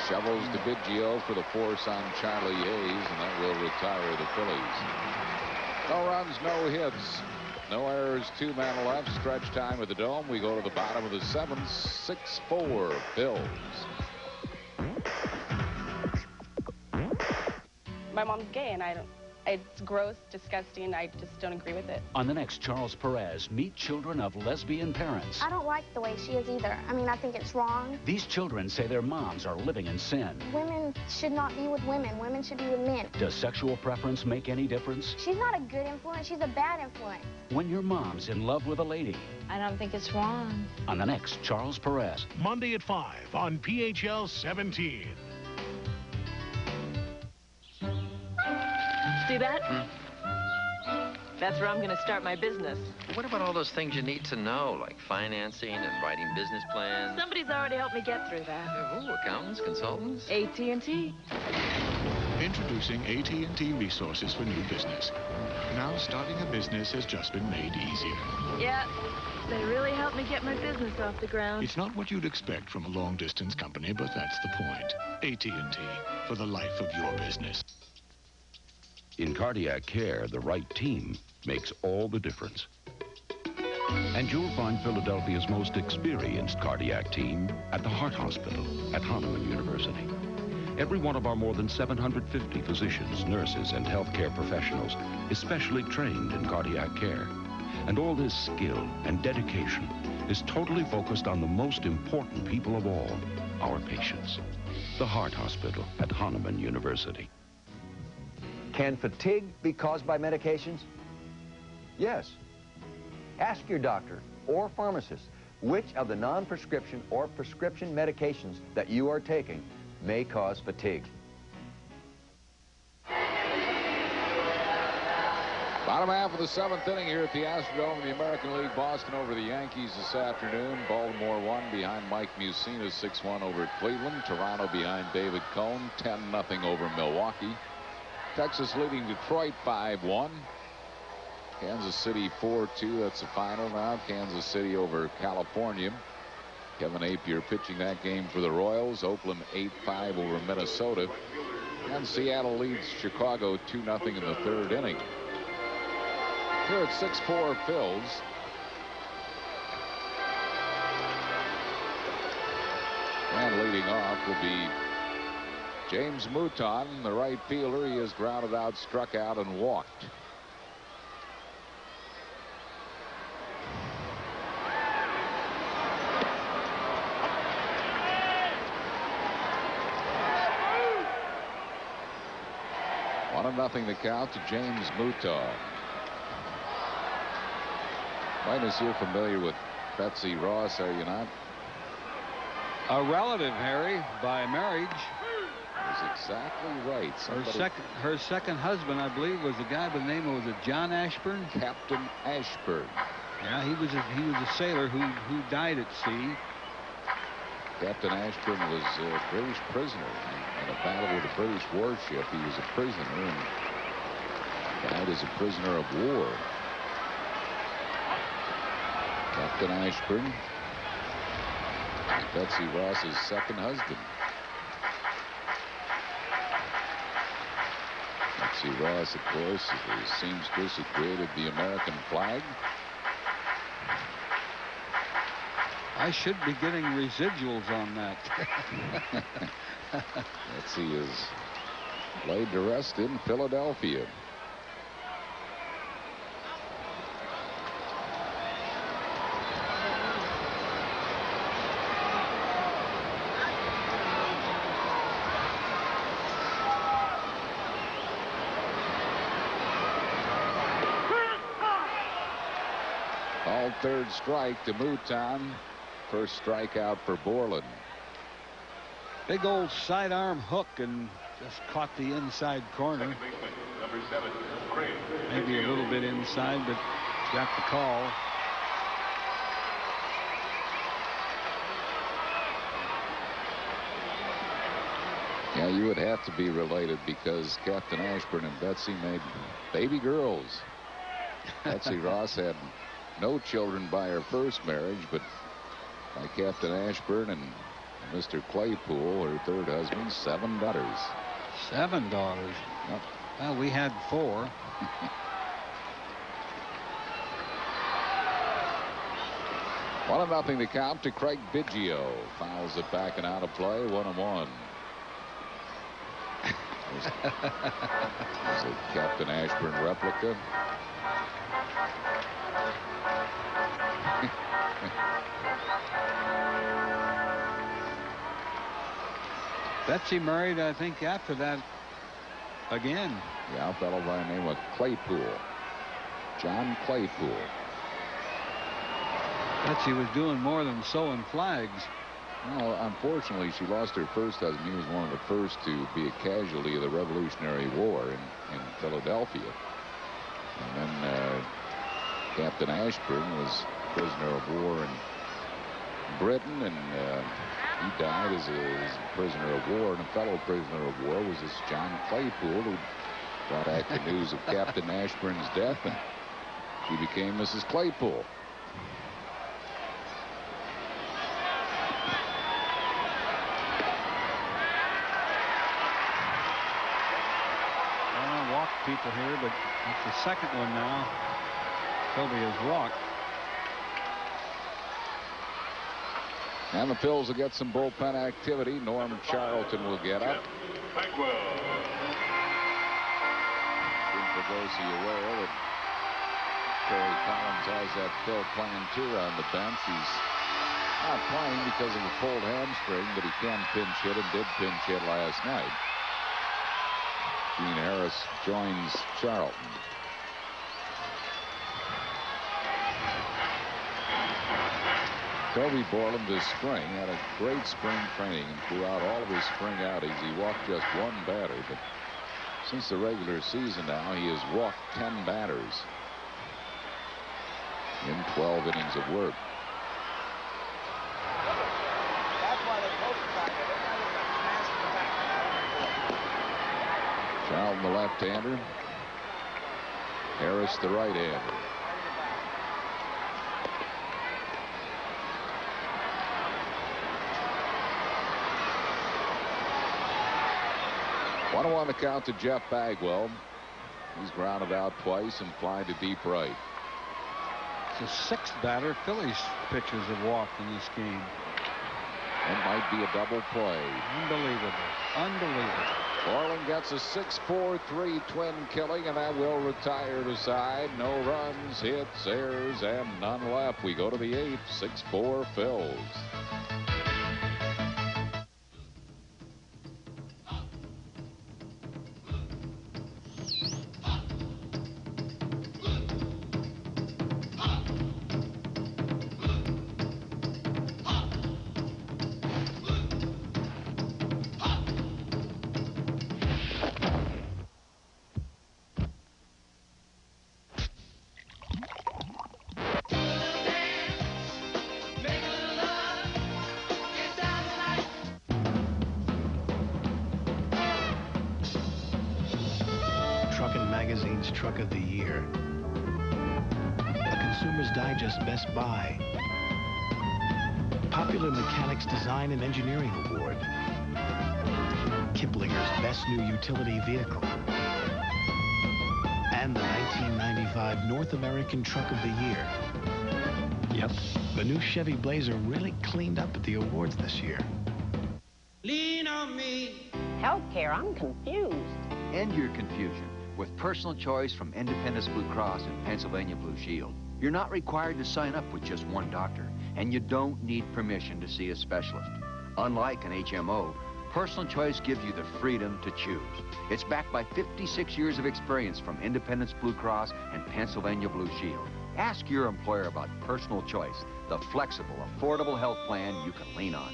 shovels DiBiggio for the force on Charlie Hayes, and that will retire the Phillies. No runs, no hits, no errors, 2 men left. Stretch time at the Dome. We go to the bottom of the 7th. 6-4 Phils. My mom's gay, and it's gross, disgusting. I just don't agree with it. On the next Charles Perez, meet children of lesbian parents. I don't like the way she is either. I mean, I think it's wrong. These children say their moms are living in sin. Women should not be with women. Women should be with men. Does sexual preference make any difference? She's not a good influence. She's a bad influence. When your mom's in love with a lady. I don't think it's wrong. On the next Charles Perez. Monday at 5 on PHL 17. See that? That's where I'm going to start my business. What about all those things you need to know, like financing and writing business plans? Somebody's already helped me get through that. Who? Accountants? Consultants? AT&T. Introducing AT&T Resources for New Business. Now starting a business has just been made easier. Yeah, they really helped me get my business off the ground. It's not what you'd expect from a long-distance company, but that's the point. AT&T, for the life of your business. In cardiac care, the right team makes all the difference. And you'll find Philadelphia's most experienced cardiac team at the Heart Hospital at Hahnemann University. Every one of our more than 750 physicians, nurses, and healthcare professionals is specially trained in cardiac care. And all this skill and dedication is totally focused on the most important people of all, our patients. The Heart Hospital at Hahnemann University. Can fatigue be caused by medications? Yes. Ask your doctor or pharmacist which of the non-prescription or prescription medications that you are taking may cause fatigue. Bottom half of the 7th inning here at the Astrodome in the American League. Boston over the Yankees this afternoon. Baltimore won behind Mike Mussina, 6-1 over Cleveland. Toronto behind David Cone, 10-0 over Milwaukee. Texas leading Detroit 5-1. Kansas City 4-2. That's the final now. Kansas City over California. Kevin Napier pitching that game for the Royals. Oakland 8-5 over Minnesota. And Seattle leads Chicago 2-0 in the 3rd inning. Here at 6-4 Phils. And leading off will be James Mouton, the right fielder. He is grounded out, struck out, and walked. Nothing to count to James Mouton. Minus, you're familiar with Betsy Ross, are you not? A relative, Harry, by marriage. That's exactly right. Her second husband, I believe, was a guy by the name of, was it John Ashburn? Captain Ashburn. Yeah, he was a sailor who died at sea. Captain Ashburn was a British prisoner in a battle with a British warship. He was a prisoner and died as a prisoner of war. Captain Ashburn is Betsy Ross's second husband. Betsy Ross, of course, is the seamstress who created the American flag. I should be getting residuals on that. Betsy is laid to rest in Philadelphia. Called third strike to Mouton. First strikeout for Borland. Big old sidearm hook and just caught the inside corner. Maybe a little bit inside, but got the call. Yeah, you would have to be related because Captain Ashburn and Betsy made baby girls. Betsy Ross had no children by her first marriage, but by Captain Ashburn and Mr. Claypool, her third husband, 7 daughters. 7 daughters? Yep. Well, we had 4. One nothing to count to Craig Biggio. Fouls it back and out of play. 1-1. There's a Captain Ashburn replica. Betsy married, I think, after that again. Yeah, a fellow by the name of Claypool. John Claypool. Betsy was doing more than sewing flags. Well, unfortunately, she lost her first husband. He was one of the first to be a casualty of the Revolutionary War in Philadelphia. And then Captain Ashburn was prisoner of war in Britain, and he died as a prisoner of war. And a fellow prisoner of war was this John Claypool, who brought back the news of Captain Ashburn's death, and she became Mrs. Claypool. Walked people here, but it's the second one now. Toby has walked. And the Phils will get some bullpen activity. Norm Charlton will get up. Jim Fregosi aware that Terry Collins has that Phil Plantier on the bench. He's not playing because of a pulled hamstring, but he can pinch hit and did pinch hit last night. Gene Harris joins Charlton. Toby Borland this spring had a great spring training, and throughout all of his spring outings he walked just one batter, but since the regular season now he has walked 10 batters in 12 innings of work. Charlton the left-hander, Harris the right-hander. One on the count to Jeff Bagwell. He's grounded out twice and flying to deep right. It's the sixth batter Phillies pitchers have walked in this game. That might be a double play. Unbelievable. Unbelievable. Borland gets a 6-4-3 twin killing, and that will retire the side. No runs, hits, errors, and none left. We go to the 8th. 6-4 Phils. Magazine's Truck of the Year, a Consumer's Digest Best Buy, Popular Mechanics Design and Engineering Award, Kiplinger's Best New Utility Vehicle, and the 1995 North American Truck of the Year. Yep, the new Chevy Blazer really cleaned up at the awards this year. Lean on me. Healthcare, I'm confused. End your confusion with personal choice from Independence Blue Cross and Pennsylvania Blue Shield. You're not required to sign up with just one doctor, and you don't need permission to see a specialist. Unlike an HMO, personal choice gives you the freedom to choose. It's backed by 56 years of experience from Independence Blue Cross and Pennsylvania Blue Shield. Ask your employer about personal choice, the flexible, affordable health plan you can lean on.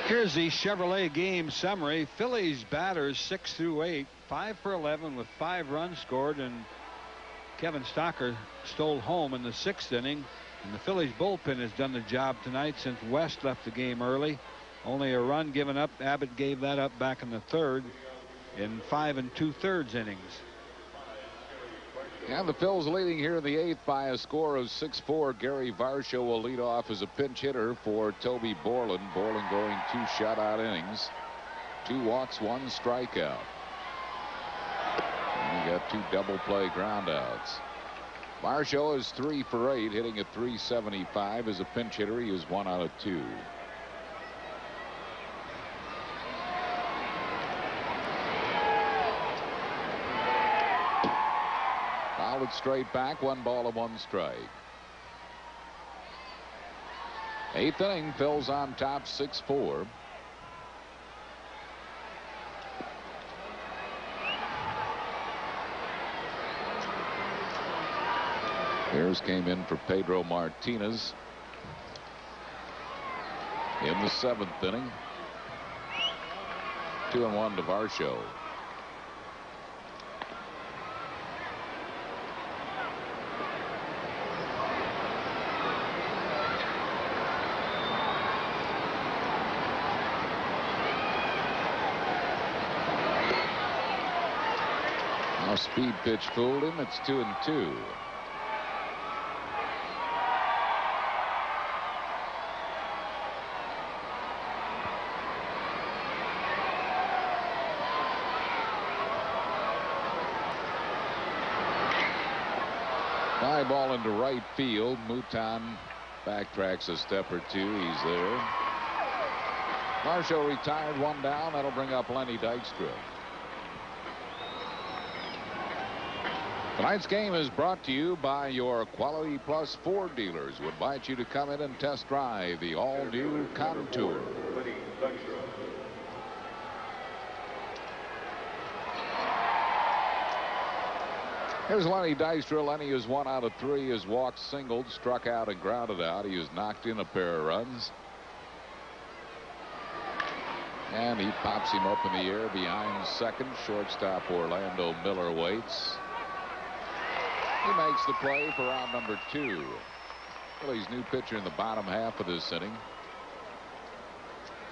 Here's the Chevrolet game summary. Phillies batters 6 through 8, 5 for 11 with 5 runs scored, and Kevin Stocker stole home in the 6th inning. And the Phillies bullpen has done the job tonight since West left the game early. Only a run given up. Abbott gave that up back in the 3rd in 5 2/3 innings. And the Phils leading here in the 8th by a score of 6-4. Gary Varsho will lead off as a pinch hitter for Toby Borland. Borland going 2 shutout innings, 2 walks, 1 strikeout. And he got 2 double play groundouts. Varsho is 3 for 8, hitting at .375 as a pinch hitter. He is 1 out of 2. Fouled straight back, 1 ball and 1 strike. 8th inning, Phil's on top 6-4. Bears came in for Pedro Martinez in the 7th inning. 2-1 to Varsho. Off-speed pitch fooled him. It's 2-2. Fly ball into right field. Mouton backtracks a step or two. He's there. Marshall retired, one down. That'll bring up Lenny Dykstra. Tonight's game is brought to you by your Quality Plus Ford dealers, who invite you to come in and test drive the all-new Contour. Here's Lenny Dykstra. Lenny is 1 out of 3. Has walked, singled, struck out, and grounded out. He has knocked in a pair of runs. And he pops him up in the air behind second. Shortstop Orlando Miller waits. He makes the play for out number 2. Phillies' new pitcher in the bottom half of this inning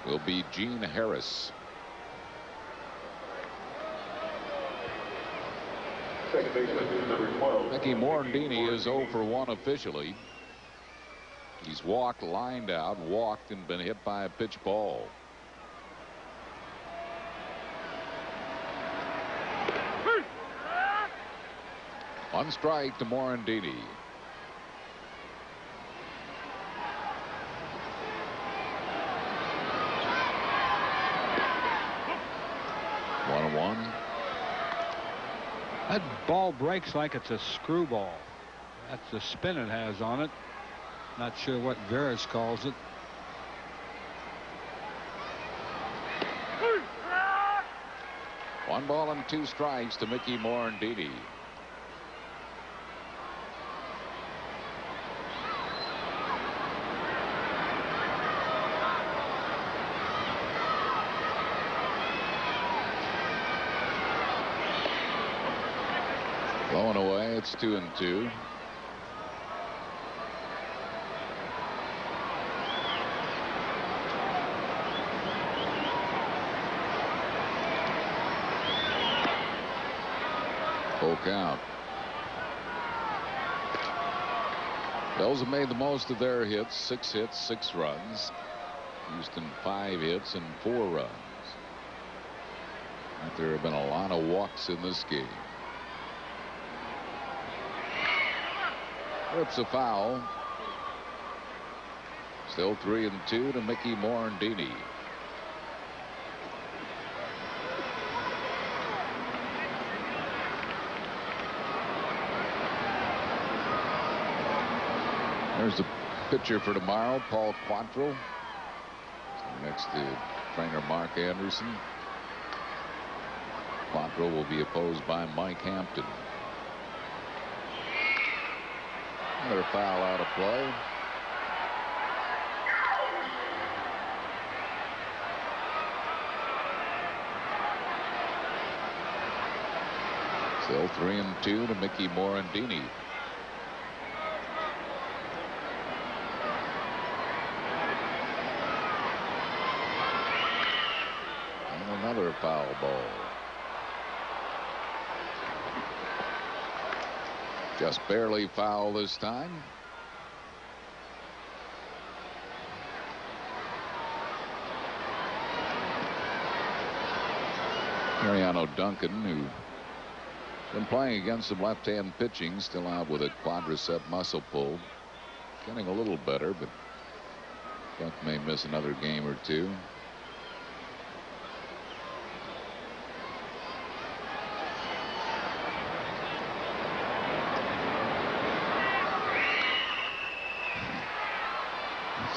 will be Gene Harris. Second baseman, number 12. Mickey Morandini is 0 for 1 officially. He's walked, lined out, walked, and been hit by a pitch ball. One strike to Morandini. One. That ball breaks like it's a screwball. That's the spin it has on it. Not sure what Veras calls it. One ball and 2 strikes to Mickey Morandini. Blowing away. It's 2-2. Full count. Bills have made the most of their hits. 6 hits, 6 runs. Houston 5 hits and 4 runs. But there have been a lot of walks in this game. Rips a foul. Still 3-2 to Mickey Morandini. There's the pitcher for tomorrow, Paul Quantrill, next to trainer Mark Anderson. Quantrill will be opposed by Mike Hampton. Another foul out of play. Still 3-2 to Mickey Morandini. And another foul ball. Just barely foul this time. Mariano Duncan, who's been playing against some left-hand pitching, still out with a quadricep muscle pull. Getting a little better, but Dunk may miss another game or 2.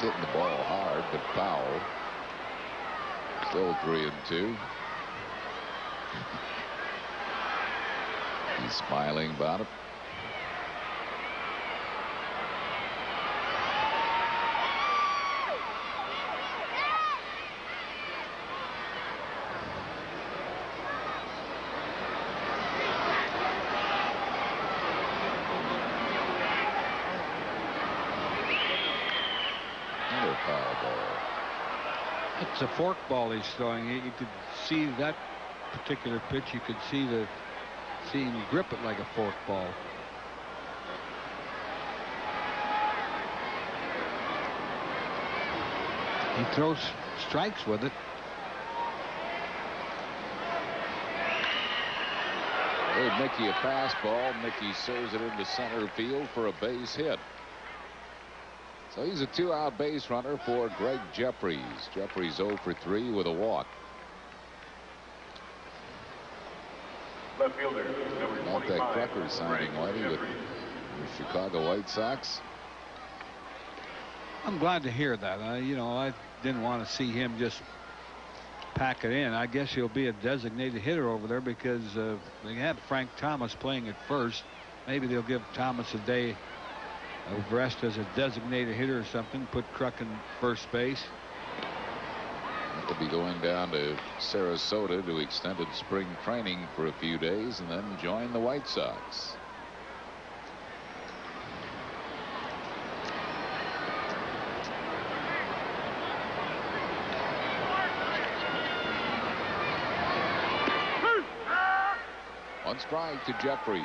Hitting the ball hard, but foul. Still 3-2. He's smiling about it. It's a fork ball he's throwing. You could see that particular pitch. You could see the see him grip it like a forkball. He throws strikes with it. Gave Mickey a fastball. Mickey serves it into center field for a base hit. So he's a 2-out base runner for Greg Jeffries. Jeffries 0 for 3 with a walk. Left fielder, number Not that 25, Crucker signing, Whitey, with the Chicago White Sox. I'm glad to hear that. You know, I didn't want to see him just pack it in. I guess he'll be a designated hitter over there because they have Frank Thomas playing at first. Maybe they'll give Thomas a day of rest as a designated hitter or something. Put Kruk in first base. He'll be going down to Sarasota to extended spring training for a few days and then join the White Sox. One strike to Jeffries.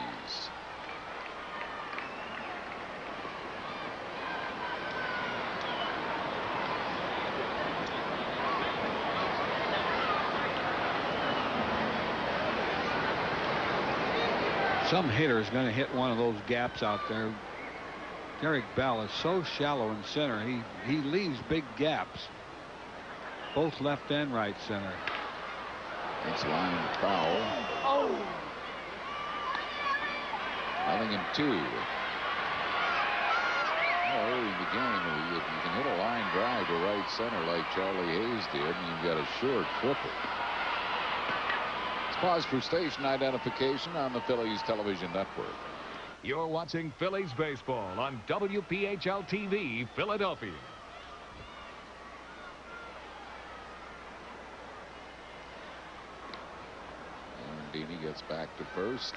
Some hitter is going to hit one of those gaps out there. Derek Bell is so shallow in center. He leaves big gaps, both left and right center. That's line foul. Oh. 0-2. Early in the game, if you can hit a line drive to right center like Charlie Hayes did, you've got a sure triple. Let's pause for station identification on the Phillies television network. You're watching Phillies baseball on WPHL TV, Philadelphia. Dini gets back to first.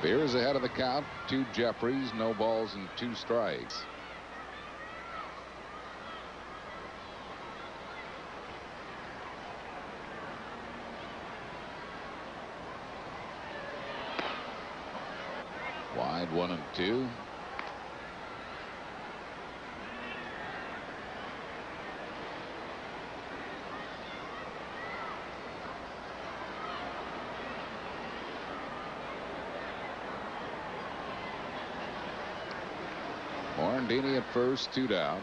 Beers ahead of the count to Jeffries. No balls and 2 strikes. Wide 1-2. Morandini at first, 2 down.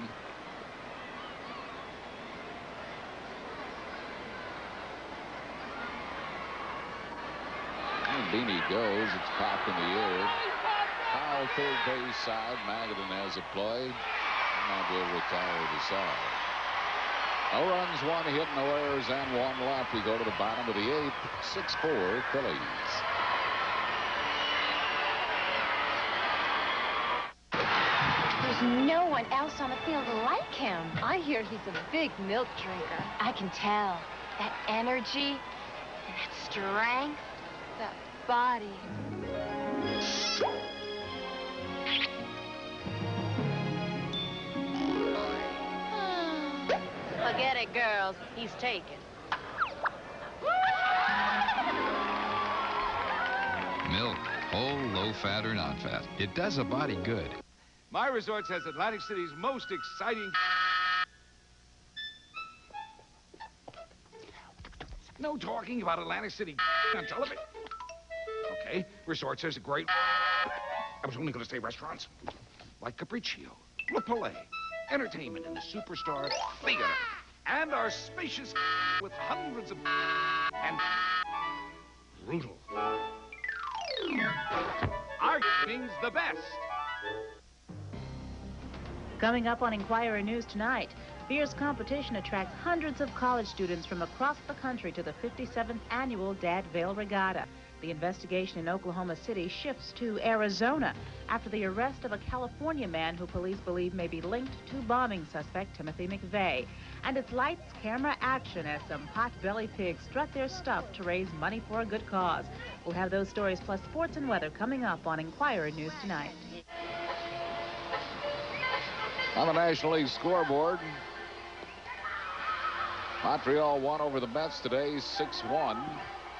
Morandini goes. It's popped in the air. Foul third base side. Magadan has a play. Now will retire the side. No runs, 1 hit, no errors, and 1 left. We go to the bottom of the 8th. 6-4 Phillies. There's no one else on the field like him. I hear he's a big milk drinker. I can tell. That energy, and that strength, that body. Forget it, girls. He's taken. Milk, whole, low fat or non-fat. It does a body good. My Resorts has Atlantic City's most exciting... No talking about Atlantic City on television. Okay, Resorts has a great... I was only going to say restaurants. Like Capriccio, Le Palais, entertainment in the Superstar Theater, and our spacious with hundreds of... and... brutal. Our thing's the best. Coming up on Inquirer News tonight, Fierce competition attracts hundreds of college students from across the country to the 57th annual Dad Vail Regatta. The investigation in Oklahoma City shifts to Arizona after the arrest of a California man who police believe may be linked to bombing suspect Timothy McVeigh. And it's lights, camera, action as some pot-belly pigs strut their stuff to raise money for a good cause. We'll have those stories plus sports and weather coming up on Inquirer News tonight. On the National League scoreboard, Montreal won over the Mets today 6-1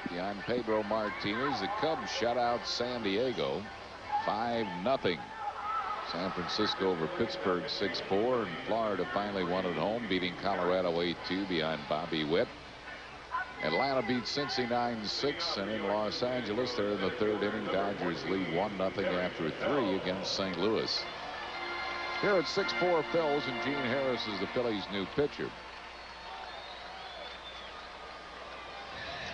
behind Pedro Martinez. The Cubs shut out San Diego 5-0. San Francisco over Pittsburgh 6-4, and Florida finally won at home, beating Colorado 8-2 behind Bobby Witt. Atlanta beat Cincy 9-6, and in Los Angeles, they're in the third inning. Dodgers lead 1-0 after 3 against St. Louis. Here at 6-4 Phils, and Gene Harris is the Phillies' new pitcher.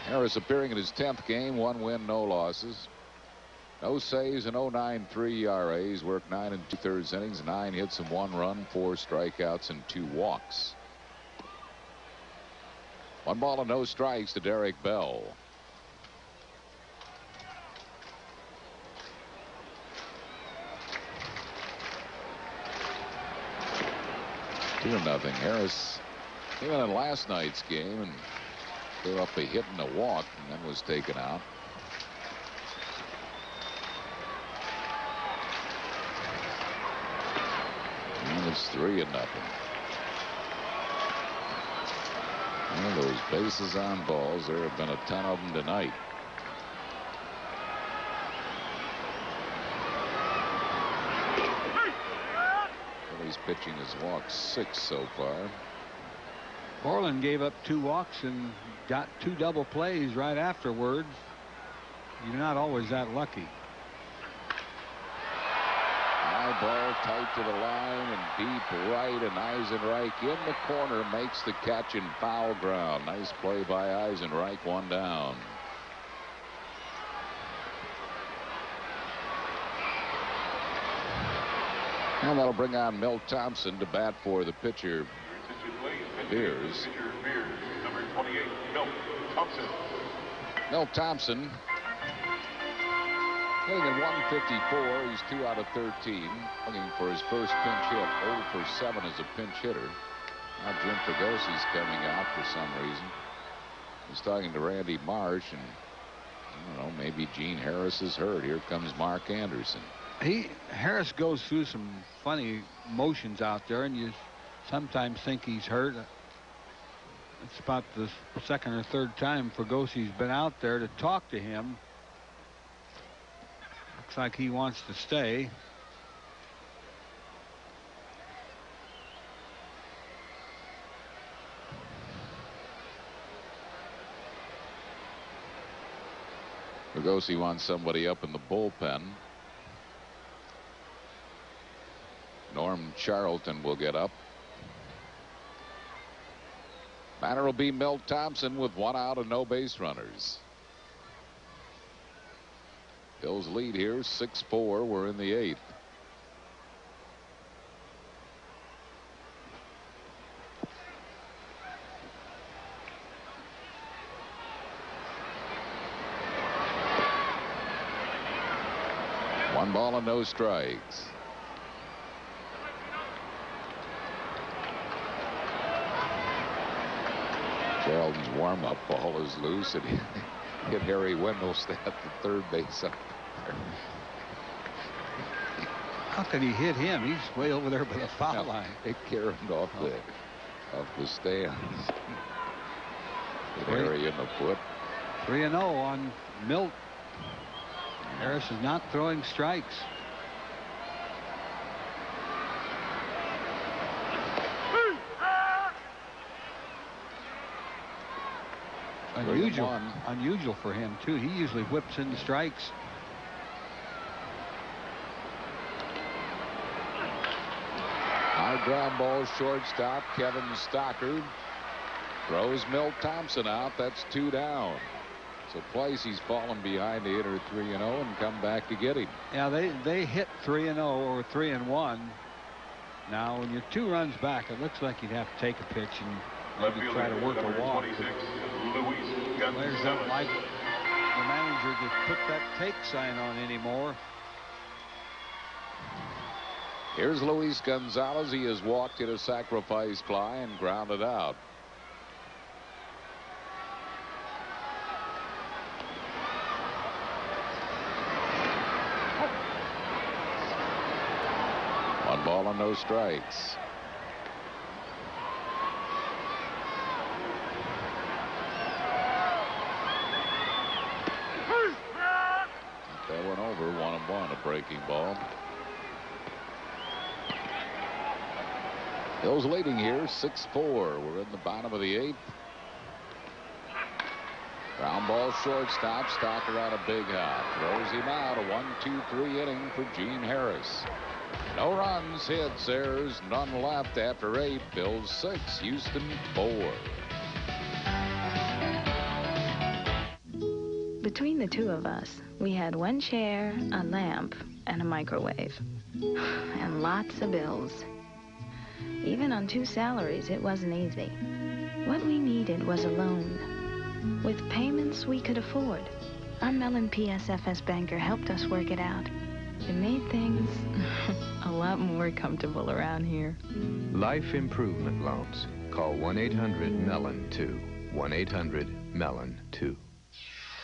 Harris appearing in his 10th game, 1 win, no losses. No saves and 0.93 ERAs. Worked 9 2/3 innings, 9 hits and 1 run, 4 strikeouts and 2 walks. 1 ball and no strikes to Derek Bell. Two nothing. Harris came in last night's game and threw up a hit and a walk, and then was taken out. And it's 3-0. One of those bases on balls. There have been a ton of them tonight. Phillies pitching has walked 6 so far. Borland gave up 2 walks and got 2 double plays right afterwards. You're not always that lucky. High ball tight to the line and deep right, and Eisenreich in the corner makes the catch in foul ground. Nice play by Eisenreich. 1 down. And that'll bring on Milt Thompson to bat for the pitcher, Beers. Number 28, Milt Thompson. Milt Thompson hitting at 154. He's 2 out of 13. Looking for his first pinch hit. 0 for 7 as a pinch hitter. Now Jim Fragosi's coming out for some reason. He's talking to Randy Marsh, and I don't know, maybe Gene Harris is hurt. Here comes Mark Anderson. Harris goes through some funny motions out there, and you sometimes think he's hurt. It's about the second or third time Fragosi's been out there to talk to him. Looks like he wants to stay. Fragosi wants somebody up in the bullpen. Norm Charlton will get up. Batter will be Milt Thompson with 1 out and no base runners. Phil's lead here 6-4. We're in the 8th. One ball and no strikes. Charlton's warm-up ball is loose, and he hit Harry Wendelstedt, the third base up there. How could he hit him? He's way over there by the foul line. It carried off the stands. Hit Harry in the foot. 3-0 on Milt. Harris is not throwing strikes. Unusual for him, too. He usually whips in the strikes. High ground ball, shortstop Kevin Stocker throws Milt Thompson out. That's 2 down. So twice he's fallen behind to enter 3-0 and come back to get him. Yeah, they hit 3-0 or 3-1. Now, when you're 2 runs back, it looks like you'd have to take a pitch and maybe try to work a walk. But players don't like the manager to put that take sign on anymore. Here's Luis Gonzalez. He has walked at a sacrifice fly and grounded out. One ball and no strikes. That went over. 1-1, a breaking ball. Phil's leading here 6-4. We're in the bottom of the 8th. Ground ball shortstop. Stocker on a big hop. Throws him out. A 1-2-3 inning for Gene Harris. No runs, hits, errors, none left after 8. Phil's 6, Houston 4. Between the two of us, we had 1 chair, a lamp, and a microwave. And lots of bills. Even on 2 salaries, it wasn't easy. What we needed was a loan, with payments we could afford. Our Mellon PSFS banker helped us work it out. It made things a lot more comfortable around here. Life improvement loans. Call 1-800-MELON-2. 1-800-MELON-2.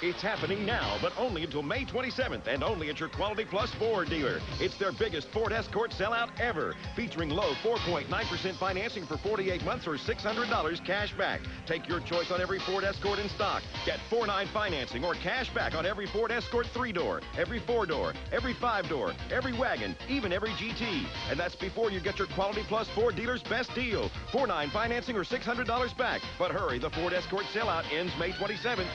It's happening now, but only until May 27th, and only at your Quality Plus Ford dealer. It's their biggest Ford Escort sellout ever, featuring low 4.9% financing for 48 months or $600 cash back. Take your choice on every Ford Escort in stock. Get 4.9 financing or cash back on every Ford Escort 3-door, every 4-door, every 5-door, every wagon, even every GT. And that's before you get your Quality Plus Ford dealer's best deal. 4.9 financing or $600 back. But hurry, the Ford Escort sellout ends May 27th.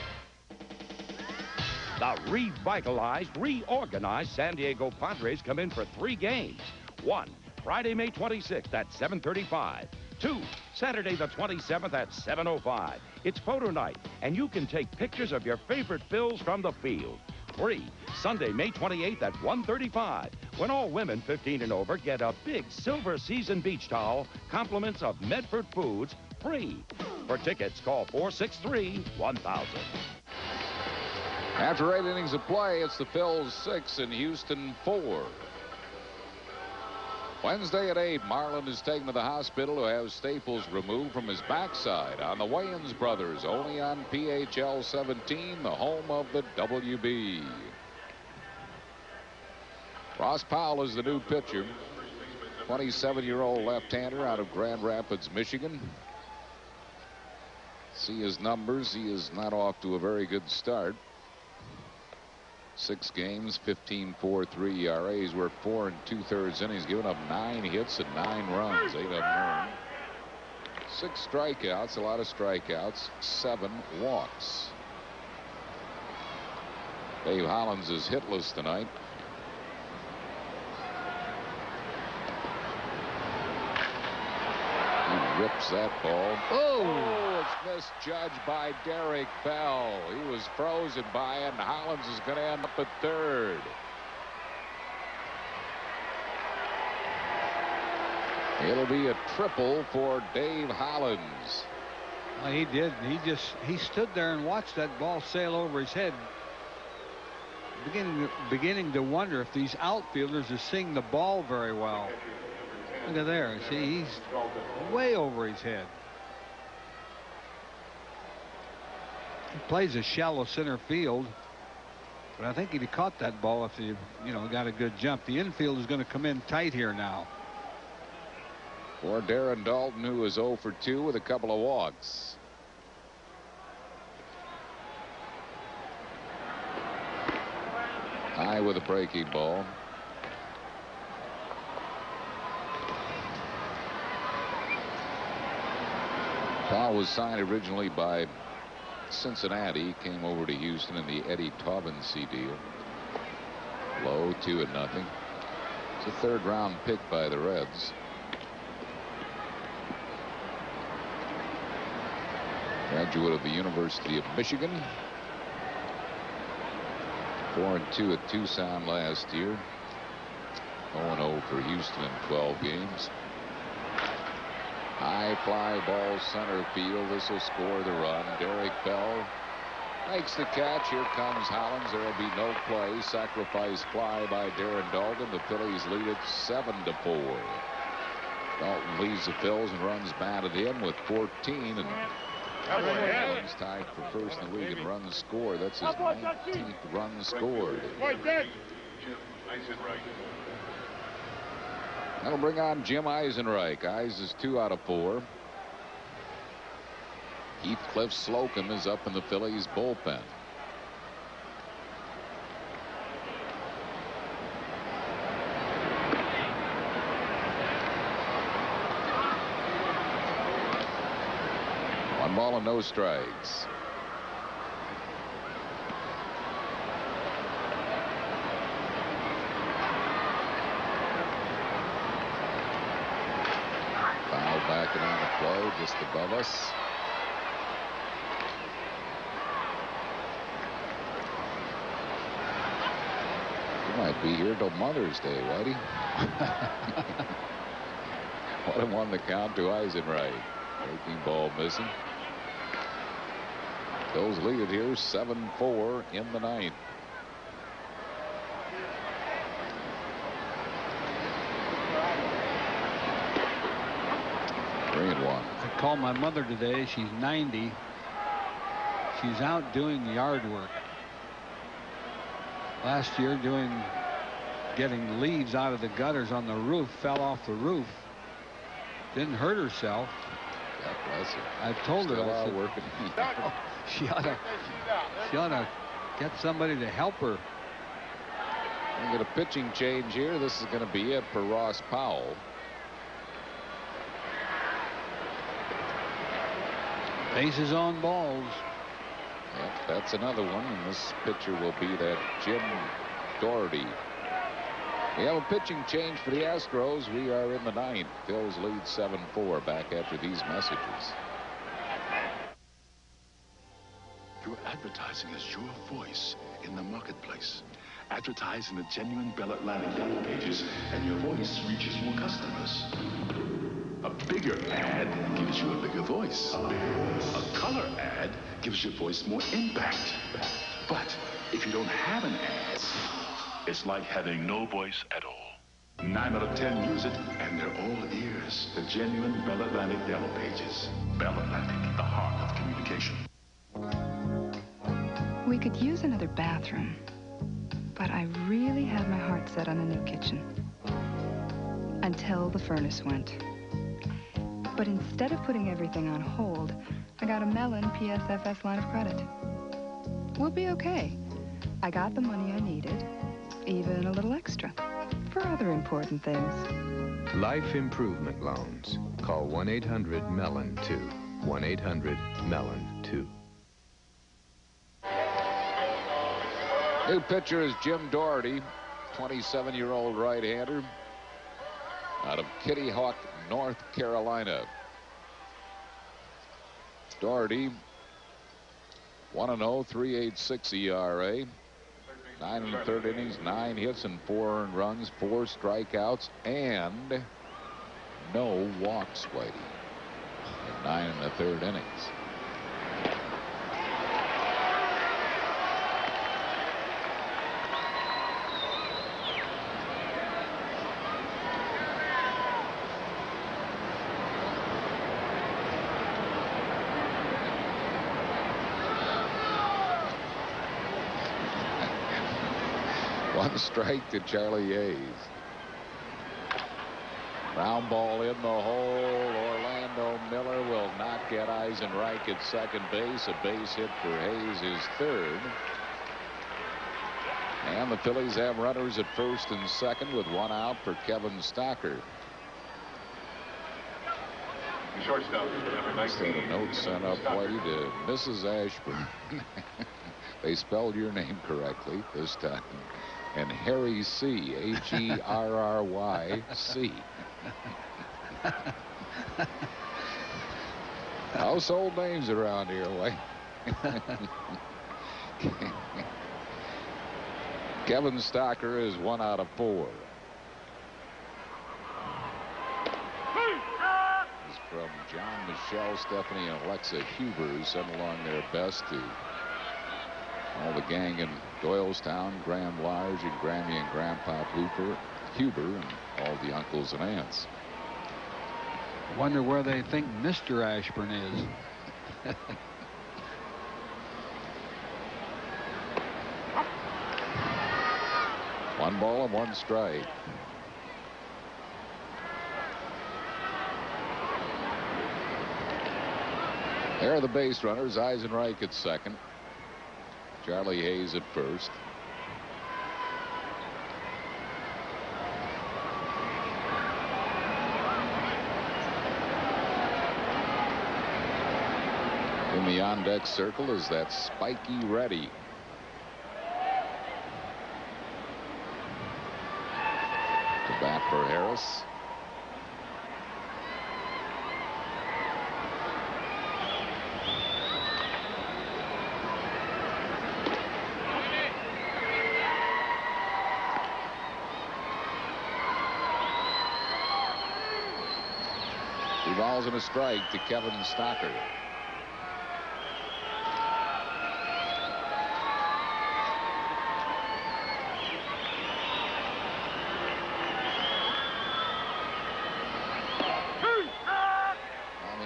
The revitalized, reorganized San Diego Padres come in for 3 games. 1, Friday, May 26th at 7:35. 2, Saturday the 27th at 7:05. It's photo night, and you can take pictures of your favorite Phils from the field. 3, Sunday, May 28th at 1:35, when all women 15 and over get a big silver season beach towel, compliments of Medford Foods, free. For tickets, call 463-1000. After 8 innings of play, it's the Phil's 6 and Houston 4. Wednesday at 8, Marlin is taken to the hospital to have staples removed from his backside on the Wayans brothers, only on PHL 17, the home of the WB. Ross Powell is the new pitcher, 27-year-old left-hander out of Grand Rapids, Michigan. See his numbers. He is not off to a very good start. 6 games, 15.43 ERA. He's worked 4 2/3 innings, given up 9 hits and 9 runs, 8 of them earned. 6 strikeouts, a lot of strikeouts, 7 walks. Dave Hollins is hitless tonight. He rips that ball. Oh, it's misjudged by Derek Bell. He was frozen by it, and Hollins is going to end up at 3rd. It'll be a triple for Dave Hollins. Well, he did. He stood there and watched that ball sail over his head. Beginning to wonder if these outfielders are seeing the ball very well. Look at there. See, he's way over his head. He plays a shallow center field, but I think he'd have caught that ball if he, got a good jump. The infield is going to come in tight here now. For Darren Dalton, who is 0 for 2 with a couple of walks. High with a breaking ball. Powell was signed originally by Cincinnati, came over to Houston in the Eddie Taubensee deal. Low 2-0. It's a 3rd round pick by the Reds. Graduate of the University of Michigan. 4-2 at Tucson last year. 0-0 for Houston in 12 games. High fly ball center field. This will score the run. Derek Bell makes the catch. Here comes Hollins. There will be no play. Sacrifice fly by Darren Dalton. The Phillies lead it 7-4. Dalton leads the Phils and runs batted in with 14. And Hollins tied for first in the league in runs scored. That's his 19th run scored. That'll bring on Jim Eisenreich. Eis is 2 out of 4. Heathcliff Slocum is up in the Phillies bullpen. One ball and no strikes. Foul backing on the play just above us. You might be here till Mother's Day, Whitey. 1-1 the count to Eisenreich. Breaking ball missing. Phils lead it here 7-4 in the ninth. I called my mother today. She's 90. She's out doing yard work. Last year getting leaves out of the gutters on the roof, fell off the roof. Didn't hurt herself. God bless her. I told her, I said, working. she ought to get somebody to help her. We get a pitching change here. This is going to be it for Ross Powell. Bases on balls. Yep, that's another one, and this pitcher will be that Jim Doherty. We have a pitching change for the Astros. We are in the ninth. Phils lead 7-4 back after these messages. Your advertising is your voice in the marketplace. Advertise in the genuine Bell Atlantic Yellow Pages, and your voice reaches more customers. A bigger ad gives you a bigger voice. A color ad gives your voice more impact. But if you don't have an ad, it's like having no voice at all. 9 out of 10 use it, and they're all ears. The genuine Bell Atlantic Yellow Pages. Bell Atlantic, the heart of communication. We could use another bathroom, but I really had my heart set on a new kitchen. Until the furnace went. But instead of putting everything on hold, I got a Mellon PSFS line of credit. We'll be okay. I got the money I needed, even a little extra, for other important things. Life improvement loans. Call 1-800-MELON-2. 1-800-MELON-2. New pitcher is Jim Doherty, 27-year-old right-hander out of Kitty Hawk, North Carolina. Doherty, 1-0, 3.86 ERA, 9 1/3 innings, 9 hits and 4 earned runs, 4 strikeouts, and no walks, Whitey, in 9 1/3 innings. One strike to Charlie Hayes. Ground ball in the hole. Orlando Miller will not get Eisenreich at second base. A base hit for Hayes, his third. And the Phillies have runners at first and second with 1 out for Kevin Stocker. Shortstop, number 19. A note sent up, Whitey, to Mrs. Ashburn. They spelled your name correctly this time. And Harry C. H-E-R-R-Y-C. Household names around here, White. Kevin Stocker is 1 out of 4. His from John, Michelle, Stephanie, and Alexa Huber, who sent along their best to all the gang in Doylestown, Graham Large and Grammy and Grandpa Huber, and all the uncles and aunts. Wonder where they think Mr. Ashburn is. One ball and one strike. There are the base runners. Eisenreich at second. Charlie Hayes at first. In the on-deck circle is that Spiky Reddy. To bat for Harris. Two balls and a strike to Kevin Stocker.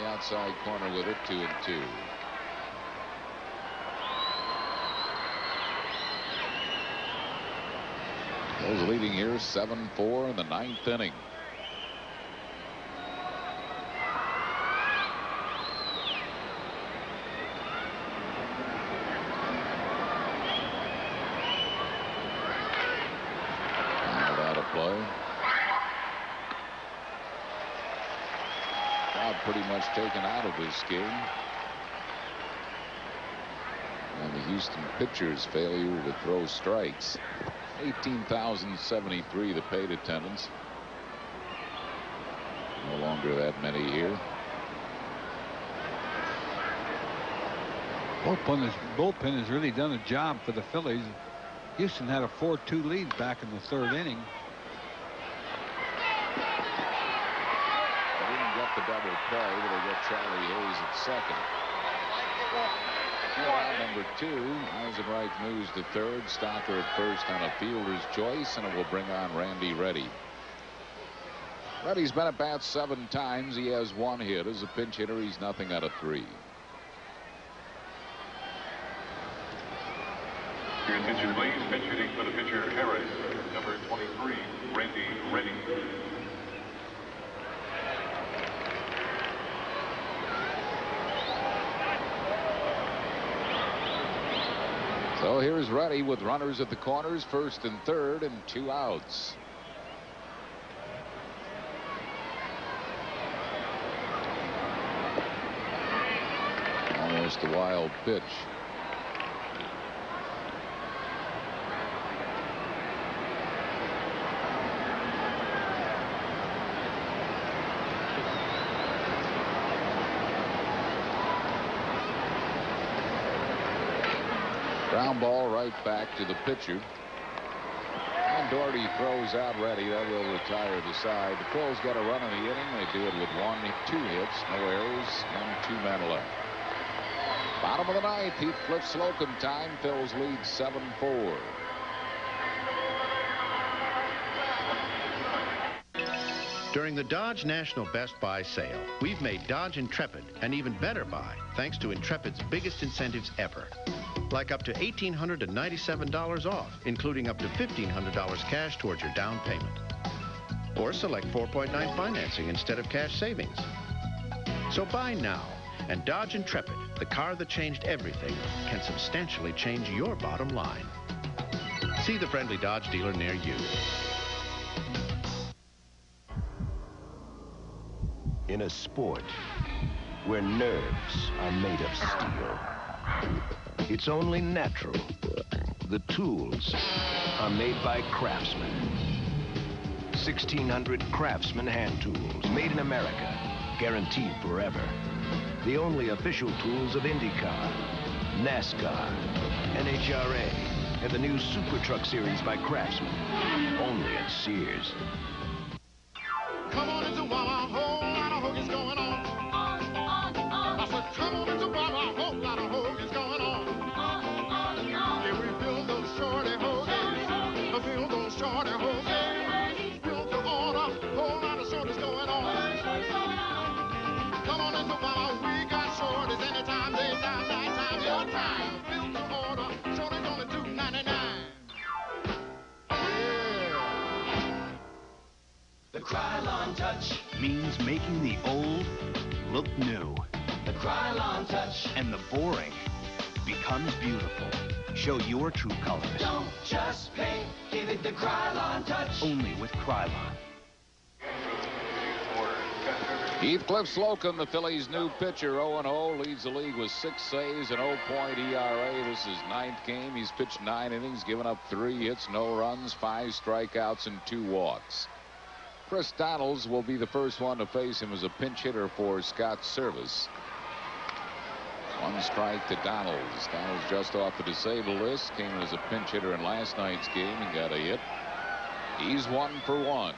Outside corner with it, 2-2. Those leading here 7-4 in the ninth inning. Now out of play. Pretty much taken out of this game. And the Houston pitchers' failure to throw strikes. 18,073 the paid attendance. No longer that many here. Bullpen has really done a job for the Phillies. Houston had a 4-2 lead back in the third inning. The double play, but they get Charlie Hayes at second. Out number 2, Eisenreich moves to third. Stocker at first on a fielder's choice, and it will bring on Randy Reddy. Reddy's been at bat 7 times. He has 1 hit. As a pinch hitter, he's nothing out of 3. Your attention, please. Pinch hitting for the pitcher, Harris. Number 23, Randy Reddy. So here's Reddy with runners at the corners, first and third, and 2 outs. Almost a wild pitch. Ground ball right back to the pitcher. And Doherty throws out Reddy. That will retire the side. The Phillies got a run in the inning. They do it with 2 hits, no errors, and 2 men left. Bottom of the ninth, Heathcliff Slocum time. Phillies lead 7-4. During the Dodge National Best Buy sale, we've made Dodge Intrepid an even better buy thanks to Intrepid's biggest incentives ever. Like up to $1,897 off, including up to $1,500 cash towards your down payment. Or select 4.9 financing instead of cash savings. So buy now, and Dodge Intrepid, the car that changed everything, can substantially change your bottom line. See the friendly Dodge dealer near you. In a sport where nerves are made of steel, it's only natural. The tools are made by craftsmen. 1,600 Craftsman hand tools, made in America, guaranteed forever. The only official tools of IndyCar, NASCAR, NHRA, and the new Super Truck Series by Craftsman. Only at Sears. Come on into Wawa, whole lot of hogan's going on. time. Built to order, shorty gonna do 99. The Krylon Touch means making the old look new. The Krylon Touch. And the boring becomes beautiful. Show your true colors. Don't just paint, give it the Krylon Touch. Only with Krylon. Heathcliff Slocum, the Phillies' new pitcher, 0-0, leads the league with 6 saves and 0.0 ERA. This is 9th game. He's pitched 9 innings, given up 3 hits, no runs, 5 strikeouts, and 2 walks. Chris Donalds will be the first one to face him as a pinch hitter for Scott Service. 1 strike to Donalds. Donalds just off the disabled list, came in as a pinch hitter in last night's game and got a hit. He's 1 for 1.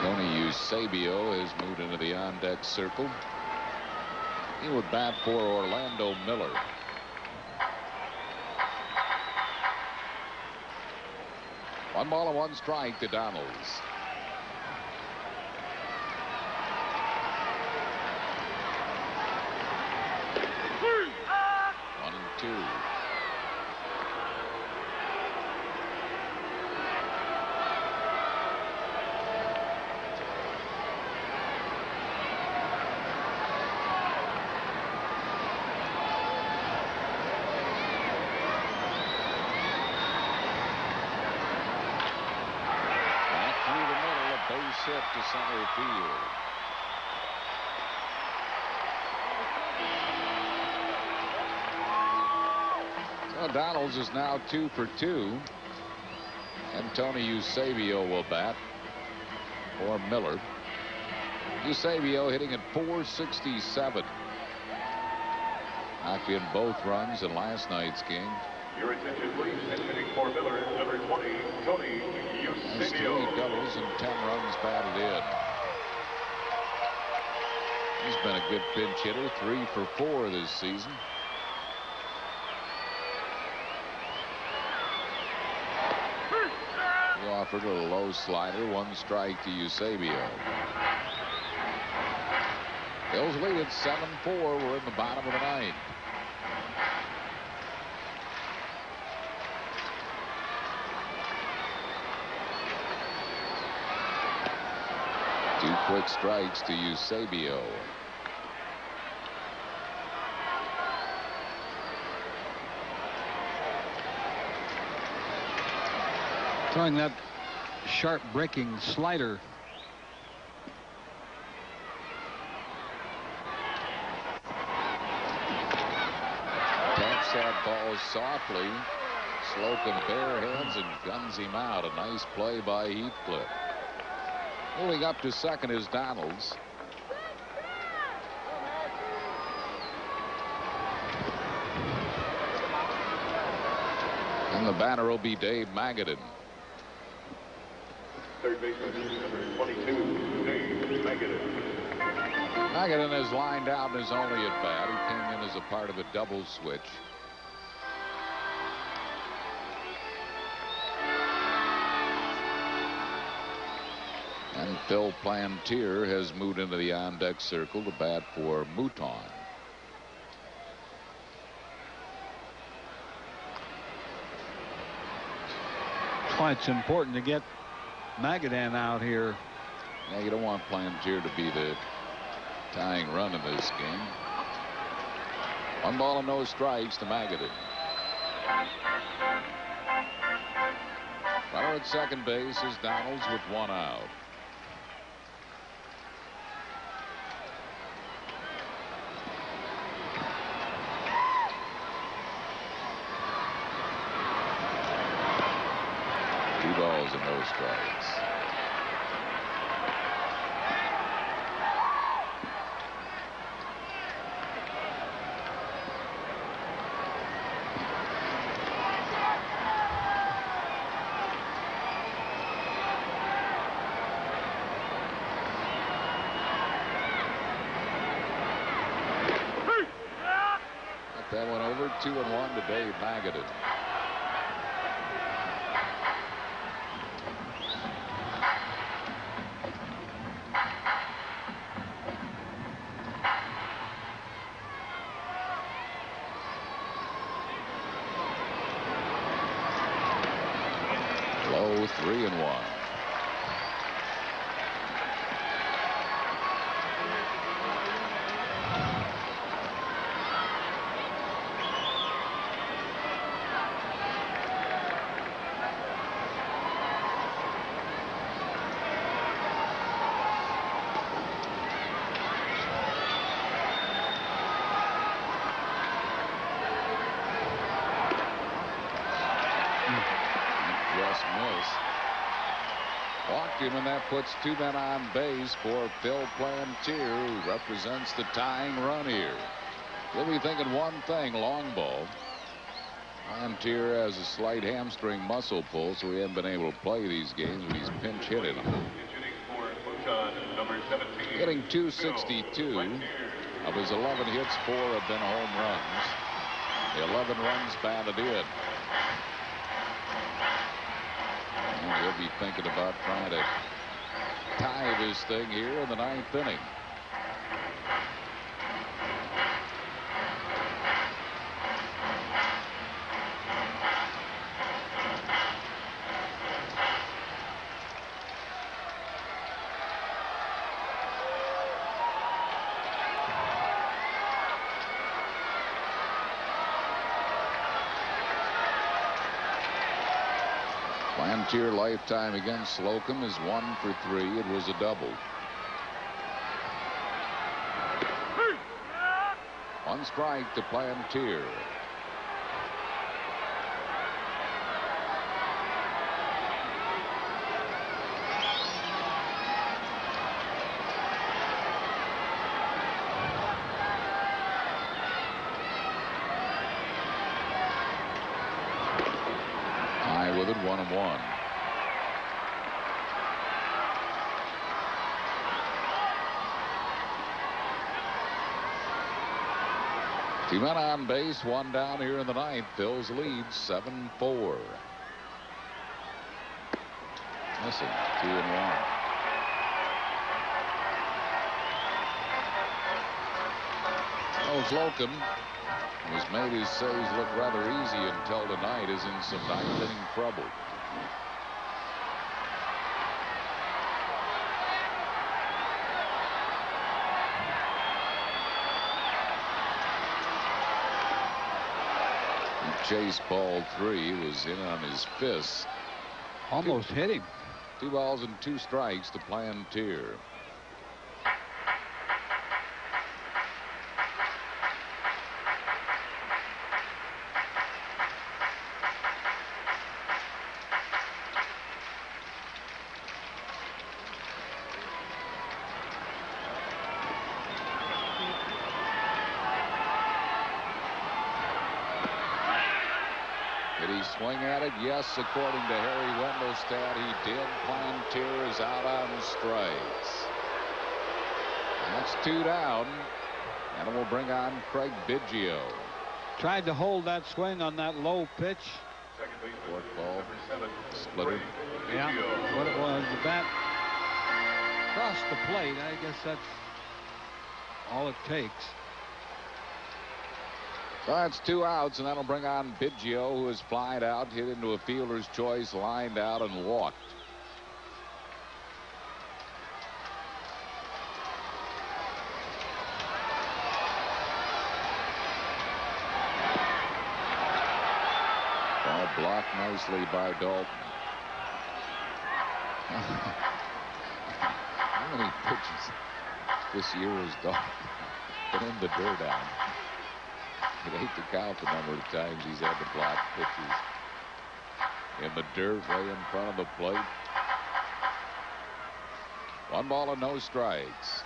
Tony Eusebio has moved into the on-deck circle. He would bat for Orlando Miller. One ball and 1 strike to Donalds. One and 2. Base hit to center field. So Donalds is now 2 for 2. And Tony Eusebio will bat for Miller. Eusebio hitting at .467. Knocked in both runs in last night's game. Your attention, please. And hitting for Miller, number 20, Tony That's 3 Eusebio. doubles and 10 runs batted in. He's been a good pinch hitter, 3 for 4 this season. He offered a low slider, 1 strike to Eusebio. Bills lead at 7-4. We're in the bottom of the 9th. Two quick strikes to Eusebio. Throwing that sharp breaking slider. Taps that ball softly. Slocum bare hands and guns him out. A nice play by Heathcliff. Moving up to second is Donalds. And the batter will be Dave Magadan. Third baseman, number 22, Dave Magadan. Magadan has lined out in his only at bat. He came in as a part of a double switch. And Phil Plantier has moved into the on-deck circle to bat for Mouton. That's why it's important to get Magadan out here. Yeah, you don't want Plantier to be the tying run in this game. 1 ball and no strikes to Magadan. Runner at second base is Donalds with 1 out. Two balls and no strikes. That one over. 2-1 to Dave Magadan. vacuum, and that puts 2 men on base for Phil Plantier, who represents the tying run here. He'll be thinking one thing, long ball. Plantier has a slight hamstring muscle pull, so he hasn't been able to play these games, but he's pinch hitting them. Hitting .262. Of his 11 hits, 4 have been home runs. The 11 runs batted in. And he'll be thinking about trying to tie this thing here in the 9th inning. Plantier lifetime against Slocum is 1 for 3. It was a double. 1 strike to Plantier. With it, 1-1. Two men on base, 1 down here in the 9th. Phil's lead 7-4. Missing 2-1. Oh, Slocum, who's made his saves look rather easy until tonight, is in some 9th inning trouble. He chased ball 3, was in on his fist. Almost hit him. 2 balls and 2 strikes to Plantier. Swing at it, yes, according to Harry Wendelstedt, he did. Plantier is out on strikes. That's 2 down, and it will bring on Craig Biggio. Tried to hold that swing on that low pitch. Fourth ball, splitter. Yeah, what it was, the bat crossed the plate. I guess that's all it takes. So that's 2 outs, and that'll bring on Biggio, who is flied out, hit into a fielder's choice, lined out, and walked. Ball blocked nicely by Dalton. How many pitches this year has Dalton put in the dirt on? I'd hate to count the number of times he's had to block pitches in the dirt way in front of the plate. 1 ball and no strikes.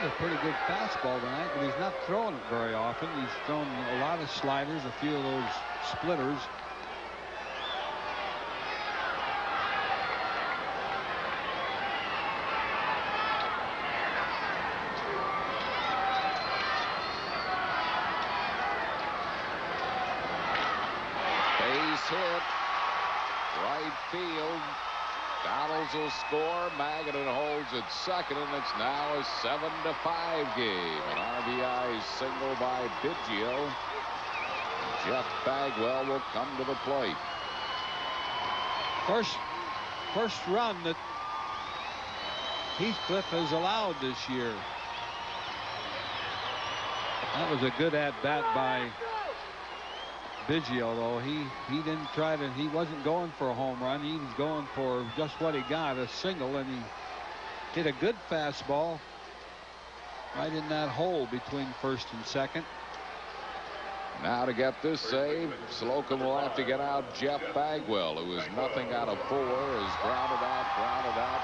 A pretty good fastball tonight, but he's not throwing it very often. He's thrown a lot of sliders, a few of those splitters. Base hit, right field. Donalds will score. Magadan holds at second, and it's now a 7-5 game. An RBI single by Biggio. Jeff Bagwell will come to the plate. First run that Heathcliff has allowed this year. That was a good at-bat by Biggio, though, he didn't try to, he wasn't going for a home run. He was going for just what he got, a single, and he hit a good fastball right in that hole between first and second. Now to get this save, Slocum will have to get out Jeff Bagwell, who is nothing out of 4, is grounded out,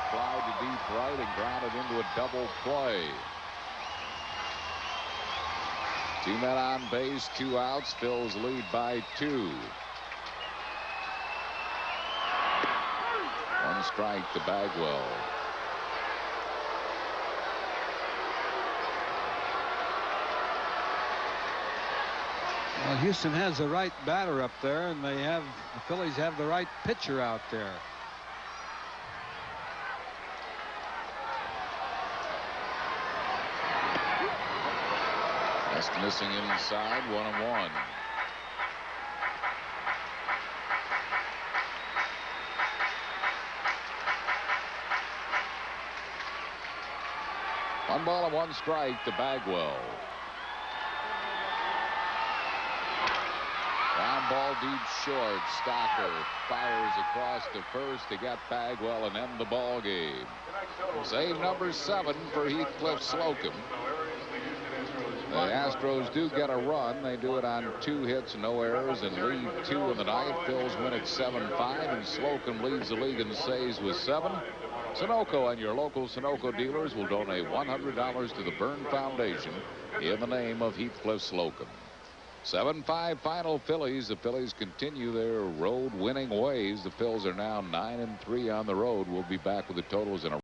fly to deep right, and grounded into a double play. 2 men on base, 2 outs. Phillies lead by 2. 1 strike to Bagwell. Well, Houston has the right batter up there, and the Phillies have the right pitcher out there. Just missing inside, 1-1. One ball and 1 strike to Bagwell. Ground ball deep short. Stocker fires across to first to get Bagwell and end the ball game. Save number 7 for Heathcliff Slocum. The Astros do get a run. They do it on 2 hits, no errors, and lead 2 in the ninth. Phils win at 7-5, and Slocum leads the league in saves with 7. Sunoco and your local Sunoco dealers will donate $100 to the Byrne Foundation in the name of Heathcliff Slocum. 7-5 final Phillies. The Phillies continue their road winning ways. The Phils are now 9-3 on the road. We'll be back with the totals in a